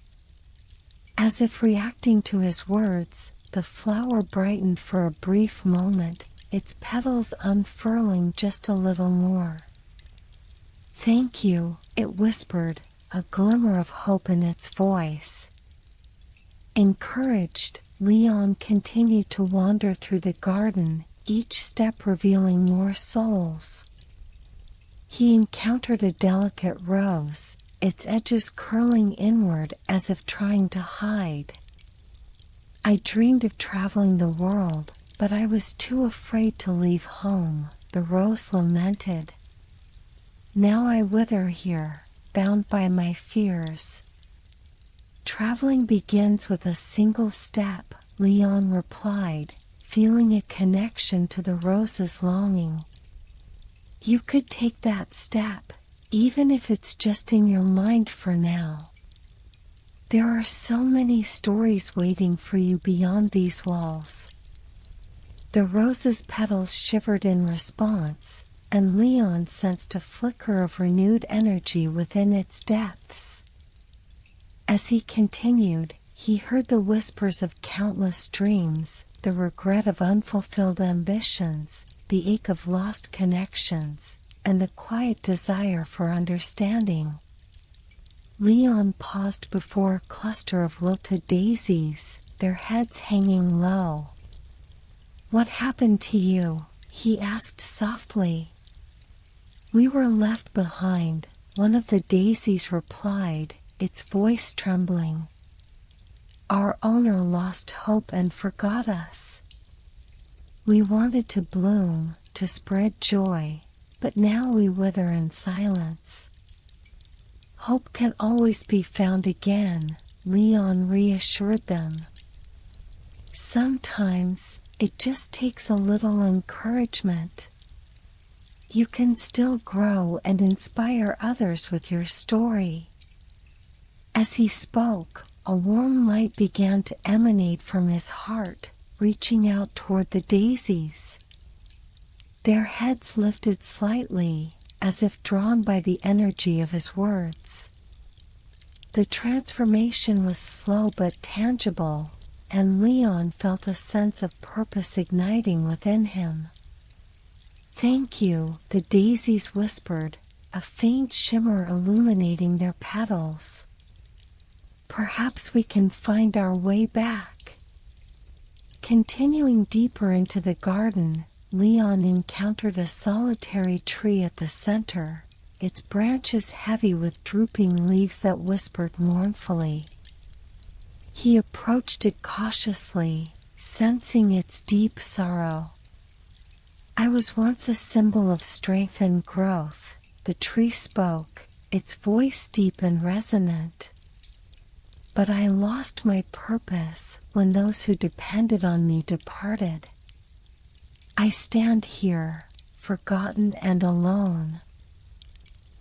Speaker 1: As if reacting to his words, the flower brightened for a brief moment, its petals unfurling just a little more. "Thank you," it whispered, a glimmer of hope in its voice. Encouraged, Leon continued to wander through the garden, each step revealing more souls. He encountered a delicate rose, its edges curling inward as if trying to hide. "I dreamed of traveling the world, but I was too afraid to leave home," the rose lamented. "Now I wither here, bound by my fears." "Traveling begins with a single step," Leon replied, feeling a connection to the rose's longing. "You could take that step, even if it's just in your mind for now. There are so many stories waiting for you beyond these walls." The rose's petals shivered in response, and Leon sensed a flicker of renewed energy within its depths. As he continued, he heard the whispers of countless dreams, the regret of unfulfilled ambitions, the ache of lost connections, and the quiet desire for understanding. Leon paused before a cluster of wilted daisies, their heads hanging low. "What happened to you?" he asked softly. "We were left behind," one of the daisies replied, its voice trembling. "Our owner lost hope and forgot us. We wanted to bloom, to spread joy, but now we wither in silence." "Hope can always be found again," Leon reassured them. "Sometimes, it just takes a little encouragement. You can still grow and inspire others with your story." As he spoke, a warm light began to emanate from his heart, reaching out toward the daisies. Their heads lifted slightly, as if drawn by the energy of his words. The transformation was slow but tangible, and Leon felt a sense of purpose igniting within him. "Thank you," the daisies whispered, a faint shimmer illuminating their petals. "Perhaps we can find our way back." Continuing deeper into the garden, Leon encountered a solitary tree at the center, its branches heavy with drooping leaves that whispered mournfully. He approached it cautiously, sensing its deep sorrow. "I was once a symbol of strength and growth," the tree spoke, its voice deep and resonant. "But I lost my purpose when those who depended on me departed. I stand here, forgotten and alone.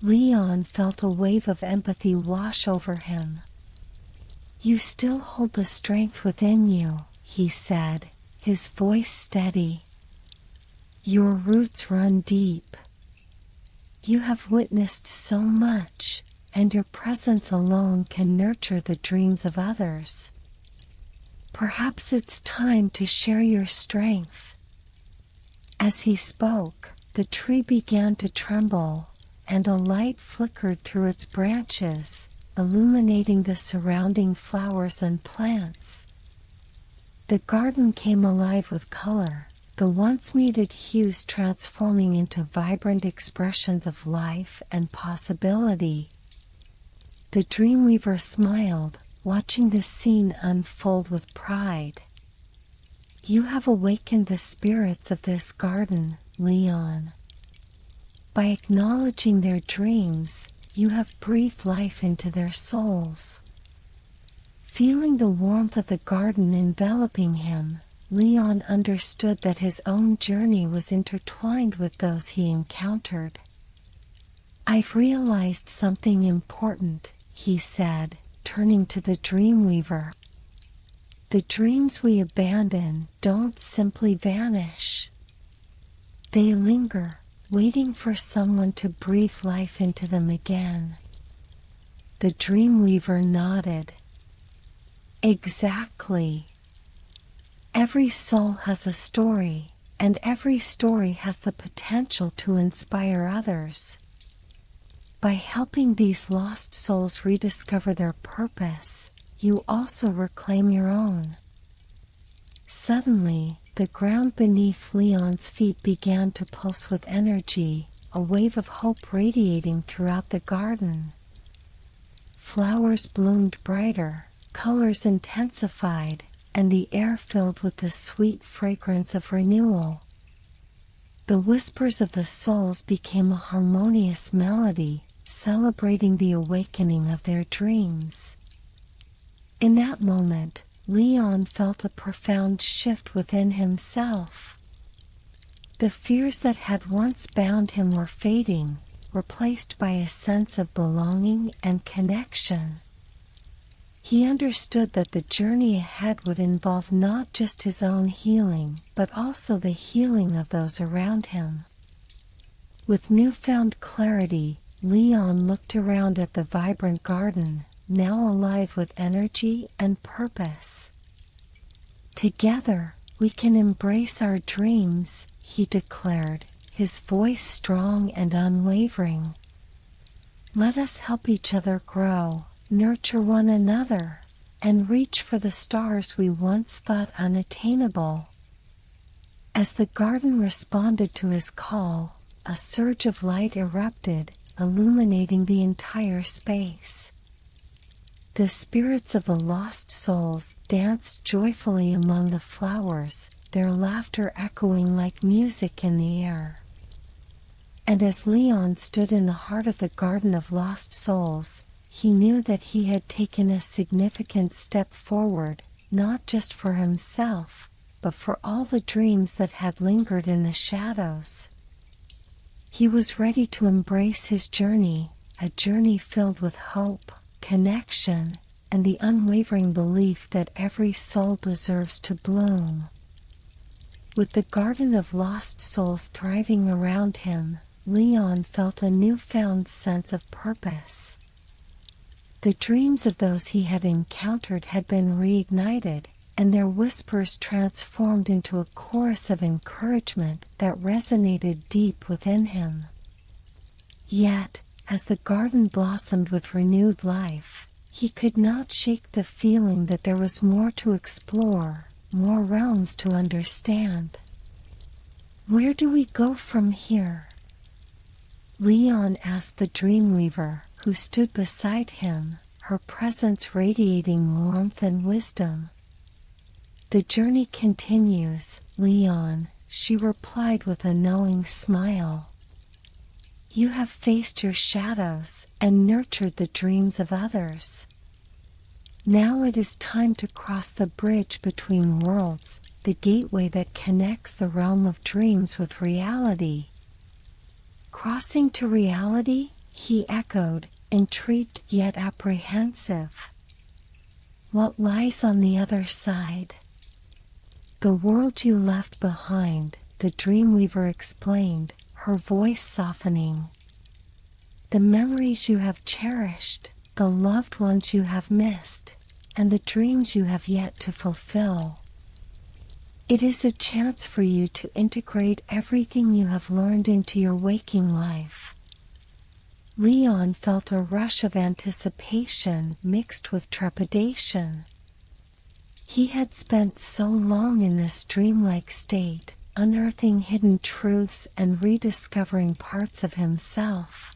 Speaker 1: Leon felt a wave of empathy wash over him. You still hold the strength within you, he said, his voice steady. Your roots run deep. You have witnessed so much, and your presence alone can nurture the dreams of others. Perhaps it's time to share your strength. As he spoke, the tree began to tremble, and a light flickered through its branches, illuminating the surrounding flowers and plants. The garden came alive with color, the once muted hues transforming into vibrant expressions of life and possibility. The Dreamweaver smiled, watching the scene unfold with pride. You have awakened the spirits of this garden, Leon. By acknowledging their dreams, you have breathed life into their souls. Feeling the warmth of the garden enveloping him, Leon understood that his own journey was intertwined with those he encountered. I've realized something important, he said, turning to the Dreamweaver. The dreams we abandon don't simply vanish. They linger, waiting for someone to breathe life into them again. The Dreamweaver nodded. Exactly. Every soul has a story, and every story has the potential to inspire others. By helping these lost souls rediscover their purpose, you also reclaim your own. Suddenly, the ground beneath Leon's feet began to pulse with energy, a wave of hope radiating throughout the garden. Flowers bloomed brighter, colors intensified, and the air filled with the sweet fragrance of renewal. The whispers of the souls became a harmonious melody, celebrating the awakening of their dreams. In that moment, Leon felt a profound shift within himself. The fears that had once bound him were fading, replaced by a sense of belonging and connection. He understood that the journey ahead would involve not just his own healing, but also the healing of those around him. With newfound clarity, Leon looked around at the vibrant garden, now alive with energy and purpose. Together, we can embrace our dreams, he declared, his voice strong and unwavering. Let us help each other grow, nurture one another, and reach for the stars we once thought unattainable. As the garden responded to his call, a surge of light erupted, illuminating the entire space. The spirits of the lost souls danced joyfully among the flowers, their laughter echoing like music in the air. And as Leon stood in the heart of the garden of lost souls, he knew that he had taken a significant step forward, not just for himself, but for all the dreams that had lingered in the shadows. He was ready to embrace his journey, a journey filled with hope, connection, and the unwavering belief that every soul deserves to bloom. With the garden of lost souls thriving around him, Leon felt a newfound sense of purpose. The dreams of those he had encountered had been reignited, and their whispers transformed into a chorus of encouragement that resonated deep within him. Yet, as the garden blossomed with renewed life, he could not shake the feeling that there was more to explore, more realms to understand. Where do we go from here? Leon asked the Dreamweaver, who stood beside him, her presence radiating warmth and wisdom. The journey continues, Leon, she replied with a knowing smile. You have faced your shadows and nurtured the dreams of others. Now it is time to cross the bridge between worlds, the gateway that connects the realm of dreams with reality. Crossing to reality? He echoed, intrigued yet apprehensive. What lies on the other side? The world you left behind, the Dreamweaver explained, her voice softening. The memories you have cherished, the loved ones you have missed, and the dreams you have yet to fulfill. It is a chance for you to integrate everything you have learned into your waking life. Leon felt a rush of anticipation mixed with trepidation. He had spent so long in this dreamlike state, unearthing hidden truths and rediscovering parts of himself.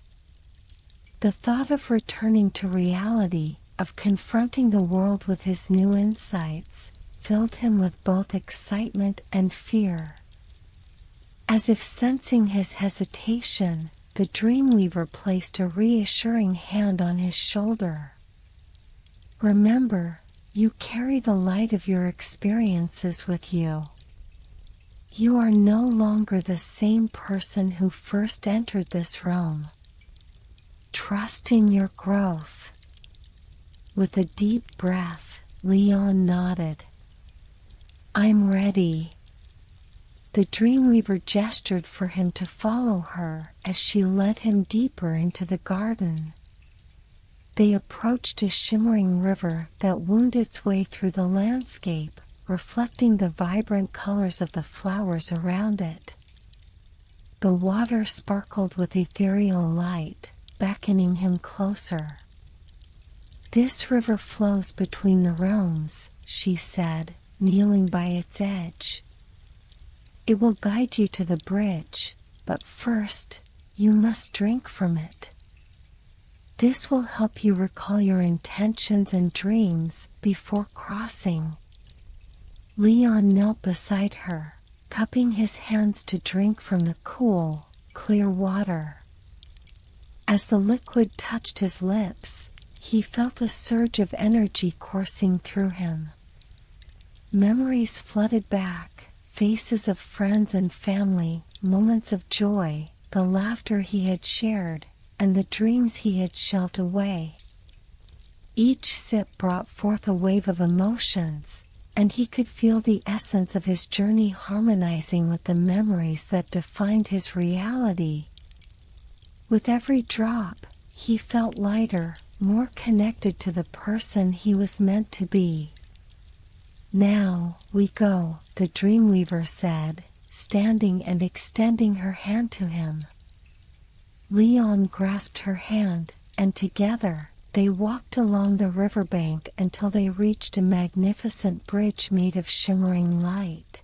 Speaker 1: The thought of returning to reality, of confronting the world with his new insights, filled him with both excitement and fear. As if sensing his hesitation, the Dreamweaver placed a reassuring hand on his shoulder. Remember, you carry the light of your experiences with you. You are no longer the same person who first entered this realm. Trust in your growth. With a deep breath, Leon nodded. I'm ready. The Dreamweaver gestured for him to follow her as she led him deeper into the garden. They approached a shimmering river that wound its way through the landscape, reflecting the vibrant colors of the flowers around it. The water sparkled with ethereal light, beckoning him closer. This river flows between the realms, she said, kneeling by its edge. It will guide you to the bridge, but first, you must drink from it. This will help you recall your intentions and dreams before crossing. Leon knelt beside her, cupping his hands to drink from the cool, clear water. As the liquid touched his lips, he felt a surge of energy coursing through him. Memories flooded back, faces of friends and family, moments of joy, the laughter he had shared, and the dreams he had shelved away. Each sip brought forth a wave of emotions, and he could feel the essence of his journey harmonizing with the memories that defined his reality. With every drop, he felt lighter, more connected to the person he was meant to be. Now, we go, the Dreamweaver said, standing and extending her hand to him. Leon grasped her hand, and together, they walked along the riverbank until they reached a magnificent bridge made of shimmering light.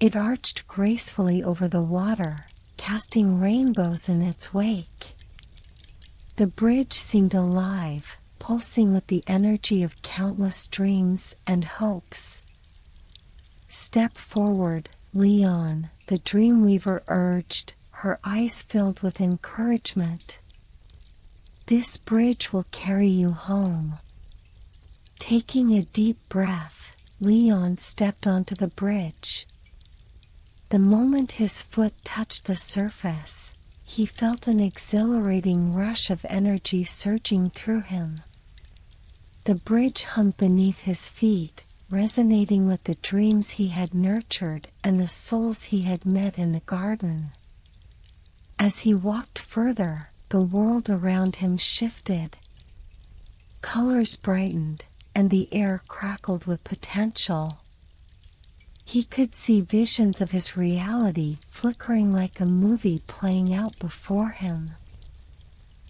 Speaker 1: It arched gracefully over the water, casting rainbows in its wake. The bridge seemed alive, pulsing with the energy of countless dreams and hopes. Step forward, Leon, the Dreamweaver urged, her eyes filled with encouragement. This bridge will carry you home. Taking a deep breath, Leon stepped onto the bridge. The moment his foot touched the surface, he felt an exhilarating rush of energy surging through him. The bridge hummed beneath his feet, resonating with the dreams he had nurtured and the souls he had met in the garden. As he walked further, the world around him shifted. Colors brightened, and the air crackled with potential. He could see visions of his reality flickering like a movie playing out before him.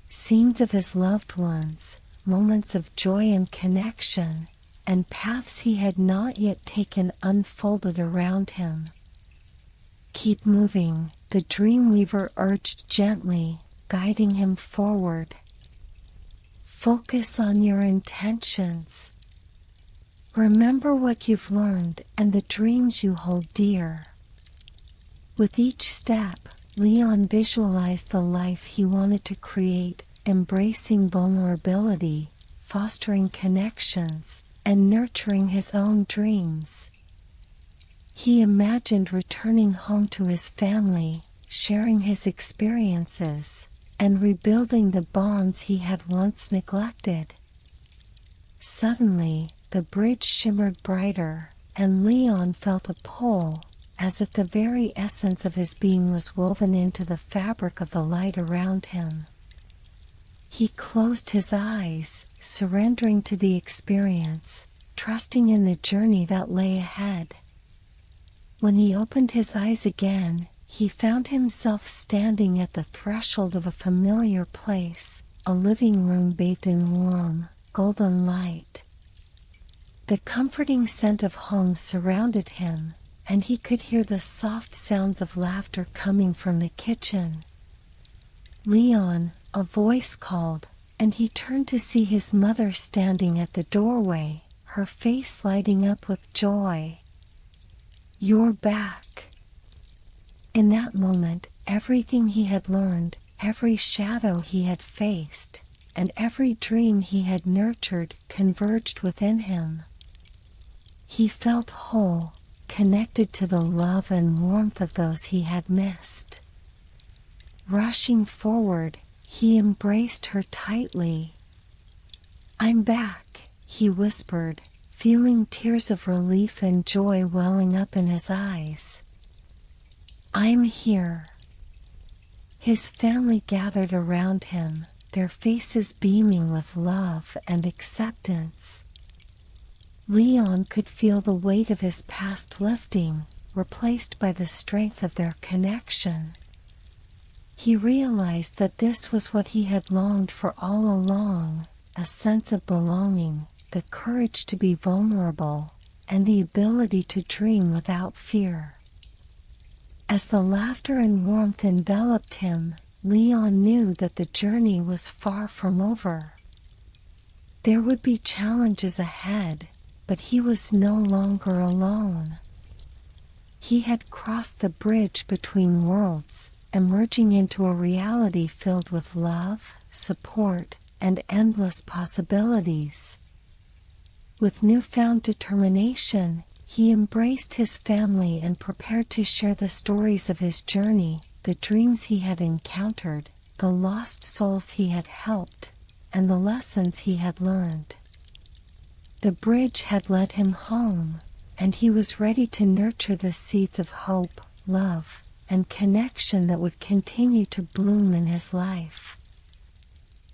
Speaker 1: Scenes of his loved ones, moments of joy and connection, and paths he had not yet taken unfolded around him. Keep moving, the Dreamweaver urged gently, guiding him forward. Focus on your intentions. Remember what you've learned and the dreams you hold dear. With each step, Leon visualized the life he wanted to create, embracing vulnerability, fostering connections, and nurturing his own dreams. He imagined returning home to his family, sharing his experiences, and rebuilding the bonds he had once neglected. Suddenly, the bridge shimmered brighter, and Leon felt a pull, as if the very essence of his being was woven into the fabric of the light around him. He closed his eyes, surrendering to the experience, trusting in the journey that lay ahead. When he opened his eyes again, he found himself standing at the threshold of a familiar place, a living room bathed in warm, golden light. The comforting scent of home surrounded him, and he could hear the soft sounds of laughter coming from the kitchen. "Leon," a voice called, and he turned to see his mother standing at the doorway, her face lighting up with joy. "You're back." In that moment, everything he had learned, every shadow he had faced, and every dream he had nurtured converged within him. He felt whole, connected to the love and warmth of those he had missed. Rushing forward, he embraced her tightly. "I'm back," he whispered, feeling tears of relief and joy welling up in his eyes. "I'm here." His family gathered around him, their faces beaming with love and acceptance. Leon could feel the weight of his past lifting, replaced by the strength of their connection. He realized that this was what he had longed for all along, a sense of belonging, the courage to be vulnerable, and the ability to dream without fear. As the laughter and warmth enveloped him, Leon knew that the journey was far from over. There would be challenges ahead, but he was no longer alone. He had crossed the bridge between worlds, emerging into a reality filled with love, support, and endless possibilities. With newfound determination, he embraced his family and prepared to share the stories of his journey, the dreams he had encountered, the lost souls he had helped, and the lessons he had learned. The bridge had led him home, and he was ready to nurture the seeds of hope, love, and connection that would continue to bloom in his life.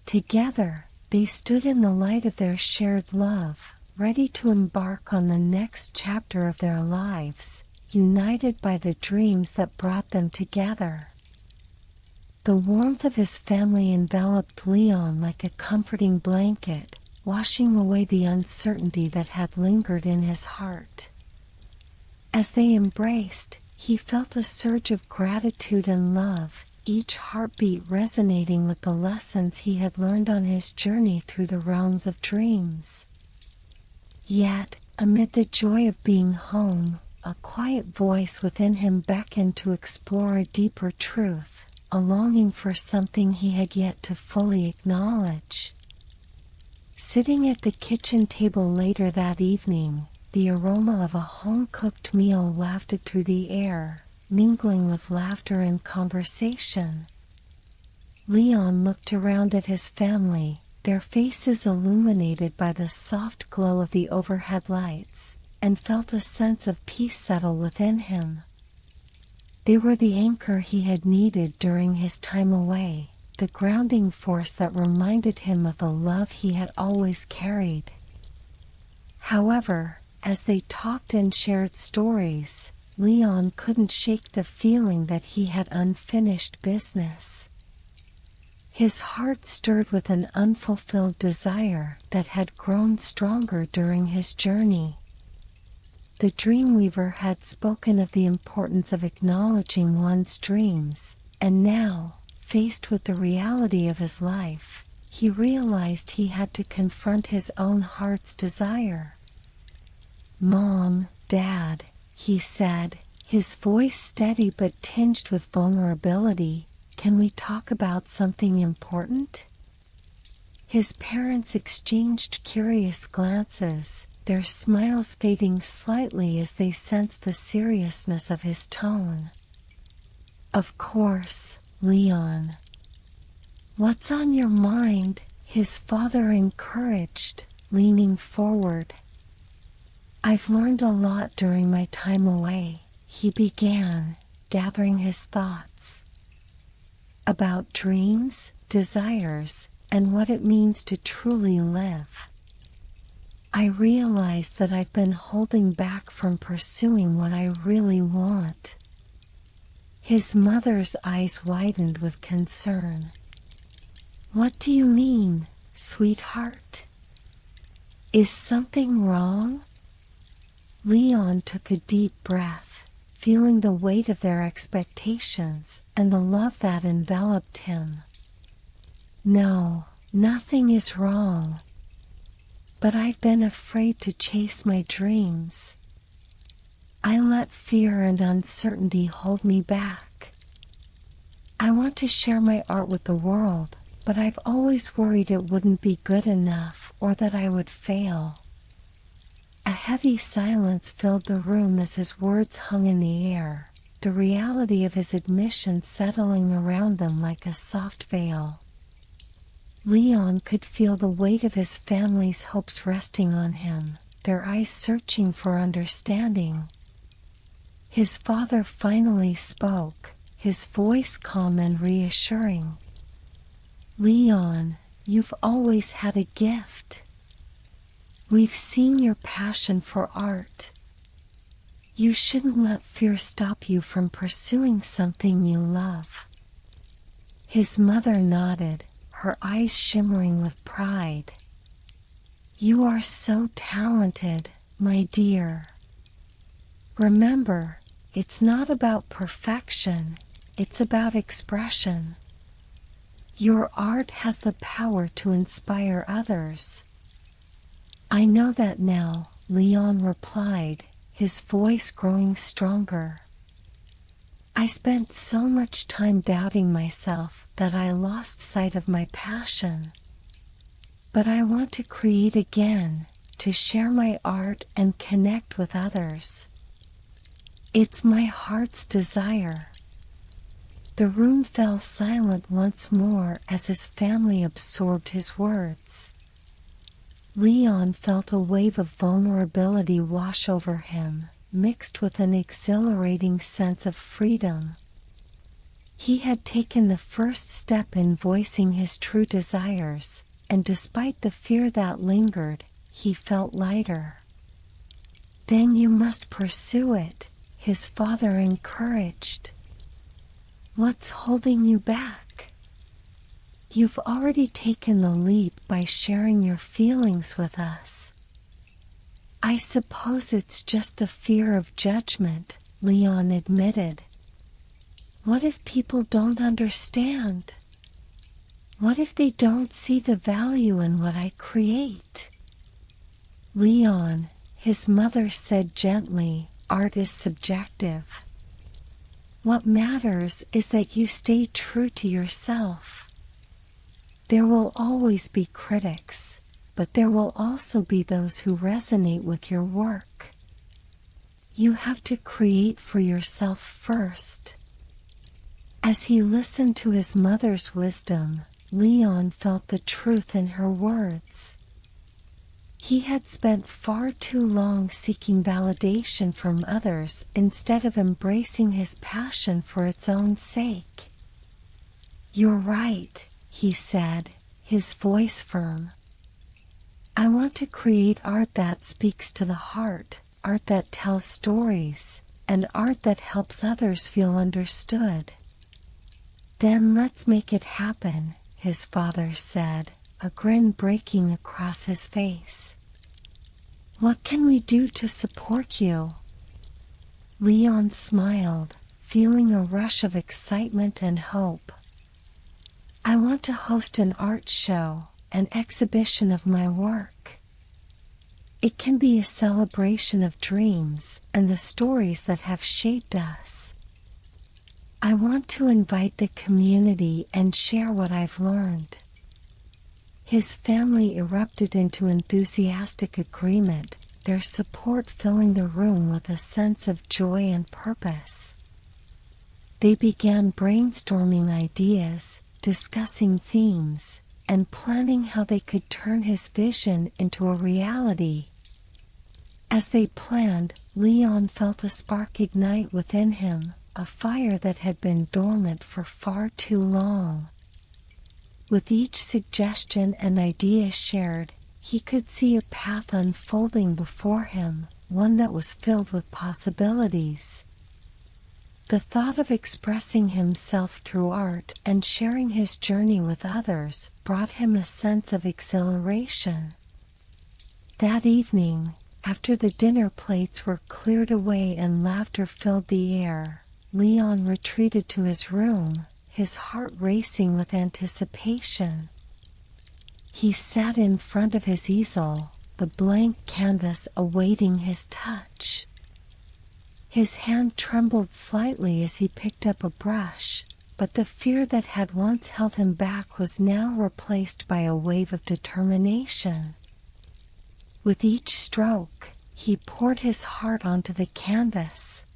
Speaker 1: Together, they stood in the light of their shared love, ready to embark on the next chapter of their lives, united by the dreams that brought them together. The warmth of his family enveloped Leon like a comforting blanket, washing away the uncertainty that had lingered in his heart. As they embraced, he felt a surge of gratitude and love, each heartbeat resonating with the lessons he had learned on his journey through the realms of dreams. Yet, amid the joy of being home, a quiet voice within him beckoned to explore a deeper truth, a longing for something he had yet to fully acknowledge. Sitting at the kitchen table later that evening, the aroma of a home-cooked meal wafted through the air, mingling with laughter and conversation. Leon looked around at his family, their faces illuminated by the soft glow of the overhead lights, and felt a sense of peace settle within him. They were the anchor he had needed during his time away, the grounding force that reminded him of the love he had always carried. However, as they talked and shared stories, Leon couldn't shake the feeling that he had unfinished business. His heart stirred with an unfulfilled desire that had grown stronger during his journey. The Dreamweaver had spoken of the importance of acknowledging one's dreams, and now, faced with the reality of his life, he realized he had to confront his own heart's desire. "Mom, Dad," he said, his voice steady but tinged with vulnerability, "can we talk about something important?" His parents exchanged curious glances, their smiles fading slightly as they sensed the seriousness of his tone. "Of course, Leon. What's on your mind?" his father encouraged, leaning forward. "I've learned a lot during my time away," he began, gathering his thoughts. "About dreams, desires, and what it means to truly live. I realize that I've been holding back from pursuing what I really want." His mother's eyes widened with concern. "What do you mean, sweetheart? Is something wrong?" Leon took a deep breath, feeling the weight of their expectations and the love that enveloped him. "No, nothing is wrong. But I've been afraid to chase my dreams. I let fear and uncertainty hold me back. I want to share my art with the world, but I've always worried it wouldn't be good enough or that I would fail." A heavy silence filled the room as his words hung in the air, the reality of his admission settling around them like a soft veil. Leon could feel the weight of his family's hopes resting on him, their eyes searching for understanding. His father finally spoke, his voice calm and reassuring. "Leon, you've always had a gift. We've seen your passion for art. You shouldn't let fear stop you from pursuing something you love." His mother nodded, her eyes shimmering with pride. "You are so talented, my dear. Remember, it's not about perfection, it's about expression. Your art has the power to inspire others." "I know that now," Leon replied, his voice growing stronger. "I spent so much time doubting myself that I lost sight of my passion. But I want to create again, to share my art and connect with others. It's my heart's desire." The room fell silent once more as his family absorbed his words. Leon felt a wave of vulnerability wash over him, mixed with an exhilarating sense of freedom. He had taken the first step in voicing his true desires, and despite the fear that lingered, he felt lighter. "Then you must pursue it," his father encouraged. "What's holding you back? You've already taken the leap by sharing your feelings with us." "I suppose it's just the fear of judgment," Leon admitted. "What if people don't understand? What if they don't see the value in what I create?" "Leon," his mother said gently, "art is subjective. What matters is that you stay true to yourself. There will always be critics, but there will also be those who resonate with your work. You have to create for yourself first." As he listened to his mother's wisdom, Leon felt the truth in her words. He had spent far too long seeking validation from others instead of embracing his passion for its own sake. "You're right," he said, his voice firm. "I want to create art that speaks to the heart, art that tells stories, and art that helps others feel understood." "Then let's make it happen," his father said, a grin breaking across his face. "What can we do to support you?" Leon smiled, feeling a rush of excitement and hope. "I want to host an art show, an exhibition of my work. It can be a celebration of dreams and the stories that have shaped us. I want to invite the community and share what I've learned." His family erupted into enthusiastic agreement, their support filling the room with a sense of joy and purpose. They began brainstorming ideas, discussing themes, and planning how they could turn his vision into a reality. As they planned, Leon felt a spark ignite within him, a fire that had been dormant for far too long. With each suggestion and idea shared, he could see a path unfolding before him, one that was filled with possibilities. The thought of expressing himself through art and sharing his journey with others brought him a sense of exhilaration. That evening, after the dinner plates were cleared away and laughter filled the air, Leon retreated to his room, his heart racing with anticipation. He sat in front of his easel, the blank canvas awaiting his touch. His hand trembled slightly as he picked up a brush, but the fear that had once held him back was now replaced by a wave of determination. With each stroke, he poured his heart onto the canvas.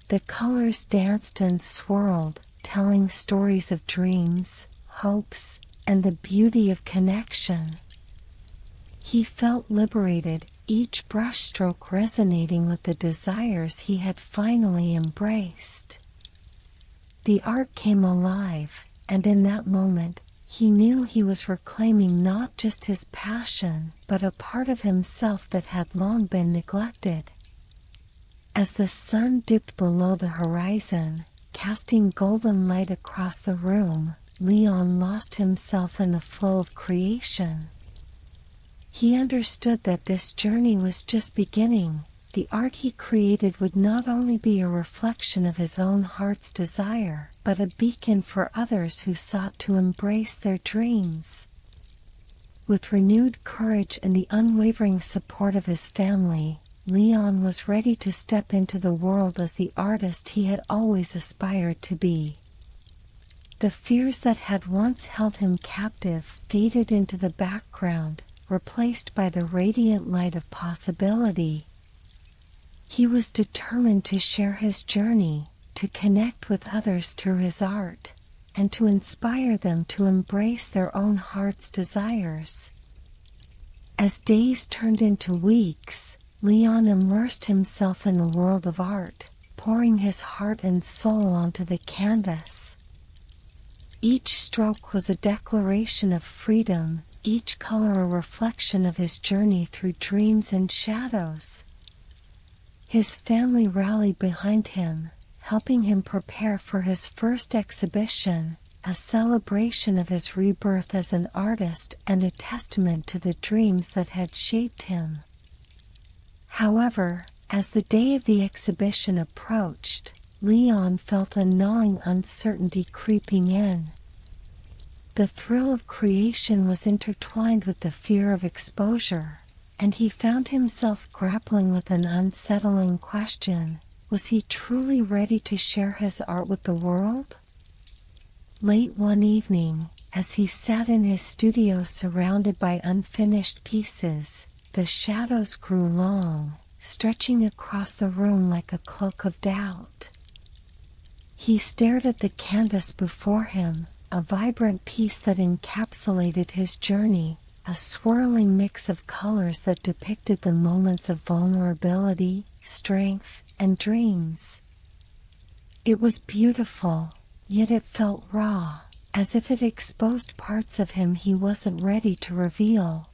Speaker 1: The colors danced and swirled, telling stories of dreams, hopes, and the beauty of connection. He felt liberated, each brushstroke resonating with the desires he had finally embraced. The art came alive, and in that moment, he knew he was reclaiming not just his passion, but a part of himself that had long been neglected. As the sun dipped below the horizon, casting golden light across the room, Leon lost himself in the flow of creation. He understood that this journey was just beginning. The art he created would not only be a reflection of his own heart's desire, but a beacon for others who sought to embrace their dreams. With renewed courage and the unwavering support of his family, Leon was ready to step into the world as the artist he had always aspired to be. The fears that had once held him captive faded into the background, replaced by the radiant light of possibility. He was determined to share his journey, to connect with others through his art, and to inspire them to embrace their own heart's desires. As days turned into weeks, Leon immersed himself in the world of art, pouring his heart and soul onto the canvas. Each stroke was a declaration of freedom, each color a reflection of his journey through dreams and shadows. His family rallied behind him, helping him prepare for his first exhibition, a celebration of his rebirth as an artist and a testament to the dreams that had shaped him. However, as the day of the exhibition approached, Leon felt a gnawing uncertainty creeping in. The thrill of creation was intertwined with the fear of exposure, and he found himself grappling with an unsettling question: was he truly ready to share his art with the world? Late one evening, as he sat in his studio surrounded by unfinished pieces, the shadows grew long, stretching across the room like a cloak of doubt. He stared at the canvas before him, a vibrant piece that encapsulated his journey, a swirling mix of colors that depicted the moments of vulnerability, strength, and dreams. It was beautiful, yet it felt raw, as if it exposed parts of him he wasn't ready to reveal.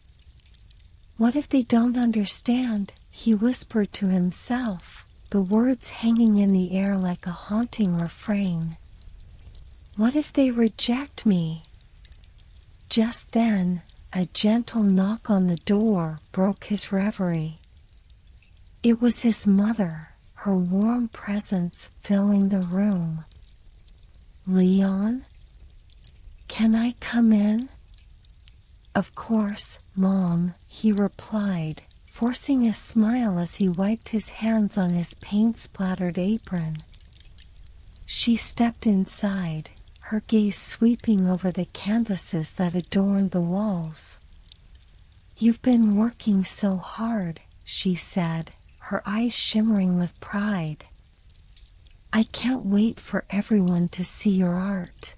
Speaker 1: "What if they don't understand?" he whispered to himself, the words hanging in the air like a haunting refrain. "What if they reject me?" Just then, a gentle knock on the door broke his reverie. It was his mother, her warm presence filling the room. "Leon? Can I come in?" "Of course, Mom," he replied, forcing a smile as he wiped his hands on his paint-splattered apron. She stepped inside, her gaze sweeping over the canvases that adorned the walls. "You've been working so hard," she said, her eyes shimmering with pride. I can't wait for everyone to see your art.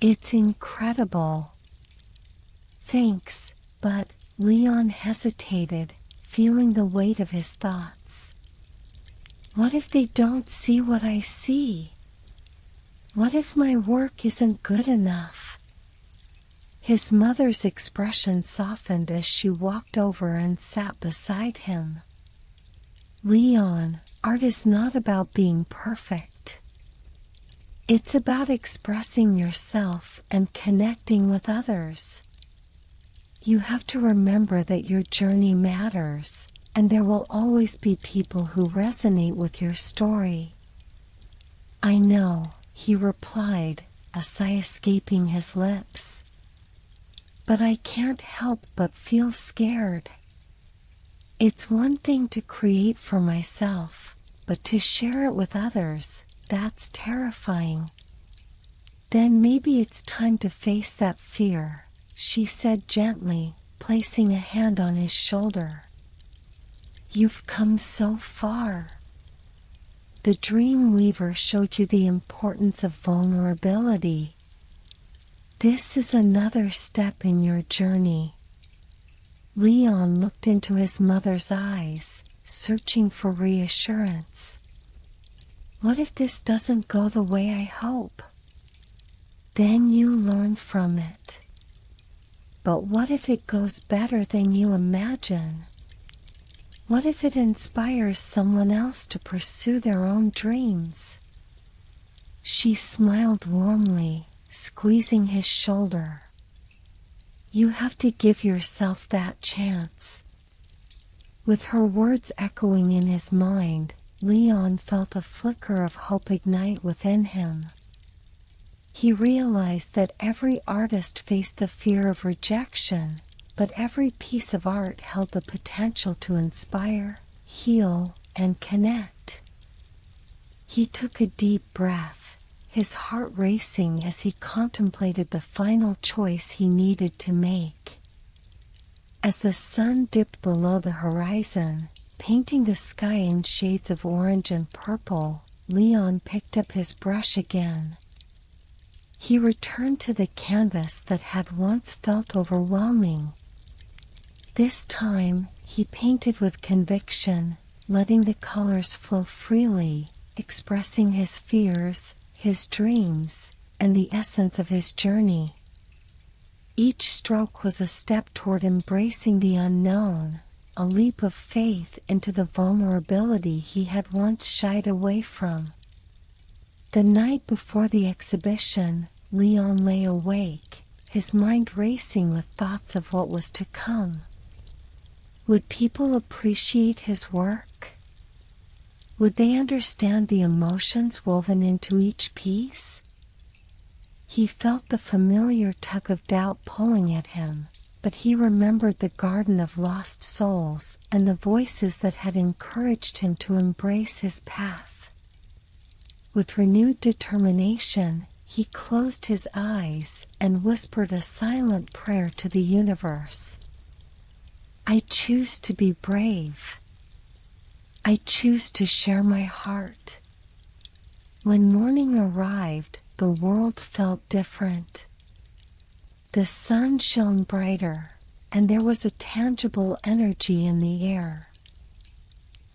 Speaker 1: It's incredible. Thanks, but Leon hesitated, feeling the weight of his thoughts. What if they don't see what I see? What if my work isn't good enough? His mother's expression softened as she walked over and sat beside him. Leon, art is not about being perfect. It's about expressing yourself and connecting with others. You have to remember that your journey matters, and there will always be people who resonate with your story. I know, he replied, a sigh escaping his lips. But I can't help but feel scared. It's one thing to create for myself, but to share it with others, that's terrifying. Then maybe it's time to face that fear, she said gently, placing a hand on his shoulder. You've come so far. The Dreamweaver showed you the importance of vulnerability. This is another step in your journey. Leon looked into his mother's eyes, searching for reassurance. What if this doesn't go the way I hope? Then you learn from it. But what if it goes better than you imagine? What if it inspires someone else to pursue their own dreams? She smiled warmly, squeezing his shoulder. You have to give yourself that chance. With her words echoing in his mind, Leon felt a flicker of hope ignite within him. He realized that every artist faced the fear of rejection, but every piece of art held the potential to inspire, heal, and connect. He took a deep breath, his heart racing as he contemplated the final choice he needed to make. As the sun dipped below the horizon, painting the sky in shades of orange and purple, Leon picked up his brush again. He returned to the canvas that had once felt overwhelming. This time, he painted with conviction, letting the colors flow freely, expressing his fears, his dreams, and the essence of his journey. Each stroke was a step toward embracing the unknown, a leap of faith into the vulnerability he had once shied away from. The night before the exhibition, Leon lay awake, his mind racing with thoughts of what was to come. Would people appreciate his work? Would they understand the emotions woven into each piece? He felt the familiar tug of doubt pulling at him, but he remembered the garden of lost souls and the voices that had encouraged him to embrace his path. With renewed determination, he closed his eyes and whispered a silent prayer to the universe. I choose to be brave. I choose to share my heart. When morning arrived, the world felt different. The sun shone brighter, and there was a tangible energy in the air.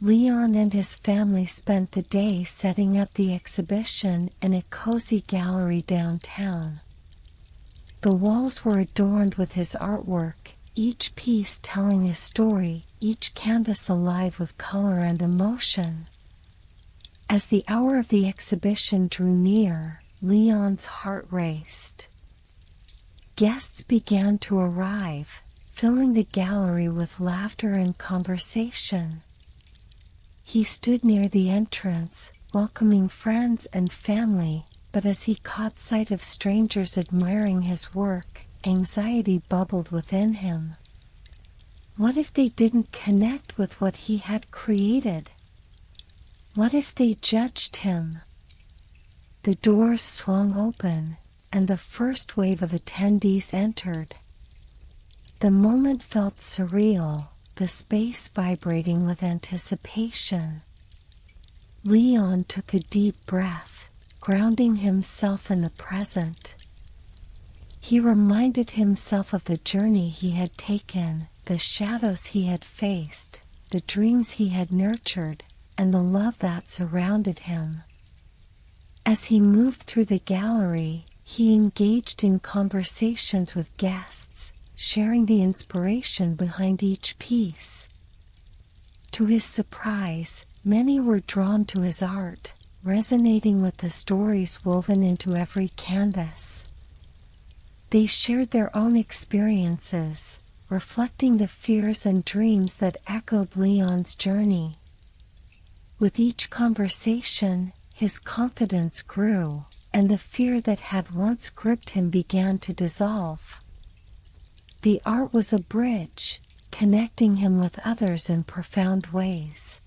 Speaker 1: Leon and his family spent the day setting up the exhibition in a cozy gallery downtown. The walls were adorned with his artwork, each piece telling a story, each canvas alive with color and emotion. As the hour of the exhibition drew near, Leon's heart raced. Guests began to arrive, filling the gallery with laughter and conversation. He stood near the entrance, welcoming friends and family, but as he caught sight of strangers admiring his work, anxiety bubbled within him. What if they didn't connect with what he had created? What if they judged him? The doors swung open, and the first wave of attendees entered. The moment felt surreal, the space vibrating with anticipation. Leon took a deep breath, grounding himself in the present. He reminded himself of the journey he had taken, the shadows he had faced, the dreams he had nurtured, and the love that surrounded him. As he moved through the gallery, he engaged in conversations with guests, sharing the inspiration behind each piece. To his surprise, many were drawn to his art, resonating with the stories woven into every canvas. They shared their own experiences, reflecting the fears and dreams that echoed Leon's journey. With each conversation, his confidence grew, and the fear that had once gripped him began to dissolve. The art was a bridge, connecting him with others in profound ways.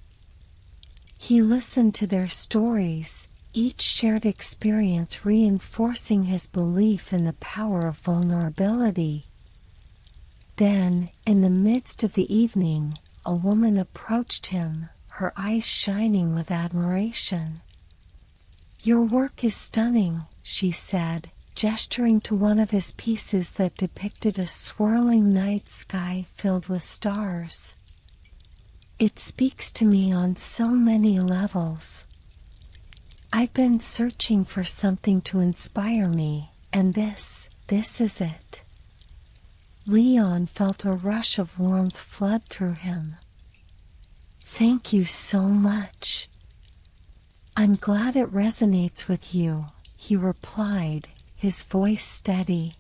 Speaker 1: He listened to their stories, each shared experience reinforcing his belief in the power of vulnerability. Then, in the midst of the evening, a woman approached him, her eyes shining with admiration. "Your work is stunning," she said, gesturing to one of his pieces that depicted a swirling night sky filled with stars. "It speaks to me on so many levels. I've been searching for something to inspire me, and this is it." Leon felt a rush of warmth flood through him. "Thank you so much. I'm glad it resonates with you," he replied, his voice steady.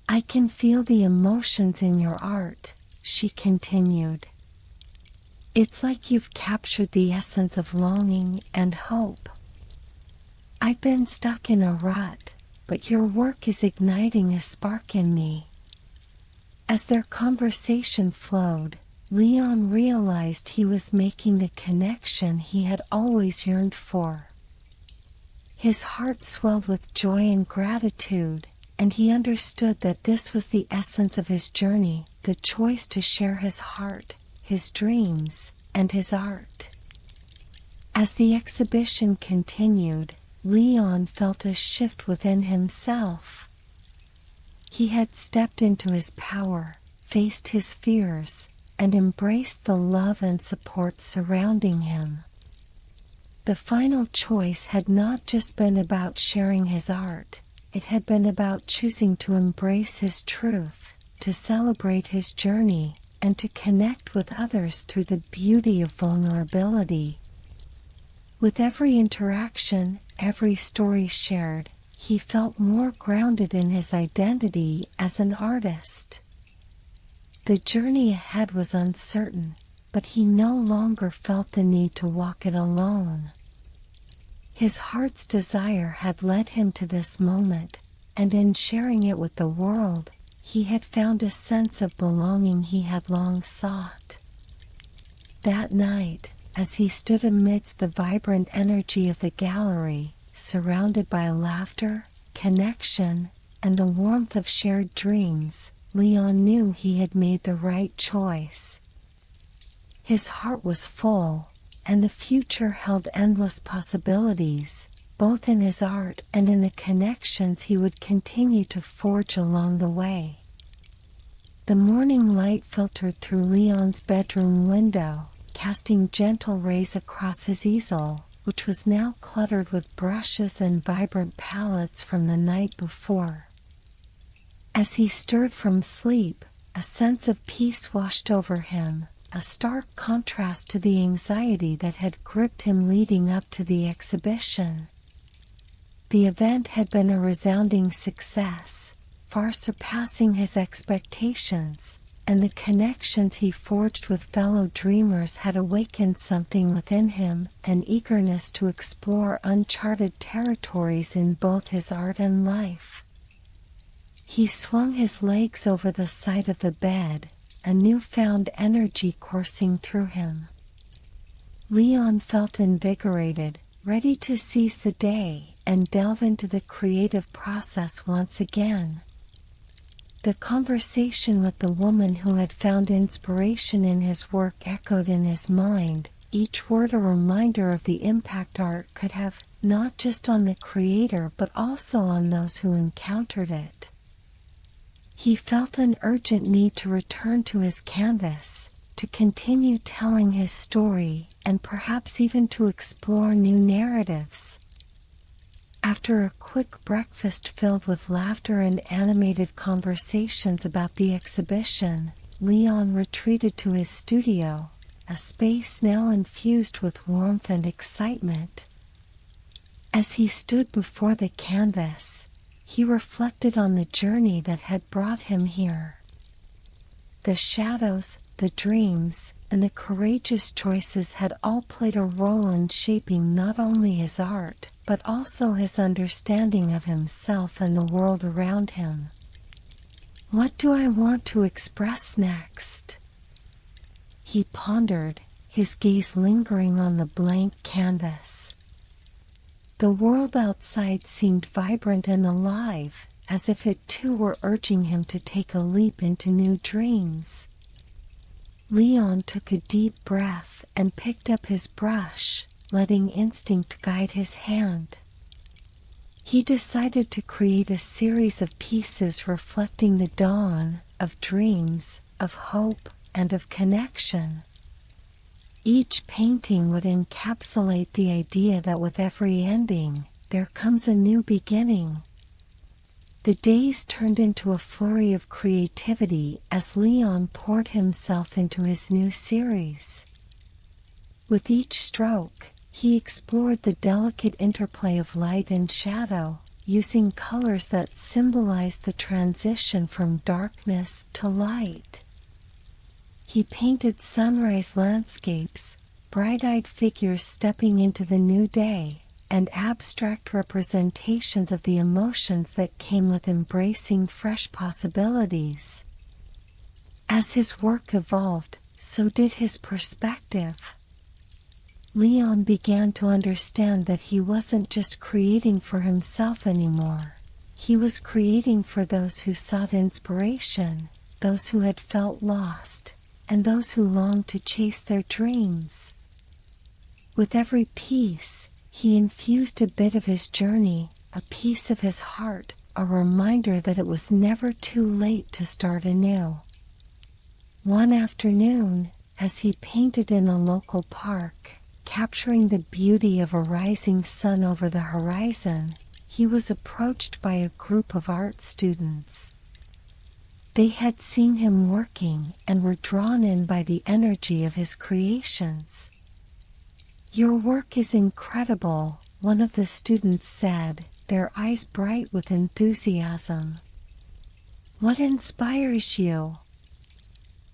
Speaker 1: "I can feel the emotions in your art," she continued. "It's like you've captured the essence of longing and hope. I've been stuck in a rut, but your work is igniting a spark in me." As their conversation flowed, Leon realized he was making the connection he had always yearned for. His heart swelled with joy and gratitude, and he understood that this was the essence of his journey, the choice to share his heart, his dreams, and his art. As the exhibition continued, Leon felt a shift within himself. He had stepped into his power, faced his fears, and embraced the love and support surrounding him. The final choice had not just been about sharing his art, it had been about choosing to embrace his truth, to celebrate his journey, and to connect with others through the beauty of vulnerability. With every interaction, every story shared, he felt more grounded in his identity as an artist. The journey ahead was uncertain, but he no longer felt the need to walk it alone. His heart's desire had led him to this moment, and in sharing it with the world, he had found a sense of belonging he had long sought. That night, as he stood amidst the vibrant energy of the gallery, surrounded by laughter, connection, and the warmth of shared dreams, Leon knew he had made the right choice. His heart was full, and the future held endless possibilities, both in his art and in the connections he would continue to forge along the way. The morning light filtered through Leon's bedroom window, casting gentle rays across his easel, which was now cluttered with brushes and vibrant palettes from the night before. As he stirred from sleep, a sense of peace washed over him, a stark contrast to the anxiety that had gripped him leading up to the exhibition. The event had been a resounding success, far surpassing his expectations, and the connections he forged with fellow dreamers had awakened something within him, an eagerness to explore uncharted territories in both his art and life. He swung his legs over the side of the bed, a newfound energy coursing through him. Leon felt invigorated, ready to seize the day and delve into the creative process once again. The conversation with the woman who had found inspiration in his work echoed in his mind, each word a reminder of the impact art could have, not just on the creator but also on those who encountered it. He felt an urgent need to return to his canvas, to continue telling his story, and perhaps even to explore new narratives. After a quick breakfast filled with laughter and animated conversations about the exhibition, Leon retreated to his studio, a space now infused with warmth and excitement. As he stood before the canvas, he reflected on the journey that had brought him here. The shadows, the dreams, and the courageous choices had all played a role in shaping not only his art, but also his understanding of himself and the world around him. What do I want to express next? He pondered, his gaze lingering on the blank canvas. The world outside seemed vibrant and alive, as if it too were urging him to take a leap into new dreams. Leon took a deep breath and picked up his brush, letting instinct guide his hand. He decided to create a series of pieces reflecting the dawn of dreams, of hope, and of connection. Each painting would encapsulate the idea that with every ending, there comes a new beginning. The days turned into a flurry of creativity as Leon poured himself into his new series. With each stroke, he explored the delicate interplay of light and shadow, using colors that symbolized the transition from darkness to light. He painted sunrise landscapes, bright-eyed figures stepping into the new day, and abstract representations of the emotions that came with embracing fresh possibilities. As his work evolved, so did his perspective. Leon began to understand that he wasn't just creating for himself anymore. He was creating for those who sought inspiration, those who had felt lost, and those who longed to chase their dreams. With every piece, he infused a bit of his journey, a piece of his heart, a reminder that it was never too late to start anew. One afternoon, as he painted in a local park, capturing the beauty of a rising sun over the horizon, he was approached by a group of art students. They had seen him working and were drawn in by the energy of his creations. "Your work is incredible," one of the students said, their eyes bright with enthusiasm. "What inspires you?"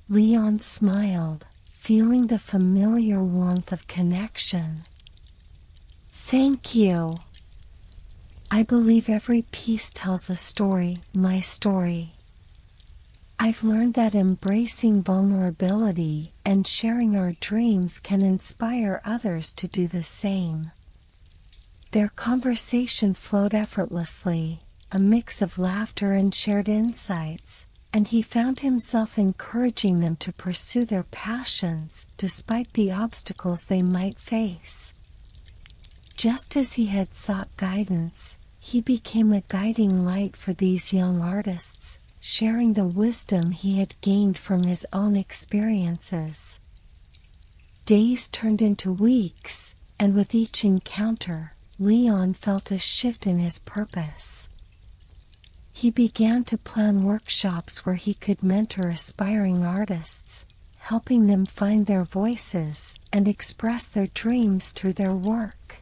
Speaker 1: Leon smiled, feeling the familiar warmth of connection. "Thank you. I believe every piece tells a story, my story. I've learned that embracing vulnerability and sharing our dreams can inspire others to do the same." Their conversation flowed effortlessly, a mix of laughter and shared insights, and he found himself encouraging them to pursue their passions despite the obstacles they might face. Just as he had sought guidance, he became a guiding light for these young artists, sharing the wisdom he had gained from his own experiences. Days turned into weeks, and with each encounter, Leon felt a shift in his purpose. He began to plan workshops where he could mentor aspiring artists, helping them find their voices and express their dreams through their work.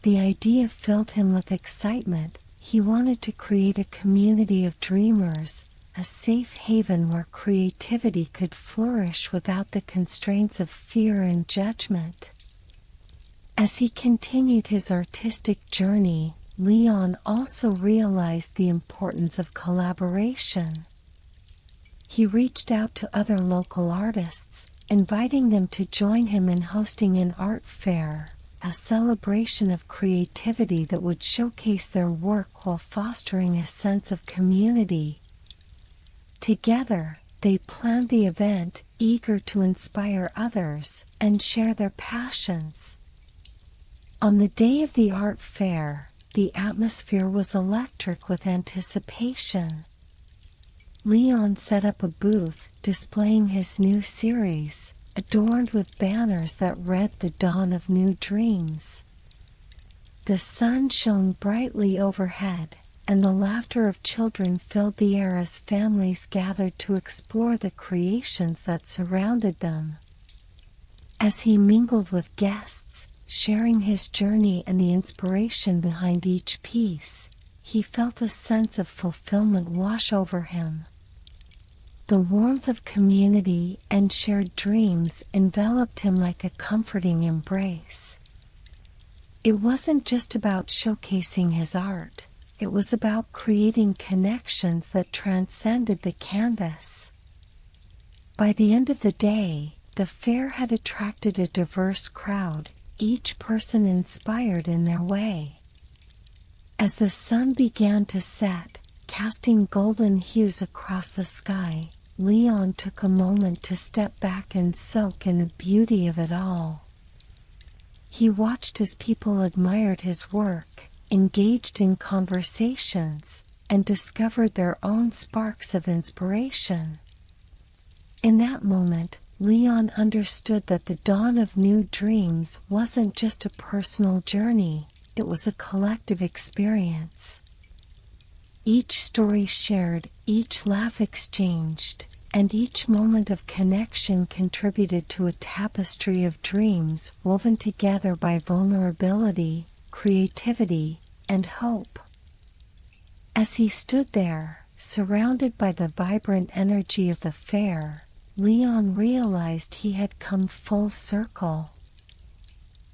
Speaker 1: The idea filled him with excitement. He wanted to create a community of dreamers, a safe haven where creativity could flourish without the constraints of fear and judgment. As he continued his artistic journey, Leon also realized the importance of collaboration. He reached out to other local artists, inviting them to join him in hosting an art fair, a celebration of creativity that would showcase their work while fostering a sense of community. Together, they planned the event, eager to inspire others and share their passions. On the day of the art fair, the atmosphere was electric with anticipation. Leon set up a booth displaying his new series, adorned with banners that read "The Dawn of New Dreams." The sun shone brightly overhead, and the laughter of children filled the air as families gathered to explore the creations that surrounded them. As he mingled with guests, sharing his journey and the inspiration behind each piece, he felt a sense of fulfillment wash over him. The warmth of community and shared dreams enveloped him like a comforting embrace. It wasn't just about showcasing his art. It was about creating connections that transcended the canvas. By the end of the day, the fair had attracted a diverse crowd, each person inspired in their way. As the sun began to set, casting golden hues across the sky, Leon took a moment to step back and soak in the beauty of it all. He watched as people admired his work, engaged in conversations, and discovered their own sparks of inspiration. In that moment, Leon understood that the dawn of new dreams wasn't just a personal journey, it was a collective experience. Each story shared, each laugh exchanged, and each moment of connection contributed to a tapestry of dreams woven together by vulnerability, creativity, and hope. As he stood there, surrounded by the vibrant energy of the fair, Leon realized he had come full circle.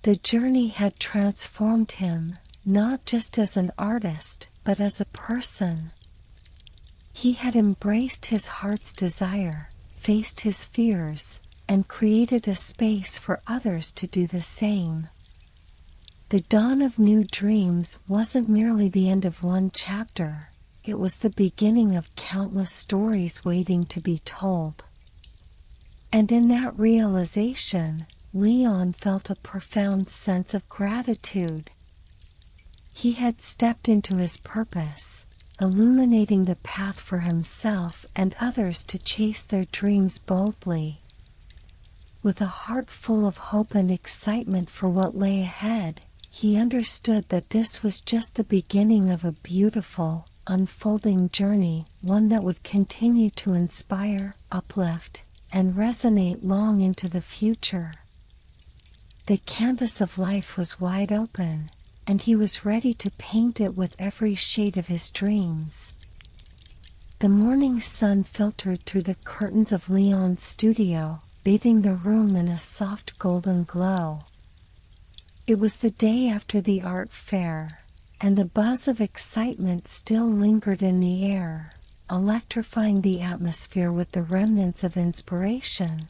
Speaker 1: The journey had transformed him, not just as an artist, but as a person. He had embraced his heart's desire, faced his fears, and created a space for others to do the same. The dawn of new dreams wasn't merely the end of one chapter, it was the beginning of countless stories waiting to be told. And in that realization, Leon felt a profound sense of gratitude. He had stepped into his purpose, illuminating the path for himself and others to chase their dreams boldly. With a heart full of hope and excitement for what lay ahead, he understood that this was just the beginning of a beautiful, unfolding journey, one that would continue to inspire, uplift, and resonate long into the future. The canvas of life was wide open, and he was ready to paint it with every shade of his dreams. The morning sun filtered through the curtains of Leon's studio, bathing the room in a soft golden glow. It was the day after the art fair, and the buzz of excitement still lingered in the air, electrifying the atmosphere with the remnants of inspiration.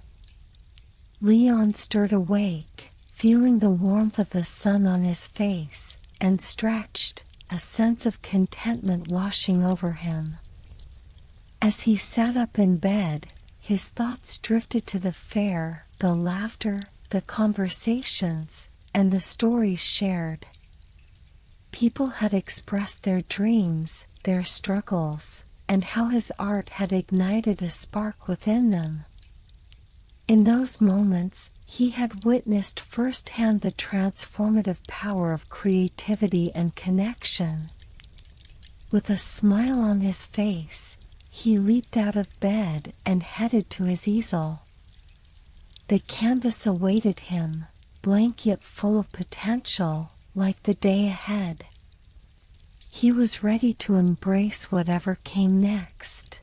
Speaker 1: Leon stirred awake, feeling the warmth of the sun on his face, and stretched, a sense of contentment washing over him. As he sat up in bed, his thoughts drifted to the fair, the laughter, the conversations, and the stories shared. People had expressed their dreams, their struggles, and how his art had ignited a spark within them. In those moments, he had witnessed firsthand the transformative power of creativity and connection. With a smile on his face, he leaped out of bed and headed to his easel. The canvas awaited him, blank yet full of potential, like the day ahead. He was ready to embrace whatever came next.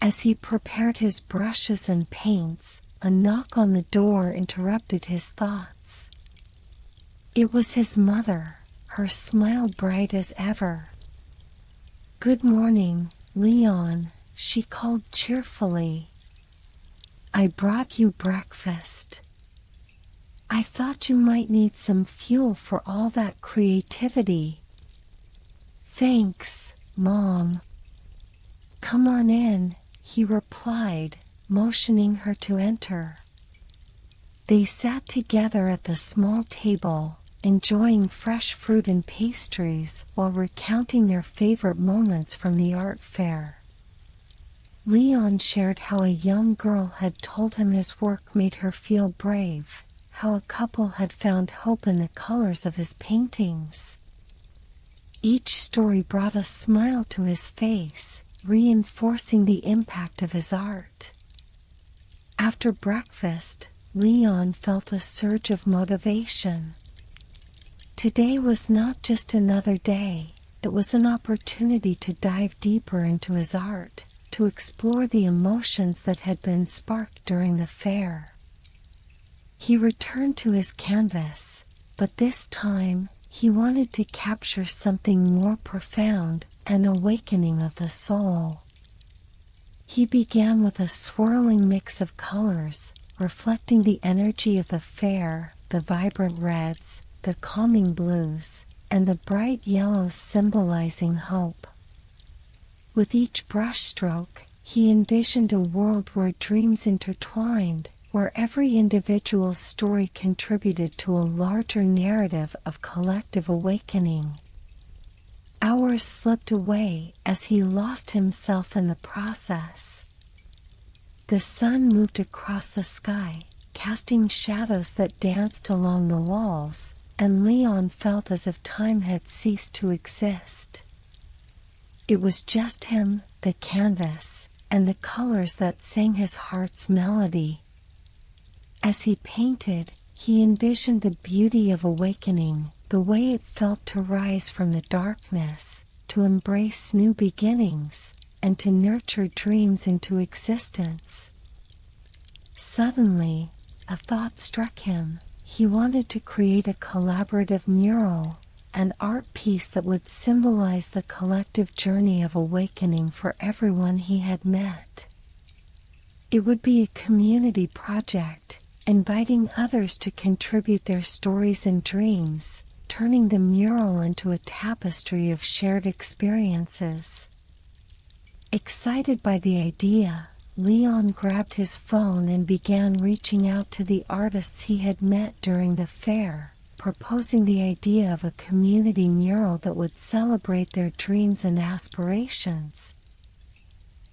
Speaker 1: As he prepared his brushes and paints, a knock on the door interrupted his thoughts. It was his mother, her smile bright as ever. "Good morning, Leon," she called cheerfully. "I brought you breakfast. I thought you might need some fuel for all that creativity." "Thanks, Mom." "Come on in," he replied, motioning her to enter. They sat together at the small table, enjoying fresh fruit and pastries while recounting their favorite moments from the art fair. Leon shared how a young girl had told him his work made her feel brave, how a couple had found hope in the colors of his paintings. Each story brought a smile to his face, reinforcing the impact of his art. After breakfast, Leon felt a surge of motivation. Today was not just another day, it was an opportunity to dive deeper into his art, to explore the emotions that had been sparked during the fair. He returned to his canvas, but this time, he wanted to capture something more profound, an awakening of the soul. He began with a swirling mix of colors, reflecting the energy of the fair, the vibrant reds, the calming blues, and the bright yellows symbolizing hope. With each brushstroke, he envisioned a world where dreams intertwined, where every individual story contributed to a larger narrative of collective awakening. Hours slipped away as he lost himself in the process. The sun moved across the sky, casting shadows that danced along the walls, and Leon felt as if time had ceased to exist. It was just him, the canvas, and the colors that sang his heart's melody. As he painted, he envisioned the beauty of awakening, the way it felt to rise from the darkness, to embrace new beginnings, and to nurture dreams into existence. Suddenly, a thought struck him. He wanted to create a collaborative mural, an art piece that would symbolize the collective journey of awakening for everyone he had met. It would be a community project, inviting others to contribute their stories and dreams, turning the mural into a tapestry of shared experiences. Excited by the idea, Leon grabbed his phone and began reaching out to the artists he had met during the fair, proposing the idea of a community mural that would celebrate their dreams and aspirations.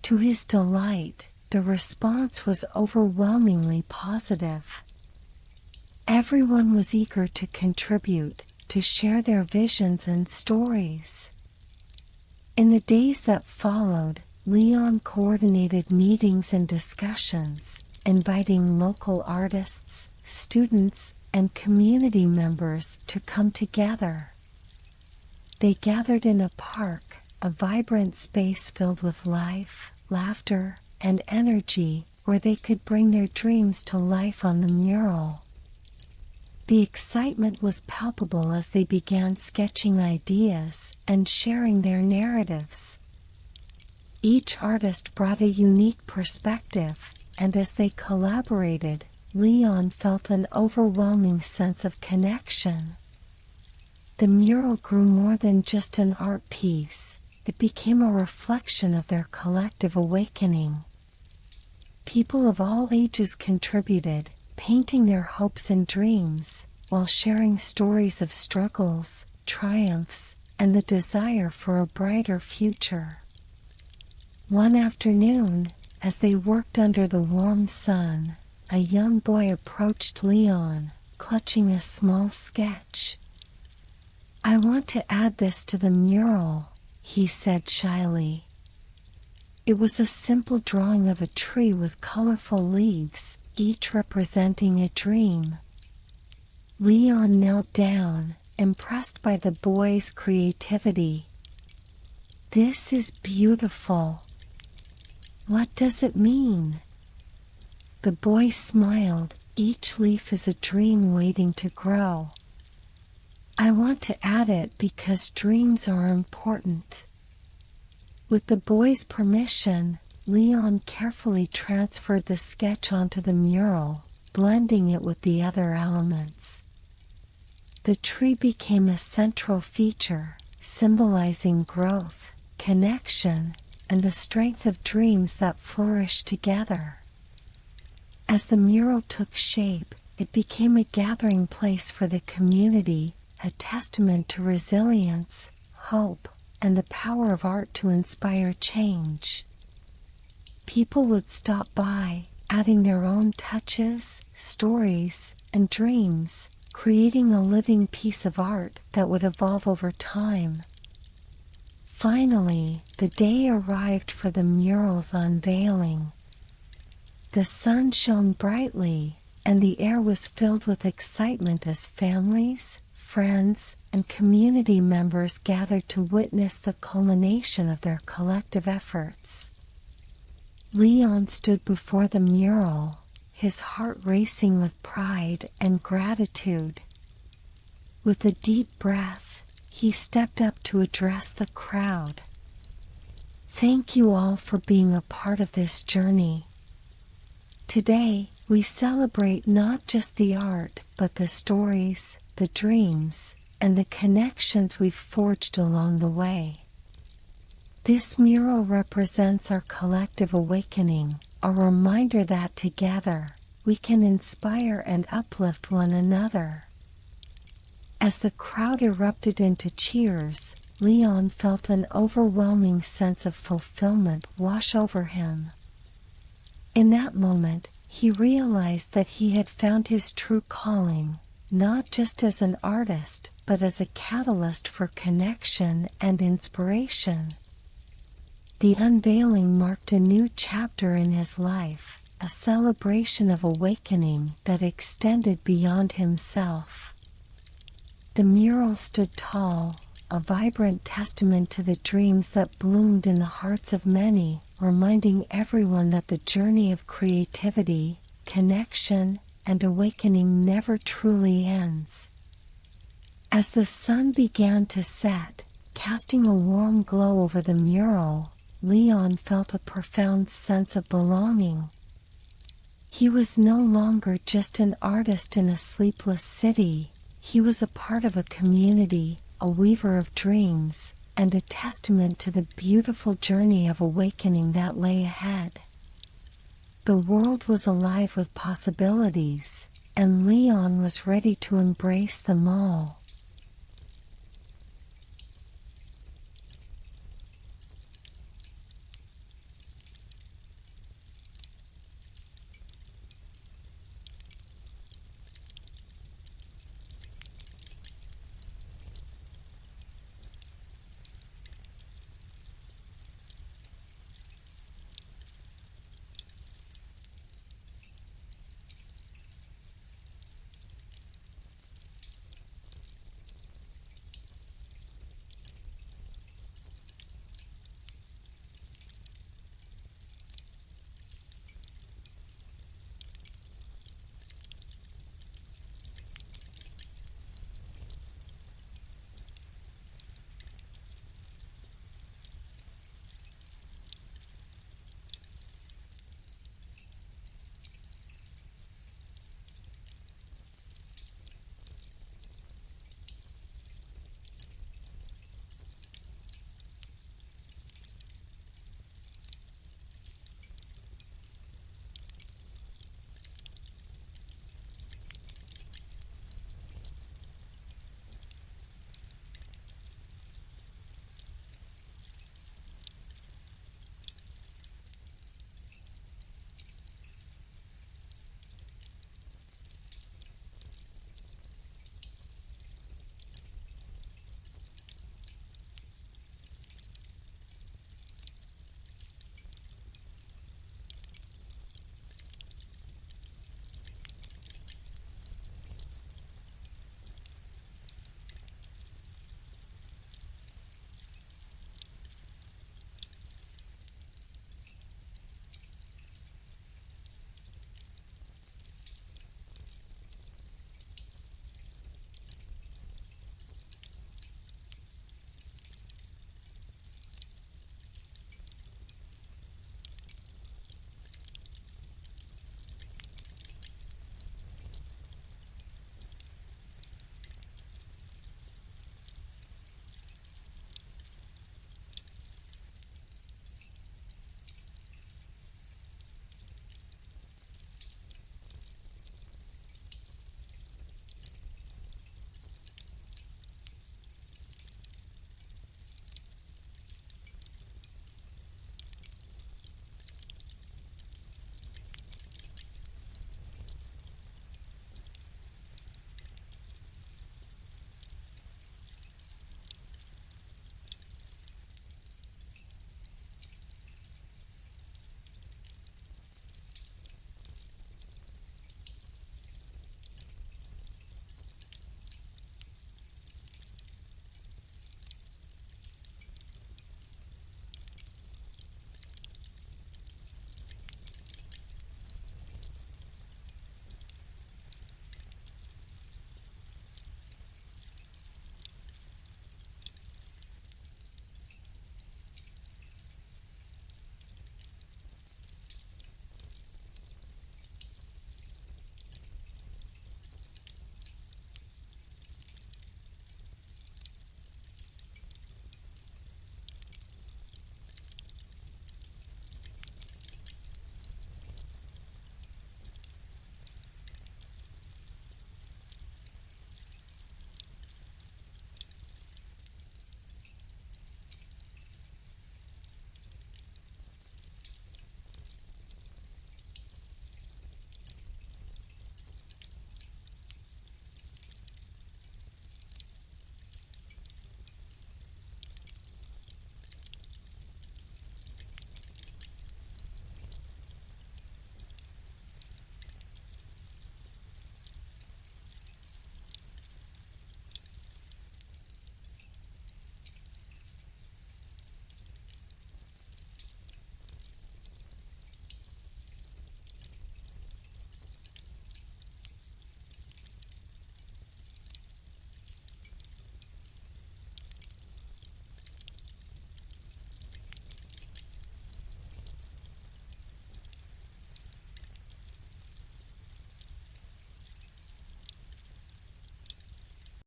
Speaker 1: To his delight, the response was overwhelmingly positive. Everyone was eager to contribute, to share their visions and stories. In the days that followed, Leon coordinated meetings and discussions, inviting local artists, students, and community members to come together. They gathered in a park, a vibrant space filled with life, laughter, and energy, where they could bring their dreams to life on the mural. The excitement was palpable as they began sketching ideas and sharing their narratives. Each artist brought a unique perspective, and as they collaborated, Leon felt an overwhelming sense of connection. The mural grew more than just an art piece. It became a reflection of their collective awakening. People of all ages contributed, painting their hopes and dreams, while sharing stories of struggles, triumphs, and the desire for a brighter future. One afternoon, as they worked under the warm sun, a young boy approached Leon, clutching a small sketch. "I want to add this to the mural," he said shyly. It was a simple drawing of a tree with colorful leaves, each representing a dream. Leon knelt down, impressed by the boy's creativity. "This is beautiful. What does it mean?" The boy smiled. "Each leaf is a dream waiting to grow. I want to add it because dreams are important." With the boy's permission, Leon carefully transferred the sketch onto the mural, blending it with the other elements. The tree became a central feature, symbolizing growth, connection, and the strength of dreams that flourish together. As the mural took shape, it became a gathering place for the community, a testament to resilience, hope, and the power of art to inspire change. People would stop by, adding their own touches, stories, and dreams, creating a living piece of art that would evolve over time. Finally, the day arrived for the mural's unveiling. The sun shone brightly, and the air was filled with excitement as families, friends, and community members gathered to witness the culmination of their collective efforts. Leon stood before the mural, his heart racing with pride and gratitude. With a deep breath, he stepped up to address the crowd. "Thank you all for being a part of this journey. Today, we celebrate not just the art, but the stories, the dreams, and the connections we've forged along the way. This mural represents our collective awakening, a reminder that together, we can inspire and uplift one another." As the crowd erupted into cheers, Leon felt an overwhelming sense of fulfillment wash over him. In that moment, he realized that he had found his true calling, not just as an artist, but as a catalyst for connection and inspiration. The unveiling marked a new chapter in his life, a celebration of awakening that extended beyond himself. The mural stood tall, a vibrant testament to the dreams that bloomed in the hearts of many, reminding everyone that the journey of creativity, connection, and awakening never truly ends. As the sun began to set, casting a warm glow over the mural, Leon felt a profound sense of belonging. He was no longer just an artist in a sleepless city. He was a part of a community, a weaver of dreams, and a testament to the beautiful journey of awakening that lay ahead. The world was alive with possibilities, and Leon was ready to embrace them all.